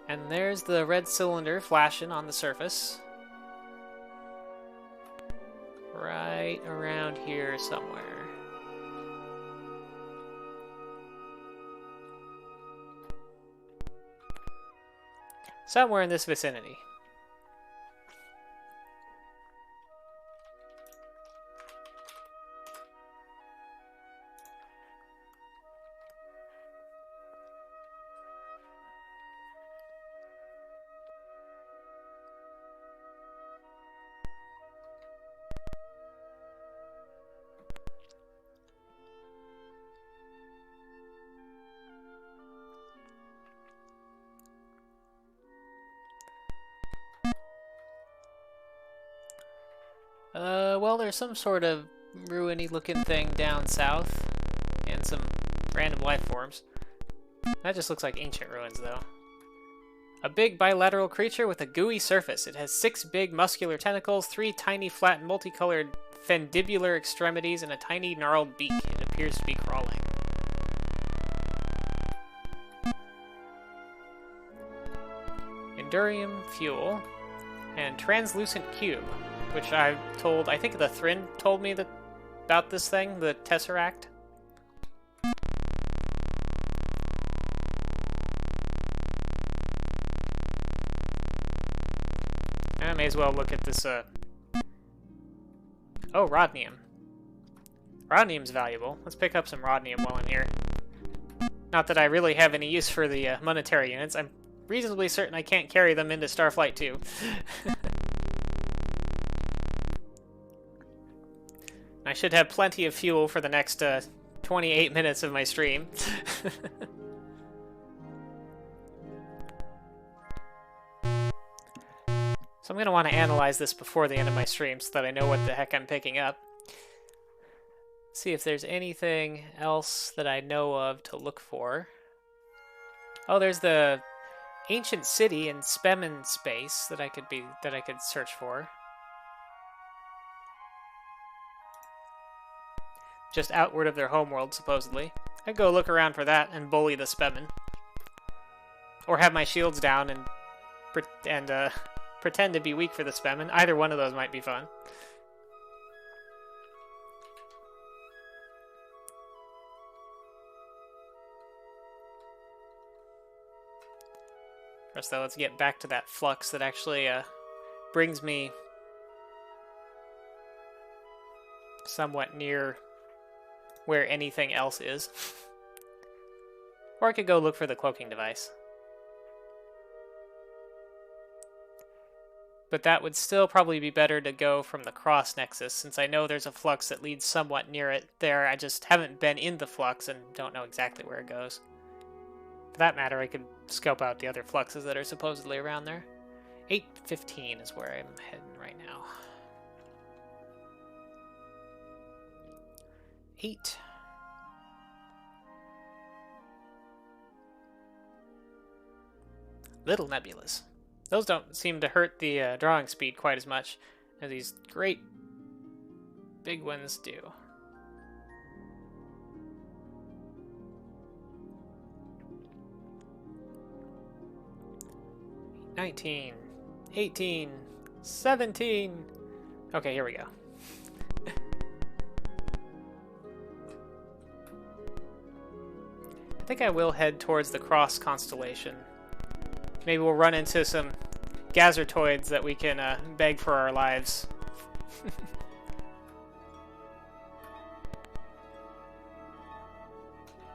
And there's the red cylinder flashing on the surface. Right around here somewhere. Somewhere in this vicinity. Well, there's some sort of ruiny looking thing down south, and some random life forms. That just looks like ancient ruins, though. A big bilateral creature with a gooey surface. It has 6 big muscular tentacles, 3 tiny flat multicolored fendibular extremities, and a tiny gnarled beak. It appears to be crawling. Endurium fuel and translucent cube, which I think the Thrin told me about this thing, the Tesseract. I may as well look at this, oh, Rodnium. Rodnium's valuable. Let's pick up some Rodnium while I'm here. Not that I really have any use for the monetary units. I'm reasonably certain I can't carry them into Starflight II. I should have plenty of fuel for the next 28 minutes of my stream. So I'm going to want to analyze this before the end of my stream so that I know what the heck I'm picking up. See if there's anything else that I know of to look for. Oh, there's the ancient city in Spemen space that I could search for. Just outward of their homeworld, supposedly. I'd go look around for that and bully the Spemen. Or have my shields down and pretend to be weak for the Spemen. Either one of those might be fun. First, though, let's get back to that flux that actually brings me somewhat near where anything else is. Or I could go look for the cloaking device. But that would still probably be better to go from the cross nexus, since I know there's a flux that leads somewhat near it there. I just haven't been in the flux and don't know exactly where it goes. For that matter, I could scope out the other fluxes that are supposedly around there. 8:15 is where I'm heading right now. 8. Little nebulas. Those don't seem to hurt the drawing speed quite as much as these great big ones do. $19, $18, $17. Okay, here we go. I think I will head towards the Cross constellation. Maybe we'll run into some Gazurtoids that we can beg for our lives.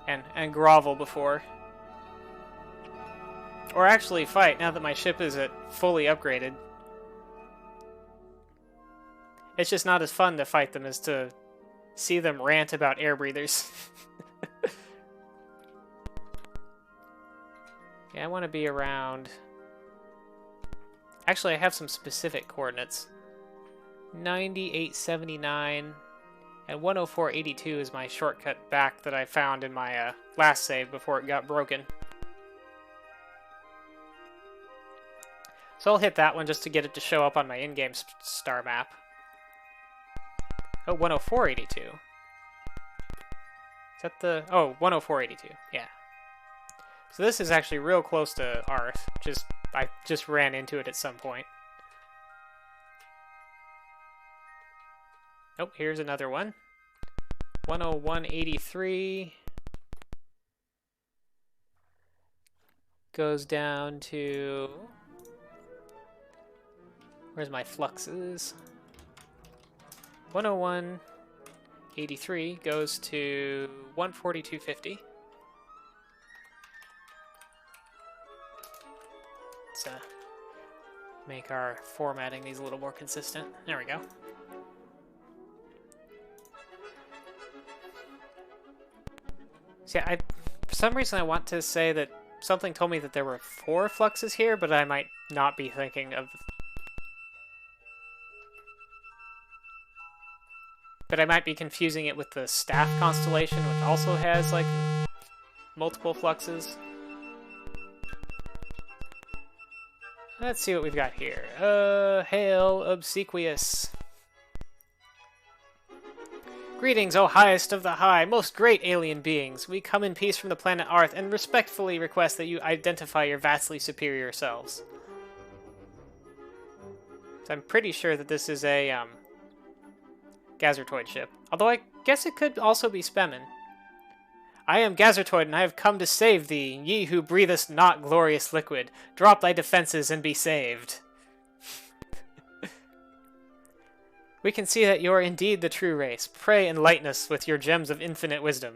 and grovel before. Or actually fight, now that my ship is fully upgraded. It's just not as fun to fight them as to see them rant about air breathers. Yeah, I want to be around... Actually, I have some specific coordinates. 9879 and 10482 is my shortcut back that I found in my last save before it got broken. So I'll hit that one just to get it to show up on my in-game star map. Oh, 10482. Is that the... Oh, 10482. Yeah. So this is actually real close to Arth. I just ran into it at some point. Oh, here's another one. 10183. Goes down to... Where's my fluxes? 10183 goes to 14250. Let's make our formatting these a little more consistent. There we go. See, for some reason I want to say that something told me that there were 4 fluxes here, but I might not be thinking of... But I might be confusing it with the Staff constellation, which also has, like, multiple fluxes. Let's see what we've got here. Hail, obsequious. Greetings, O highest of the high, most great alien beings. We come in peace from the planet Arth and respectfully request that you identify your vastly superior selves. So I'm pretty sure that this is a, Gazurtoid ship. Although I guess it could also be Spemen. I am Gazurtoid, and I have come to save thee, ye who breathest not glorious liquid. Drop thy defenses and be saved. We can see that you are indeed the true race. Pray enlighten us with your gems of infinite wisdom.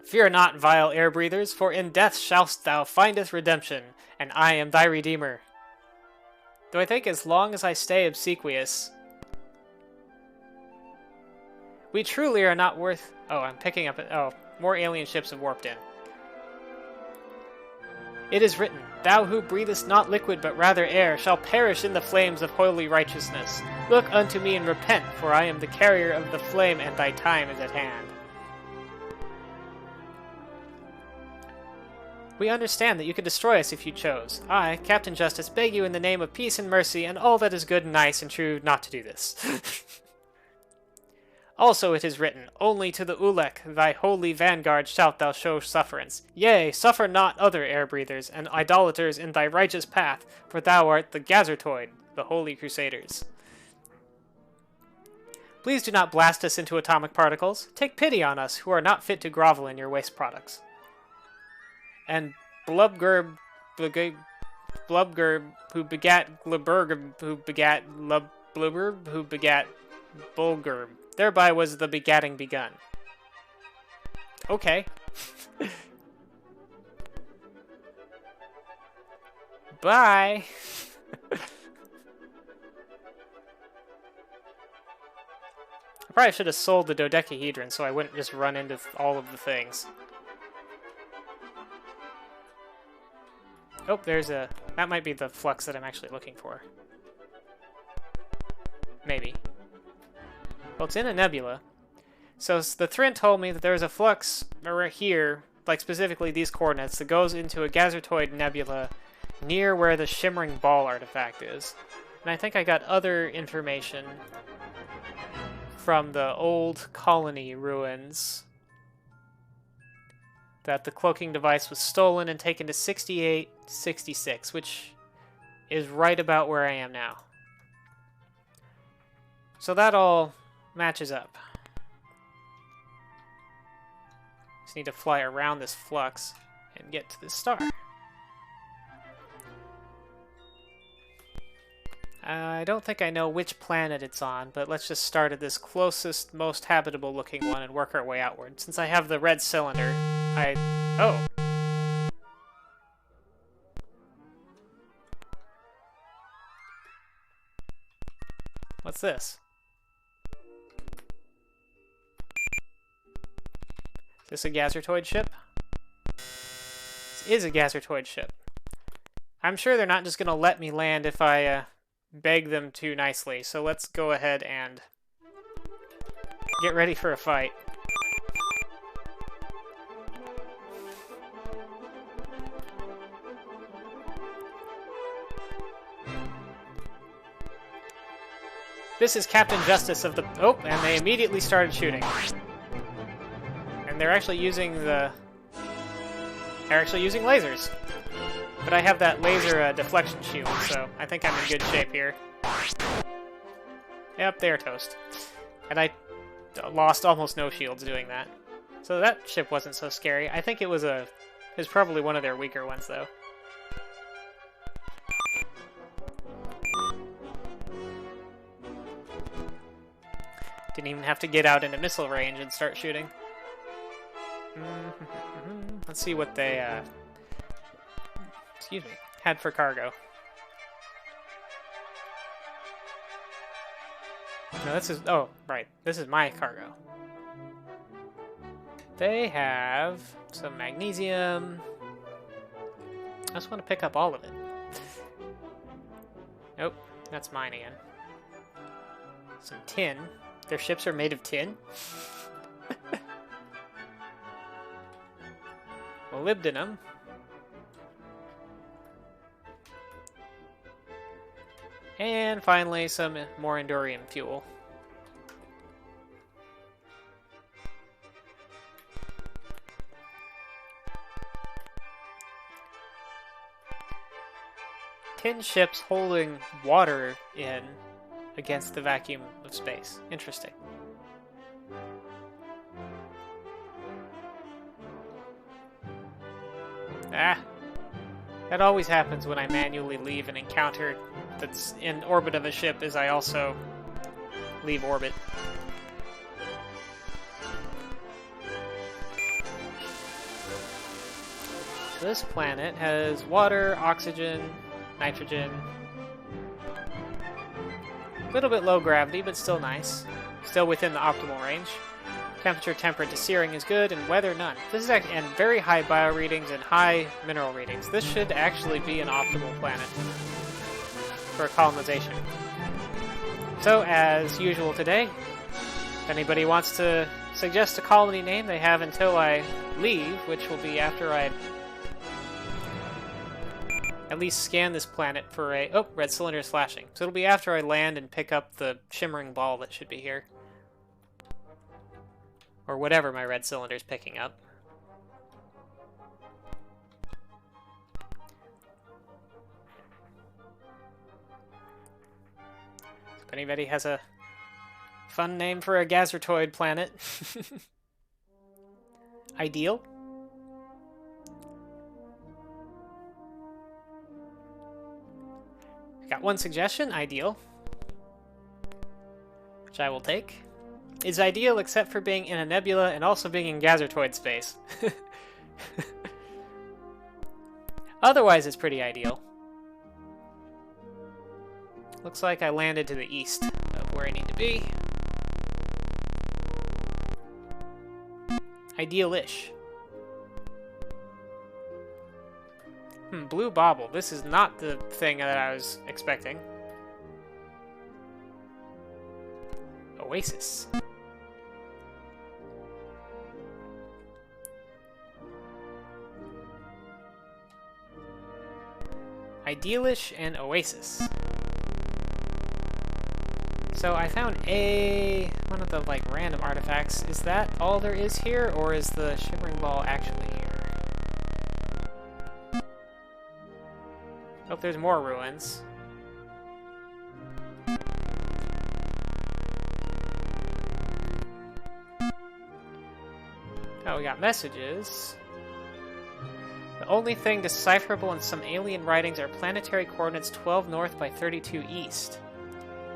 Fear not, vile air breathers, for in death shalt thou findeth redemption, and I am thy redeemer. Though I think as long as I stay obsequious... We truly are not worth... Oh, I'm picking up... Oh, more alien ships have warped in. It is written, Thou who breathest not liquid but rather air shall perish in the flames of holy righteousness. Look unto me and repent, for I am the carrier of the flame and thy time is at hand. We understand that you could destroy us if you chose. I, Captain Justice, beg you in the name of peace and mercy and all that is good and nice and true not to do this. Also it is written, Only to the Ulek, thy holy vanguard, shalt thou show sufferance. Yea, suffer not other air-breathers and idolaters in thy righteous path, for thou art the Gazurtoid, the holy crusaders. Please do not blast us into atomic particles. Take pity on us, who are not fit to grovel in your waste products. And Blubgurb, who begat Glubbergurb, who begat Blubberb, who begat Bulgurb. Thereby was the begatting begun. Okay. Bye! I probably should have sold the dodecahedron so I wouldn't just run into all of the things. Oh, there's a... That might be the flux that I'm actually looking for. Maybe. Well, it's in a nebula. So the Thrint told me that there was a flux right here, like specifically these coordinates, that goes into a Gazurtoid nebula near where the Shimmering Ball artifact is. And I think I got other information from the old colony ruins that the cloaking device was stolen and taken to 68-66, which is right about where I am now. So that all matches up. Just need to fly around this flux and get to this star. I don't think I know which planet it's on, but let's just start at this closest, most habitable looking one and work our way outward. Since I have the red cylinder, Oh! What's this? Is this a Gazurtoid ship? This is a Gazurtoid ship. I'm sure they're not just going to let me land if I beg them too nicely, so let's go ahead and get ready for a fight. This is Captain Justice of the... Oh, and they immediately started shooting. And they're actually using the... They're actually using lasers. But I have that laser deflection shield, so I think I'm in good shape here. Yep, they're toast. And I lost almost no shields doing that. So that ship wasn't so scary. I think it was probably one of their weaker ones, though. Didn't even have to get out into missile range and start shooting. Let's see what they, excuse me, had for cargo. No, this is... Oh, right. This is my cargo. They have some magnesium. I just want to pick up all of it. Nope, that's mine again. Some tin. Their ships are made of tin? Molybdenum. And finally, some more Endurium fuel. Tin ships holding water in against the vacuum of space. Interesting. Ah! That always happens when I manually leave an encounter that's in orbit of a ship, as I also leave orbit. So this planet has water, oxygen, nitrogen. A little bit low gravity, but still nice. Still within the optimal range. Temperature temperate to searing is good, and weather none. This is actually, and very high bio readings and high mineral readings. This should actually be an optimal planet for colonization. So, as usual today, if anybody wants to suggest a colony name, they have until I leave, which will be after I at least scan this planet for a... Oh, red cylinder is flashing. So it'll be after I land and pick up the shimmering ball that should be here. Or whatever my red cylinder is picking up. If anybody has a fun name for a Gazurtoid planet. Ideal. Got one suggestion, ideal. Which I will take. Is ideal except for being in a nebula and also being in Gazurtoid space. Otherwise, it's pretty ideal. Looks like I landed to the east of where I need to be. Ideal-ish. Blue bauble. This is not the thing that I was expecting. Oasis. Idealish and Oasis. So I found one of the like random artifacts. Is that all there is here, or is the shimmering ball actually here? Oh, there's more ruins. Oh, we got messages. The only thing decipherable in some alien writings are planetary coordinates 12 north by 32 east.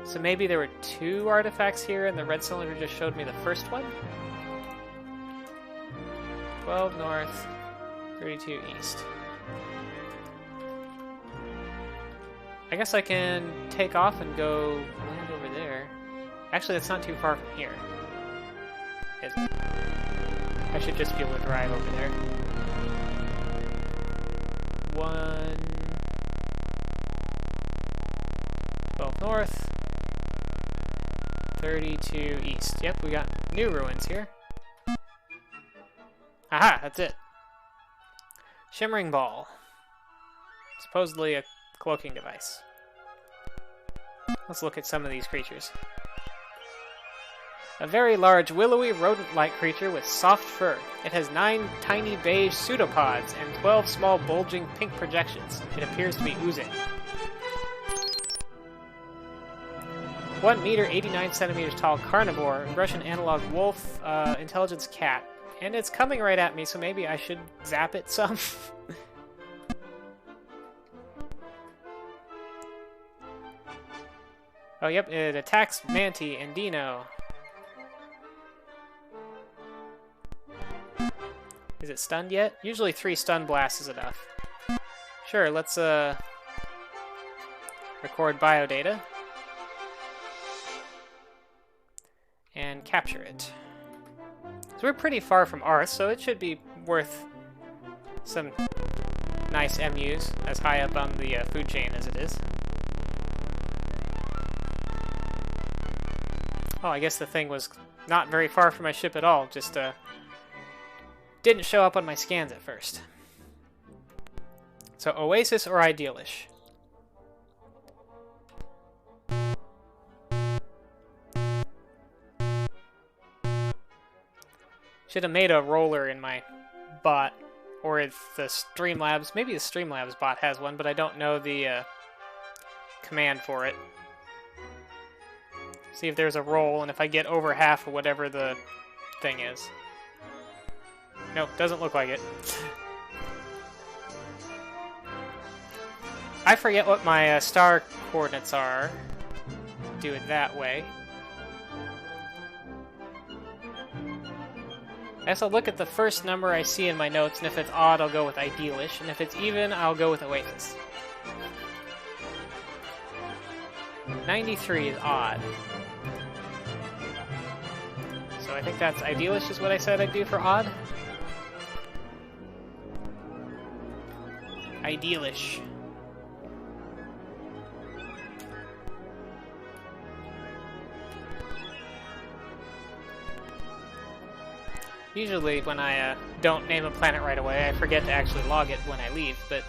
So maybe there were two artifacts here and the red cylinder just showed me the first one? 12 north, 32 east. I guess I can take off and go land over there. Actually, that's not too far from here, is it? I should just be able to drive over there. 12 north, 32 east. Yep, we got new ruins here. Aha, that's it. Shimmering ball. Supposedly a cloaking device. Let's look at some of these creatures. A very large, willowy, rodent-like creature with soft fur. It has 9 tiny beige pseudopods and 12 small, bulging pink projections. It appears to be oozing. 1 meter, 89 centimeters tall carnivore, Russian analog wolf, intelligence cat. And it's coming right at me, so maybe I should zap it some. Oh, yep, it attacks Manti and Dino. Is it stunned yet? Usually 3 stun blasts is enough. Sure, let's record biodata. And capture it. So we're pretty far from Earth, so it should be worth some nice MUs, as high up on the food chain as it is. Oh, I guess the thing was not very far from my ship at all, just didn't show up on my scans at first. So Oasis or Idealish? Should have made a roller in my bot, or if the Streamlabs, maybe the Streamlabs bot has one, but I don't know the command for it. See if there's a roll, and if I get over half of whatever the thing is. Nope, doesn't look like it. I forget what my star coordinates are. Do it that way. I guess I'll look at the first number I see in my notes, and if it's odd, I'll go with Idealish, and if it's even, I'll go with Oasis. 93 is odd. So I think that's Idealish is what I said I'd do for odd. Idealish. Usually when I don't name a planet right away, I forget to actually log it when I leave, but...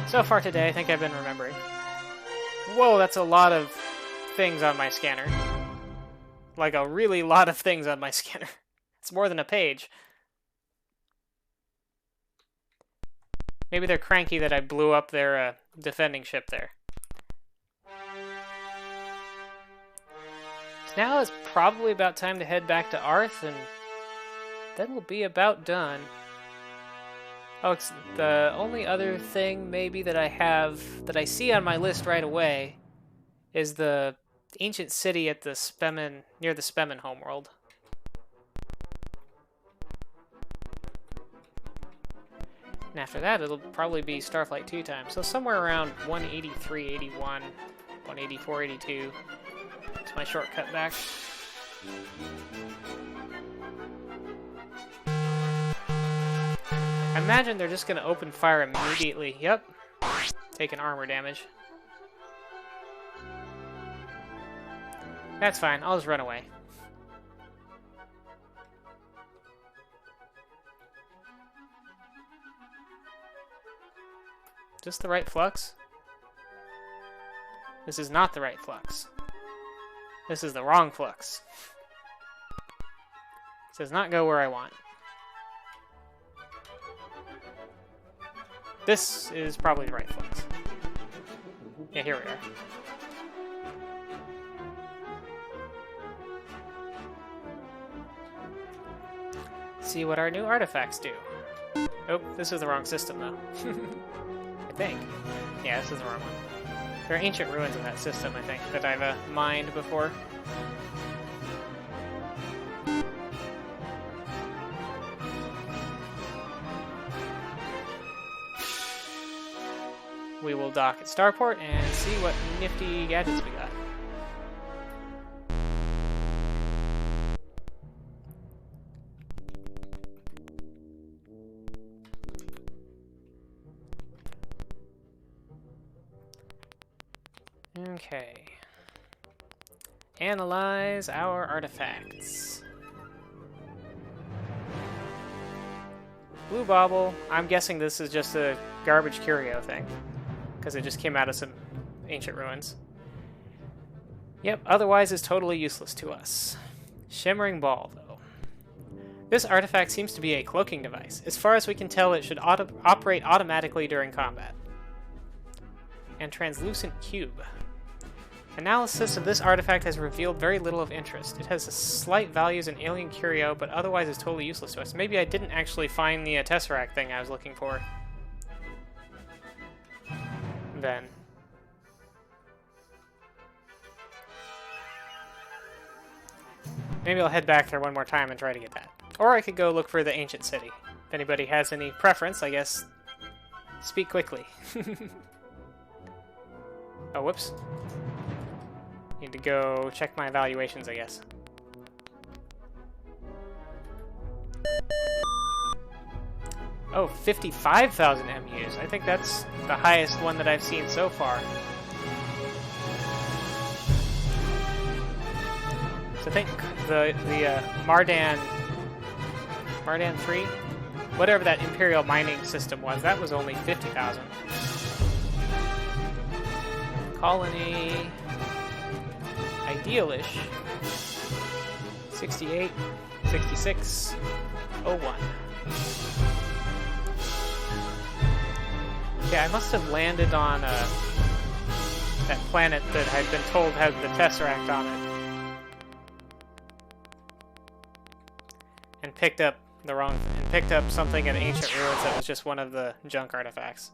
So far today, I think I've been remembering. Whoa, that's a lot of things on my scanner. Like a really lot of things on my scanner. It's more than a page. Maybe they're cranky that I blew up their defending ship there. Now is probably about time to head back to Arth, and then we'll be about done. Oh, it's the only other thing maybe that I have, that I see on my list right away, is the ancient city at the Spemen, near the Spemen homeworld. And after that, it'll probably be Starflight II time. So somewhere around 183, 81, 184, 82. It's my shortcut back. I imagine they're just going to open fire immediately. Yep. Taking armor damage. That's fine. I'll just run away. Is this the right flux? This is not the right flux. This is the wrong flux. It does not go where I want. This is probably the right flux. Yeah, here we are. See what our new artifacts do. Oh, this is the wrong system, though. I think. Yeah, this is the wrong one. There are ancient ruins in that system, I think, that I've mined before. We will dock at Starport and see what nifty gadgets we got. Okay. Analyze our artifacts. Blue bauble. I'm guessing this is just a garbage curio thing, because it just came out of some ancient ruins. Yep, otherwise it's totally useless to us. Shimmering ball, though. This artifact seems to be a cloaking device. As far as we can tell, it should operate automatically during combat. And translucent cube. Analysis of this artifact has revealed very little of interest. It has slight values in alien curio, but otherwise is totally useless to us. Maybe I didn't actually find the Tesseract thing I was looking for. Then. Maybe I'll head back there one more time and try to get that. Or I could go look for the ancient city. If anybody has any preference, I guess, speak quickly. Oh, whoops. Need to go check my evaluations, I guess. Oh, 55,000 MUs. I think that's the highest one that I've seen so far. So I think the Mardan 3, whatever that Imperial mining system was, that was only 50,000. Colony Idealish 68, 66, 01. Okay, I must have landed on that planet that I'd been told had the Tesseract on it. And picked up something in ancient ruins that was just one of the junk artifacts.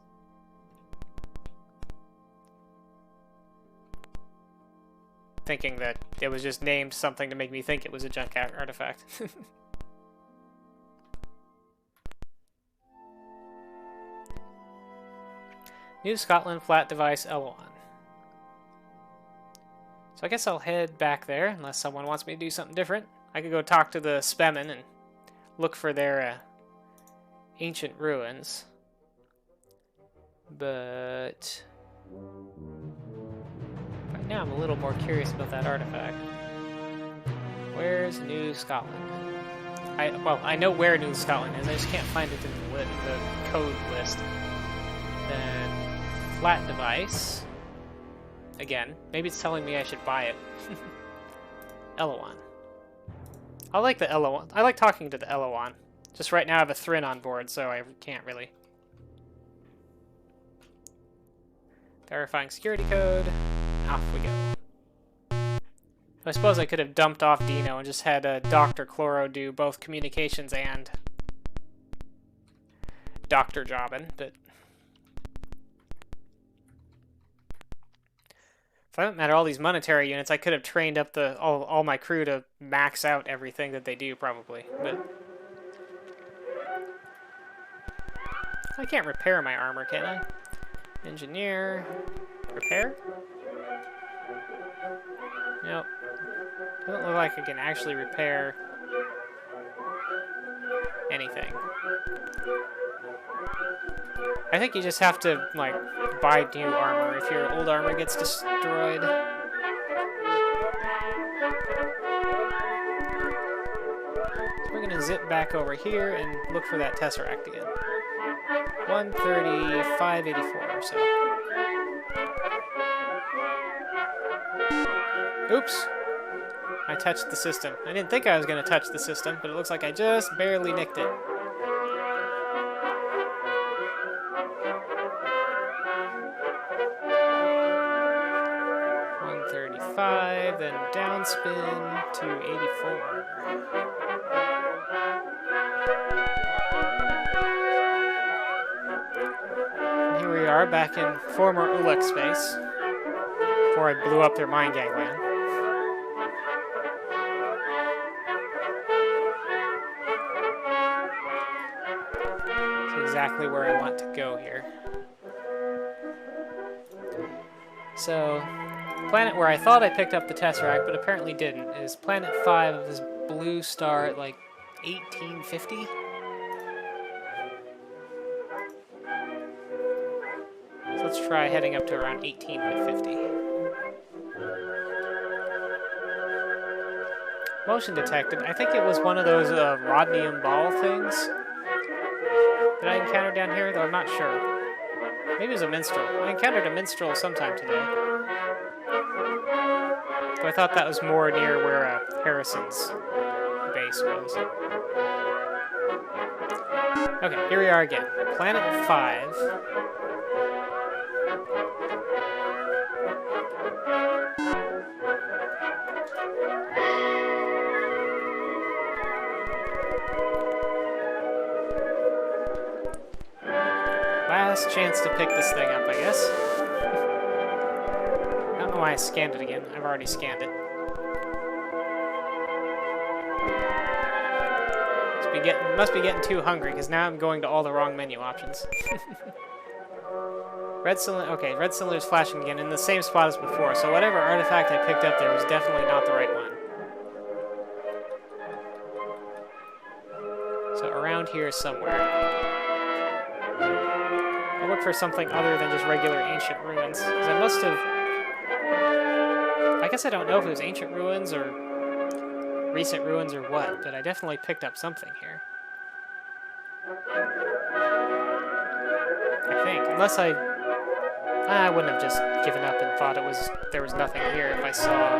Thinking that it was just named something to make me think it was a junk artifact. New Scotland flat device L1. So I guess I'll head back there unless someone wants me to do something different. I could go talk to the Spemen and look for their ancient ruins. But right now I'm a little more curious about that artifact. Where's New Scotland? I know where New Scotland is, I just can't find it in the code list. Then flat device. Again, maybe it's telling me I should buy it. Eloan. I like the Eloan. I like talking to the Eloan. Just right now I have a Thrin on board, so I can't really. Verifying security code. Off we go. I suppose I could have dumped off Dino and just had Dr. Chloro do both communications and Dr. Jobbin, but if I haven't met all these monetary units, I could have trained up all my crew to max out everything that they do, probably. But I can't repair my armor, can I? Engineer. Repair? Nope. Doesn't look like I can actually repair anything. I think you just have to, like, buy new armor if your old armor gets destroyed. So we're gonna zip back over here and look for that Tesseract again. 135.84 or so. Oops! I touched the system. I didn't think I was gonna touch the system, but it looks like I just barely nicked it. Then downspin to 84. And here we are back in former Uluk space before I blew up their mine gangland. That's exactly where I want to go here. So planet where I thought I picked up the Tesseract, but apparently didn't, is Planet 5 of this blue star at like 1850. So let's try heading up to around 1850. Motion detected. I think it was one of those Rodnium ball things that I encountered down here, though I'm not sure. Maybe it was a minstrel. I encountered a minstrel sometime today. So I thought that was more near where Harrison's base was. Okay, here we are again. Planet 5. Last chance to pick this thing up, I guess. I don't know why I scanned it again. I've already scanned it. Must be getting too hungry, because now I'm going to all the wrong menu options. Red cylinder. Okay, red cylinder is flashing again in the same spot as before, so whatever artifact I picked up there was definitely not the right one. So around here somewhere. I'll look for something other than just regular ancient ruins, because I must have... I guess I don't know if it was ancient ruins or recent ruins or what, but I definitely picked up something here. I think, unless I wouldn't have just given up and thought there was nothing here if I saw,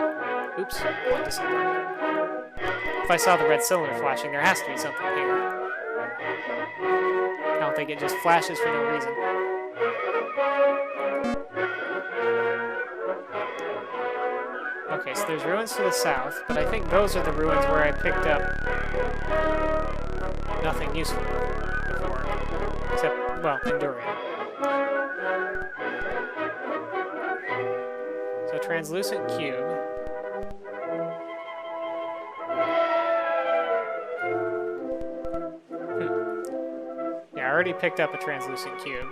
oops, went to somewhere. If I saw the red cylinder flashing, there has to be something here. I don't think it just flashes for no reason. Okay, so there's ruins to the south, but I think those are the ruins where I picked up nothing useful before. Except, well, Endurium. So translucent cube. Yeah, I already picked up a translucent cube.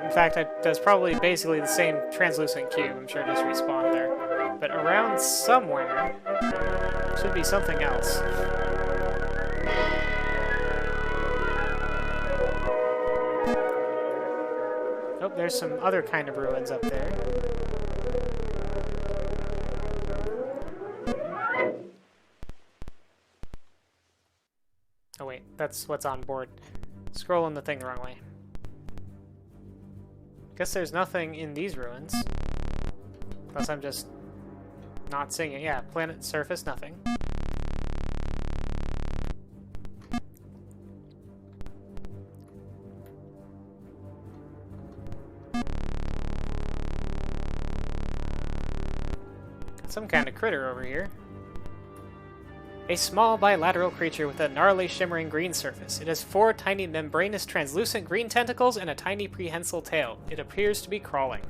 In fact, that's probably basically the same translucent cube. I'm sure it just respawned there. But around somewhere should be something else. Oh, there's some other kind of ruins up there. Oh wait, that's what's on board. Scrolling the thing the wrong way. Guess there's nothing in these ruins. Unless I'm just not seeing it. Yeah, planet surface, nothing. Some kind of critter over here. A small bilateral creature with a gnarly shimmering green surface. It has 4 tiny membranous translucent green tentacles and a tiny prehensile tail. It appears to be crawling.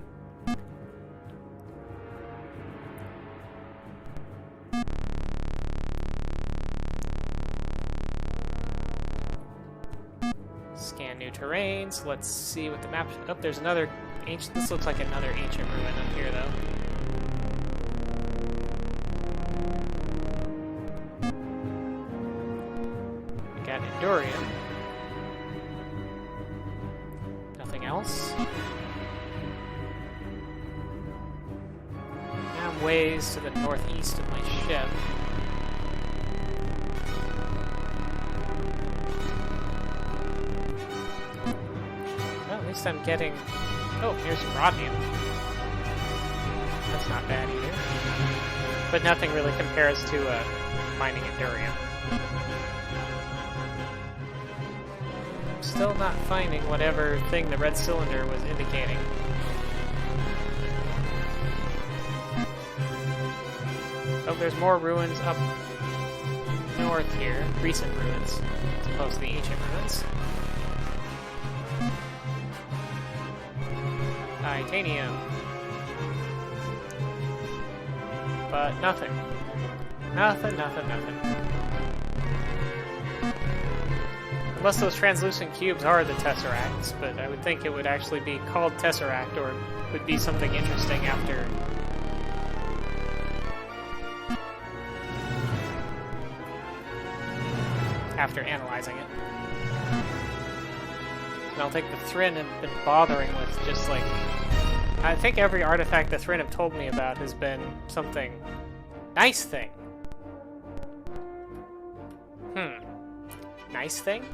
Scan new terrains. Let's see what the map... Oh, there's another ancient... This looks like another ancient ruin up here, though. Endurium. Nothing else. Now I'm ways to the northeast of my ship. Well, at least I'm getting... Oh, here's some rhodium. That's not bad either. But nothing really compares to mining Endurium. Still not finding whatever thing the red cylinder was indicating. Oh, there's more ruins up north here. Recent ruins, as opposed to the ancient ruins. Titanium. But nothing. Nothing. Unless those translucent cubes are the Tesseracts, but I would think it would actually be called Tesseract, or would be something interesting after... analyzing it. I don't think the Thryn have been bothering with just like... I think every artifact the Thryn have told me about has been something... Nice thing! Nice thing?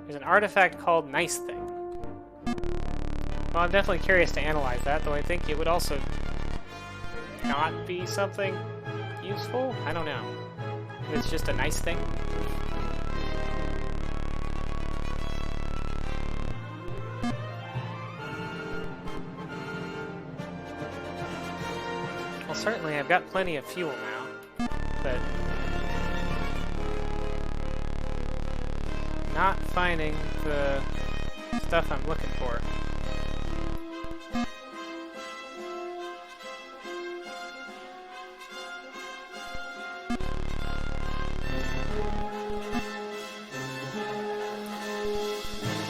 There's an artifact called Nice Thing. Well, I'm definitely curious to analyze that, though I think it would also not be something useful? I don't know. It's just a nice thing. Well, certainly I've got plenty of fuel now, but... not finding the stuff I'm looking for.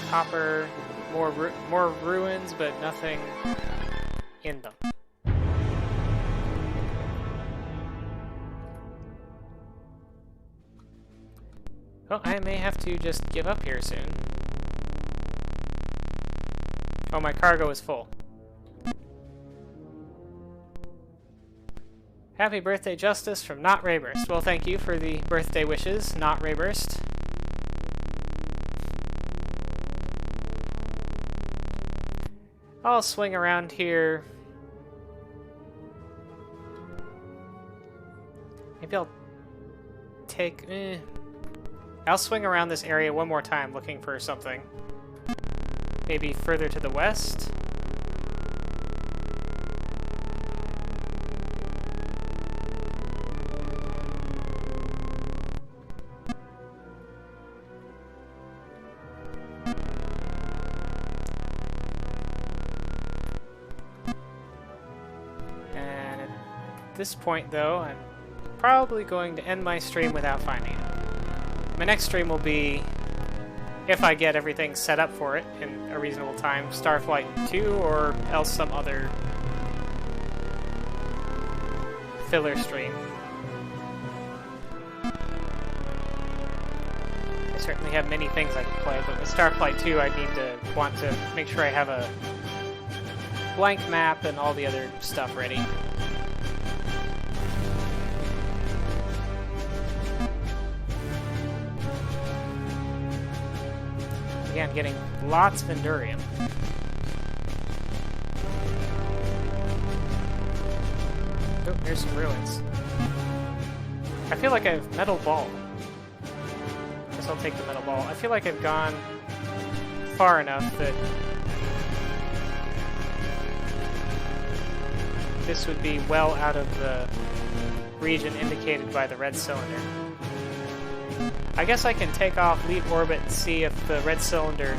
Copper, more ruins, but nothing in them. Well, I may have to just give up here soon. Oh, my cargo is full. Happy birthday, Justice, from Not Rayburst. Well, thank you for the birthday wishes, Not Rayburst. I'll swing around here. Maybe I'll take... I'll swing around this area one more time looking for something. Maybe further to the west. And at this point, though, I'm probably going to end my stream without finding it. My next stream will be, if I get everything set up for it in a reasonable time, Starflight II, or else some other filler stream. I certainly have many things I can play, but with Starflight II I need to want to make sure I have a blank map and all the other stuff ready. Again, getting lots of Endurium. Oh, here's some ruins. I feel like I have Metal Ball. Guess I'll take the Metal Ball. I feel like I've gone far enough that this would be well out of the region indicated by the red cylinder. I guess I can take off, leave orbit, and see if the red cylinder...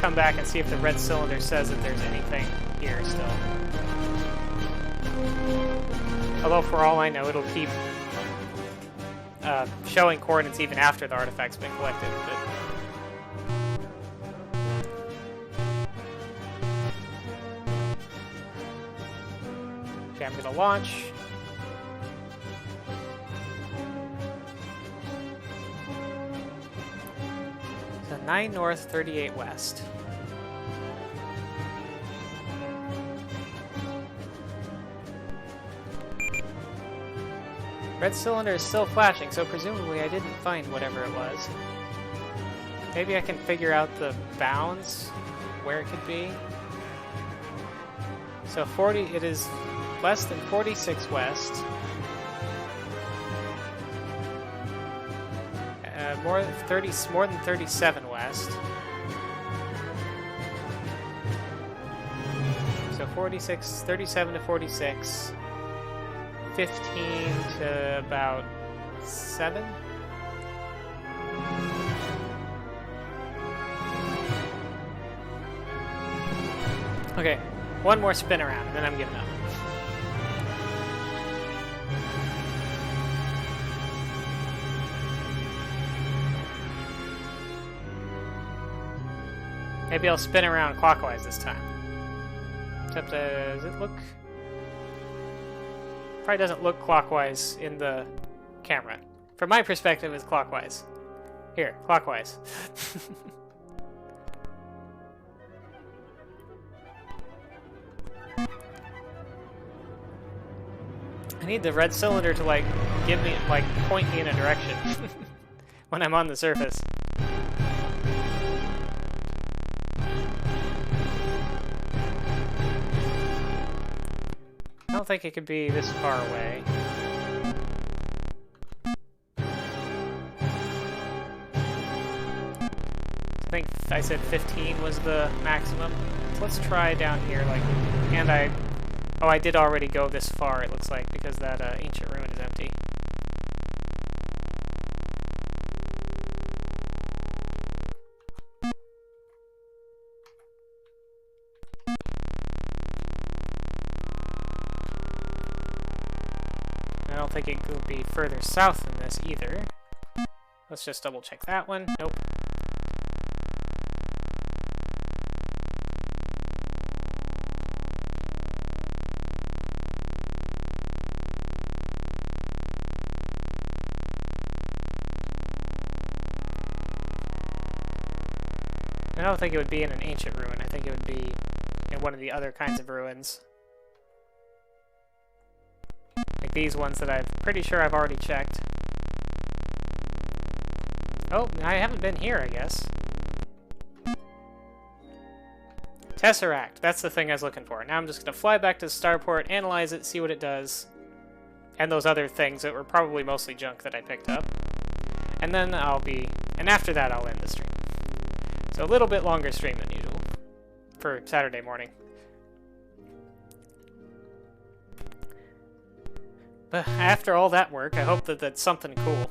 come back and see if the red cylinder says that there's anything here still. Although, for all I know, it'll keep showing coordinates even after the artifact's been collected. But... okay, I'm gonna launch. So 9 north, 38 west. Red cylinder is still flashing, so presumably I didn't find whatever it was. Maybe I can figure out the bounds, where it could be. So 40, it is less than 46 west. More than 37 west. So 46, 37 to 46. 15 to about 7. Okay, one more spin around, and then I'm giving up. Maybe I'll spin around clockwise this time. Except, does it look... probably doesn't look clockwise in the camera. From my perspective, it's clockwise. Here, clockwise. I need the red cylinder to, like, give me, like, point me in a direction when I'm on the surface. I don't think it could be this far away. I think I said 15 was the maximum. So let's try down here, like, and oh, I did already go this far, it looks like, because that ancient ruin is empty. I don't think it could be further south than this either. Let's just double check that one. Nope. I don't think it would be in an ancient ruin. I think it would be in one of the other kinds of ruins. Like these ones that I'm pretty sure I've already checked. Oh, I haven't been here, I guess. Tesseract, that's the thing I was looking for. Now I'm just going to fly back to the starport, analyze it, see what it does. And those other things that were probably mostly junk that I picked up. And then and after that I'll end the stream. So a little bit longer stream than usual for Saturday morning. But after all that work, I hope that that's something cool.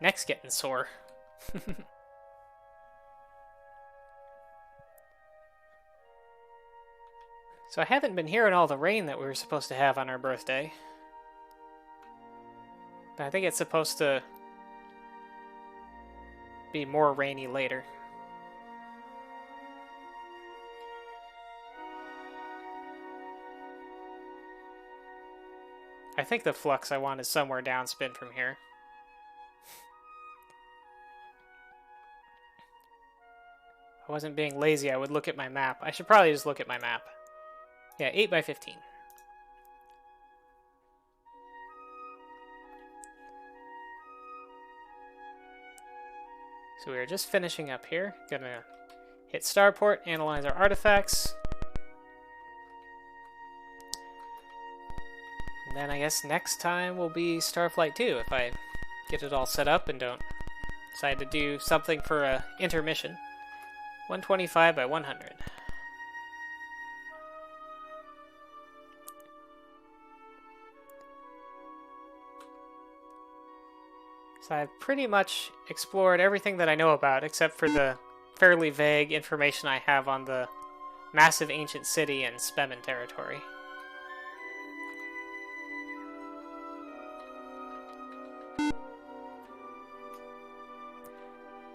Neck's getting sore. So I haven't been hearing all the rain that we were supposed to have on our birthday. But I think it's supposed to be more rainy later. I think the flux I want is somewhere downspin from here. If I wasn't being lazy, I would look at my map. I should probably just look at my map. Yeah, 8 by 15. So we are just finishing up here. Gonna hit Starport, analyze our artifacts. And then I guess next time will be Starflight II if I get it all set up and don't decide to do something for a intermission. 125 by 100. So I've pretty much explored everything that I know about, except for the fairly vague information I have on the massive ancient city and Spemen territory.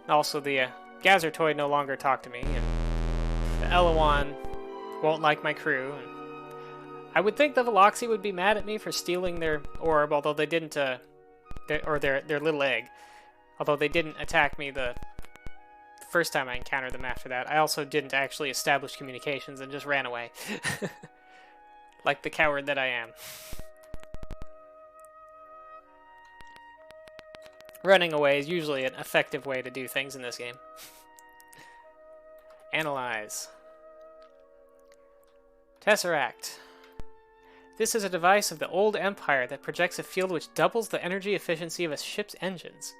Also, the Gazurtoid no longer talk to me, and the Elowan won't like my crew. And I would think the Veloxi would be mad at me for stealing their orb, although they didn't... or their little egg. Although they didn't attack me the first time I encountered them after that. I also didn't actually establish communications and just ran away. Like the coward that I am. Running away is usually an effective way to do things in this game. Analyze. Tesseract. This is a device of the old Empire that projects a field which doubles the energy efficiency of a ship's engines.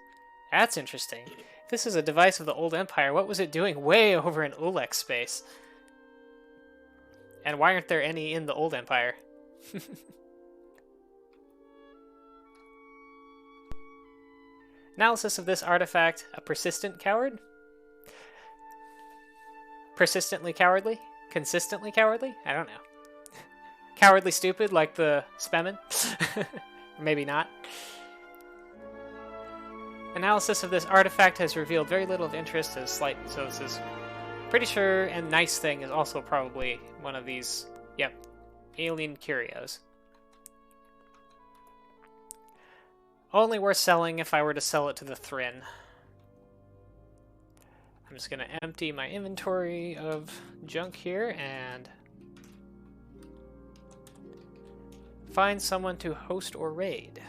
That's interesting. If this is a device of the old Empire, what was it doing way over in Ulex space? And why aren't there any in the old Empire? Analysis of this artifact. A persistent coward? Persistently cowardly? Consistently cowardly? I don't know. Cowardly stupid, like the Spemen? Maybe not. Analysis of this artifact has revealed very little of interest as slight, so this is pretty sure, and nice thing is also probably one of these, yep, alien curios. Only worth selling if I were to sell it to the Thrin. I'm just going to empty my inventory of junk here and find someone to host or raid.